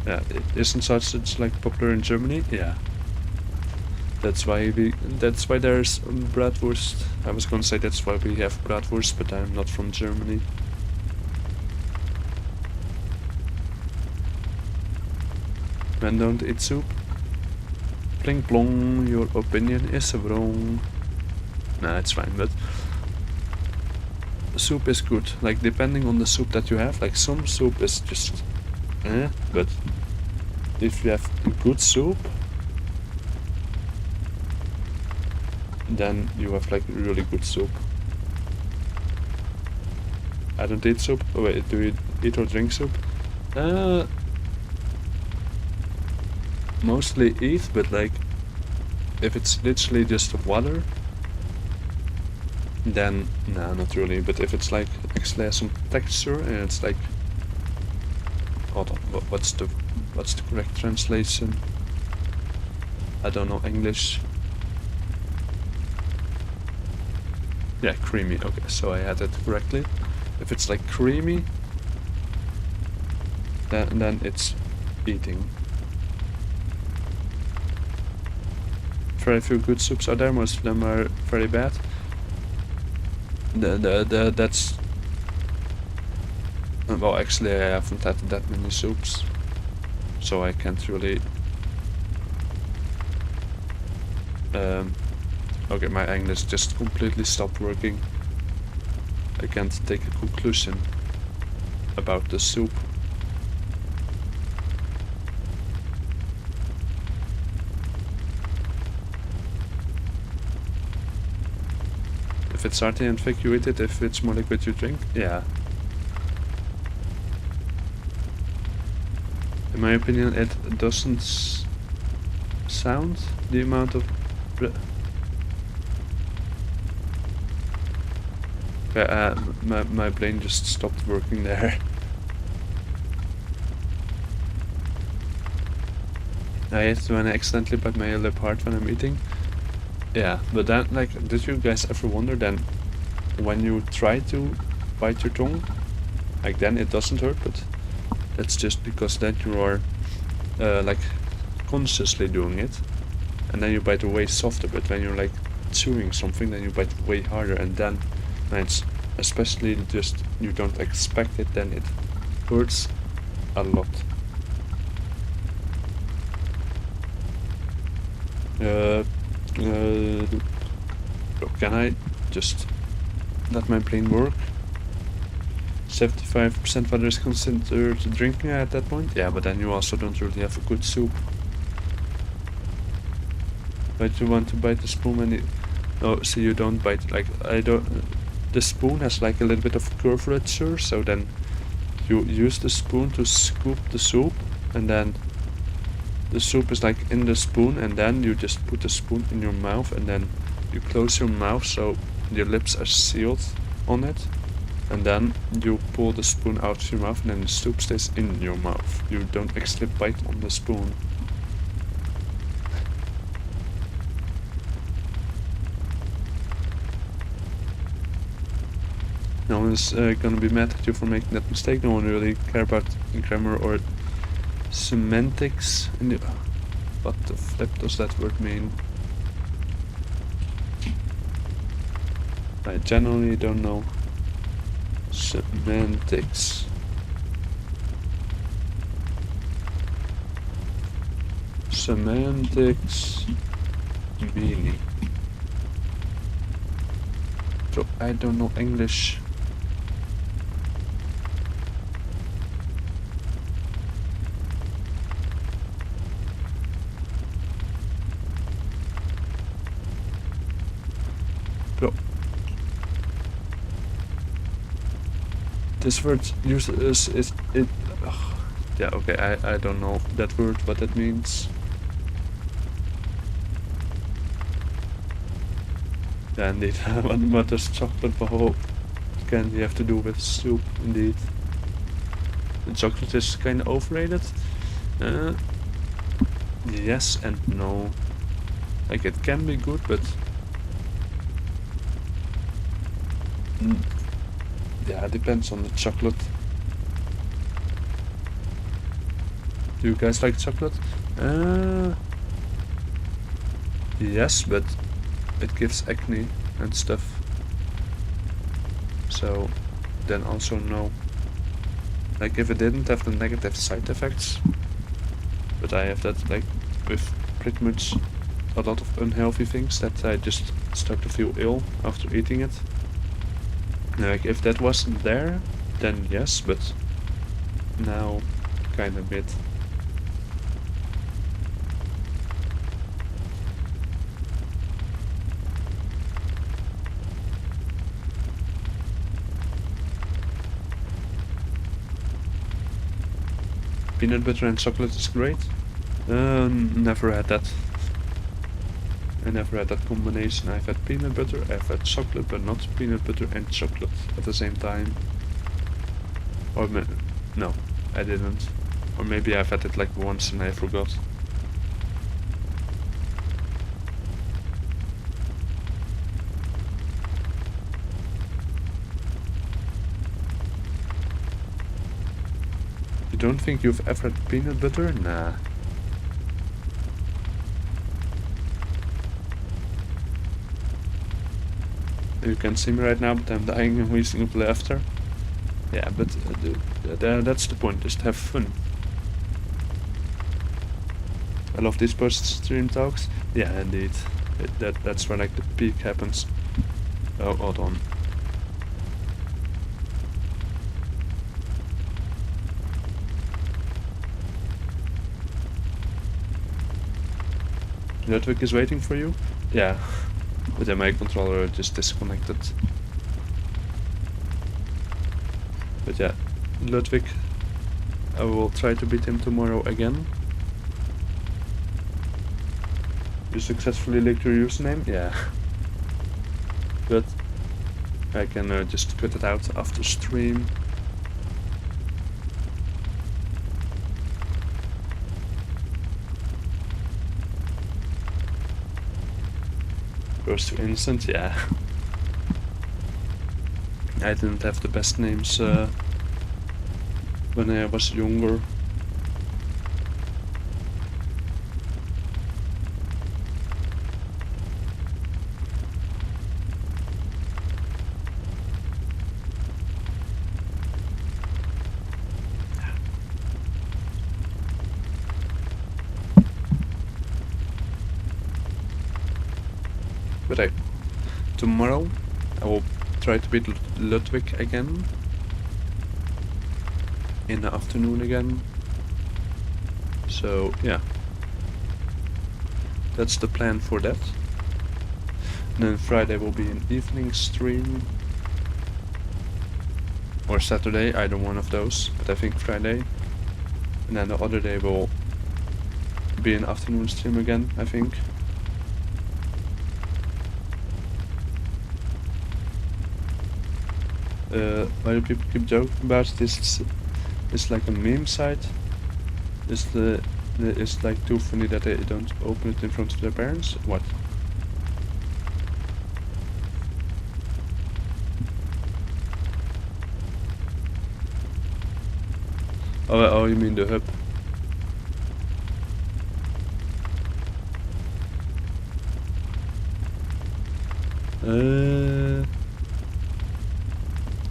yeah, it isn't such it's like popular in Germany. Yeah, that's why there's bratwurst. I was gonna say that's why we have bratwurst, but I'm not from Germany. Men don't eat soup. Pling plong, your opinion is wrong. Nah, it's fine, but soup is good. Like, depending on the soup that you have, like some soup is just but if you have good soup, then you have like really good soup. I don't eat soup. Oh wait, do you eat or drink soup? Mostly eat, but like if it's literally just water, then nah, not really. But if it's like actually has some texture and it's like, hold on, what's the correct translation? I don't know English. Yeah, creamy. Okay, so I had it correctly. If it's like creamy, then it's eating. Very few good soups are there. Most of them are very bad. That's well, actually I haven't had that many soups, so I can't really. Okay, my English just completely stopped working. I can't take a conclusion about the soup. If it's hearty and thick, you eat it. If it's more liquid, you drink. Yeah. In my opinion, it doesn't sound the amount of. Okay, my brain just stopped working there. I hate when I accidentally bite my lip hard when I'm eating. Yeah, but then, like, did you guys ever wonder then, when you try to bite your tongue, like then it doesn't hurt, but that's just because then you are, like, consciously doing it, and then you bite way softer, but when you're like chewing something, then you bite way harder, and then when it's especially just you don't expect it, then it hurts a lot. Can I just let my brain work? 75% water is considered drinking at that point? Yeah, but then you also don't really have a good soup. But you want to bite the spoon when it... No, so you don't bite, like, I don't... The spoon has like a little bit of curvature, so then you use the spoon to scoop the soup, and then the soup is like in the spoon, and then you just put the spoon in your mouth, and then you close your mouth so your lips are sealed on it, and then you pull the spoon out of your mouth, and then the soup stays in your mouth. You don't actually bite on the spoon. No one's gonna be mad at you for making that mistake. No one really care about grammar or semantics. What the flip does that word mean? I generally don't know. Semantics. Semantics meaning. So I don't know English. Bro. This word uses is it. Yeah, okay, I don't know that word, what that means. Yeah, indeed. What does chocolate ball candy have to do with soup? Indeed. The chocolate is kind of overrated. Yes and no. Like, it can be good, but yeah, it depends on the chocolate. Do you guys like chocolate? Yes, but it gives acne and stuff. So then also no. Like, if it didn't have the negative side effects, But I have that like with pretty much a lot of unhealthy things that I just start to feel ill after eating it. Like if that wasn't there, then yes, but now kind of bit. Peanut butter and chocolate is great. Never had that. I never had that combination. I've had peanut butter, I've had chocolate, but not peanut butter and chocolate at the same time. Or no, I didn't. Or maybe I've had it like once and I forgot. You don't think you've ever had peanut butter? Nah. You can see me right now, but I'm dying and wheezing of laughter. Yeah, but that's the point, just have fun. I love these post-stream talks. Yeah, indeed. That's where like the peak happens. Oh, hold on. Ludwig is waiting for you? Yeah. But then my controller just disconnected. But yeah, Ludwig, I will try to beat him tomorrow again. You successfully leaked your username? Yeah. But I can just cut it out after stream. Goes to instant, yeah. I didn't have the best names when I was younger. But tomorrow I will try to beat Ludwig again. In the afternoon again. So yeah. That's the plan for that. And then Friday will be an evening stream. Or Saturday, either one of those. But I think Friday. And then the other day will be an afternoon stream again, I think. Why do people keep joking about this? It's like a meme site. It's like too funny that they don't open it in front of their parents. What? Oh, you mean the hub?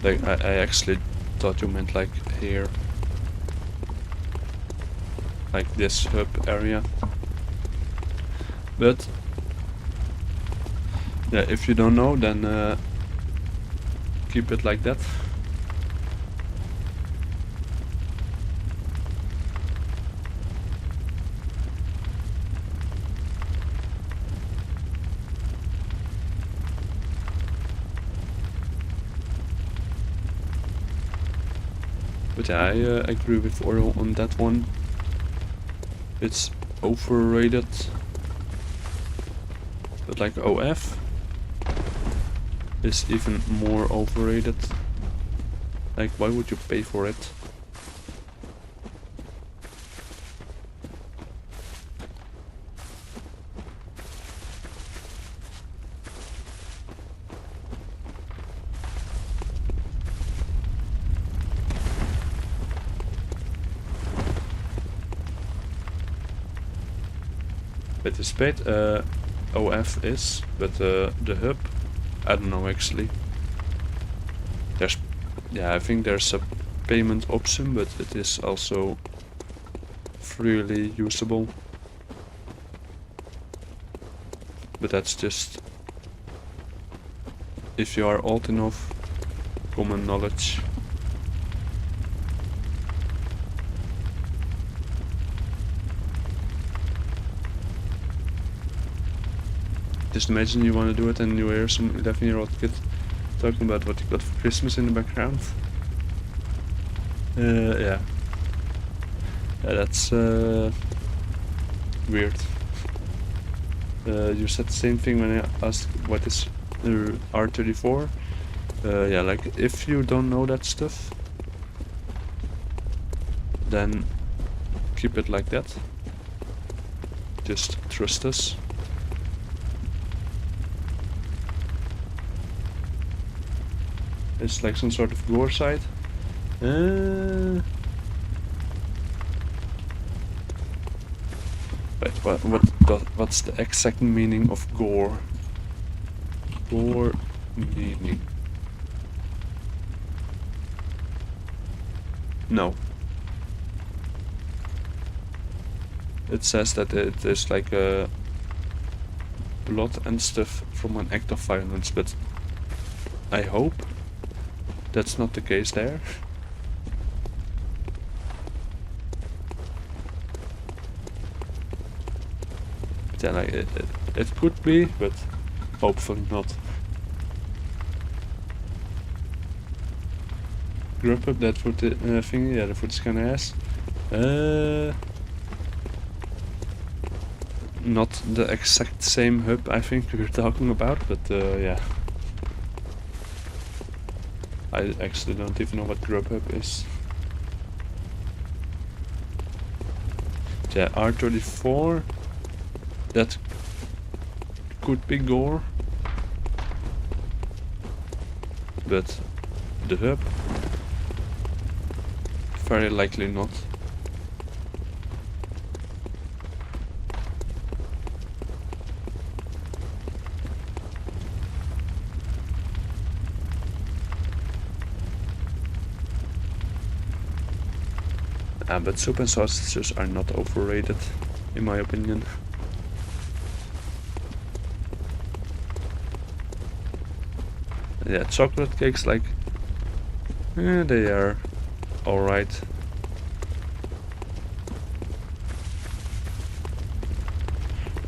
Like I actually thought you meant like here, like this hub area. But yeah, if you don't know, then keep it like that. But yeah, I agree with Oral on that one. It's overrated. But like OF is even more overrated. Like, why would you pay for it? Participate, OF is, but the hub, I don't know actually. There's, yeah, I think there's a payment option, but it is also really usable. But that's just if you are old enough, common knowledge. Just imagine you want to do it and you hear some 11-year-old kid talking about what you got for Christmas in the background. Yeah. That's weird. You said the same thing when I asked what is R34. Yeah, like if you don't know that stuff, then keep it like that. Just trust us. It's like some sort of gore site. Wait, what's the exact meaning of gore? Gore meaning. No. It says that it is like blood and stuff from an act of violence, but I hope that's not the case there. Yeah, like it could be, but hopefully not. Grub up that foot thing, yeah, the foot's kinda ass. Not the exact same hub I think we were talking about, but yeah. I actually don't even know what Grubhub is. Yeah, R34. That could be gore. But the hub? Very likely not. But soup and sausages are not overrated, in my opinion. Yeah, chocolate cakes, like, they are alright.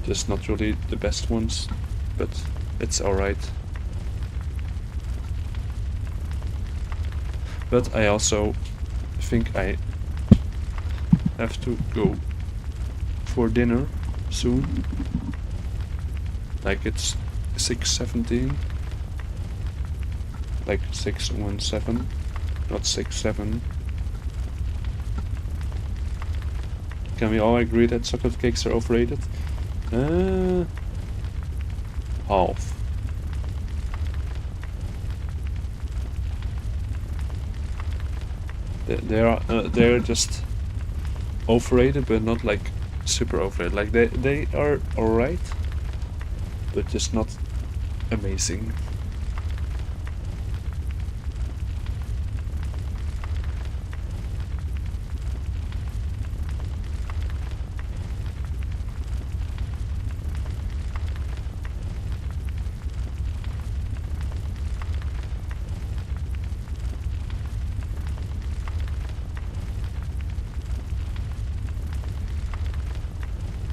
Just not really the best ones, but it's alright. But I also think I have to go for dinner soon. Like it's 6:17. Like 6:17, not 6:7. Can we all agree that chocolate cakes are overrated? Half. They're just overrated, but not like super overrated. Like they are alright, but just not amazing.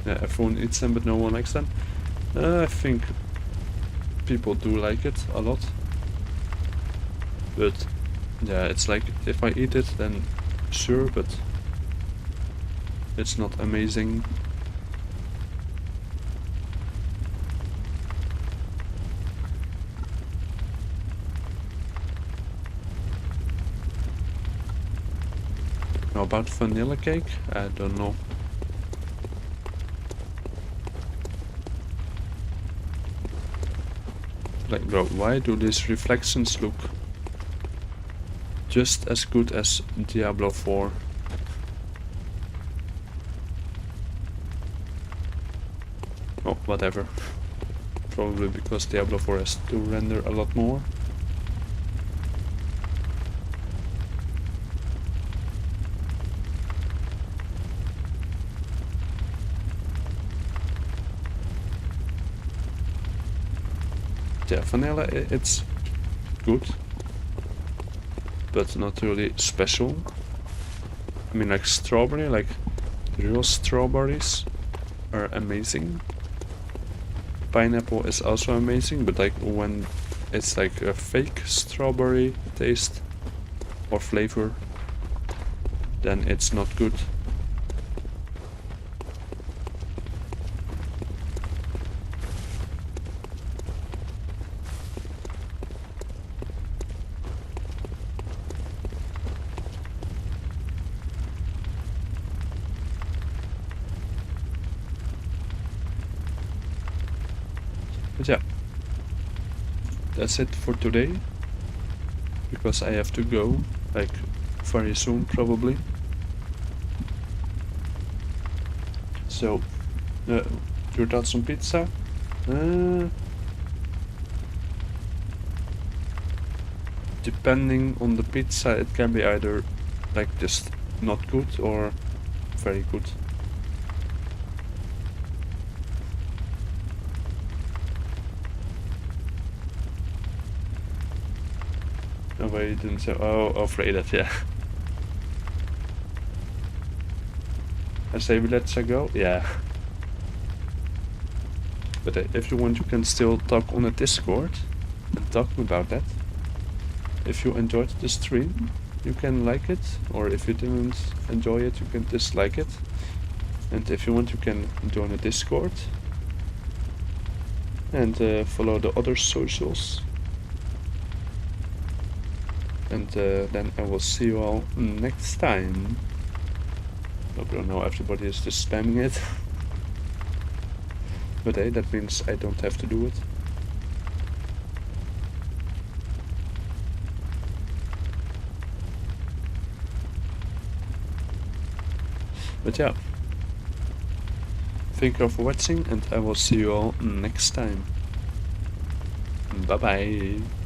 Yeah, everyone eats them, but no one likes them. I think people do like it a lot. But yeah, it's like if I eat it, then sure, but it's not amazing. Now about vanilla cake, I don't know. Like, bro, why do these reflections look just as good as Diablo 4? Oh, whatever. Probably because Diablo 4 has to render a lot more. yeah, vanilla, it's good, but not really special. I mean, like strawberry, like real strawberries are amazing. Pineapple is also amazing, but like when it's like a fake strawberry taste or flavor, then it's not good. But yeah, that's it for today, because I have to go, like, very soon probably. So, your thoughts on pizza? Depending on the pizza, it can be either like just not good or very good. No way, you didn't say. Oh, afraid that, yeah. I say let's go, yeah. But if you want, you can still talk on a Discord and talk about that. If you enjoyed the stream, you can like it, or if you didn't enjoy it, you can dislike it. And if you want, you can join a Discord and follow the other socials. And then I will see you all next time. I don't know, everybody is just spamming it. But hey, that means I don't have to do it. But yeah, thank you for watching, and I will see you all next time. Bye bye.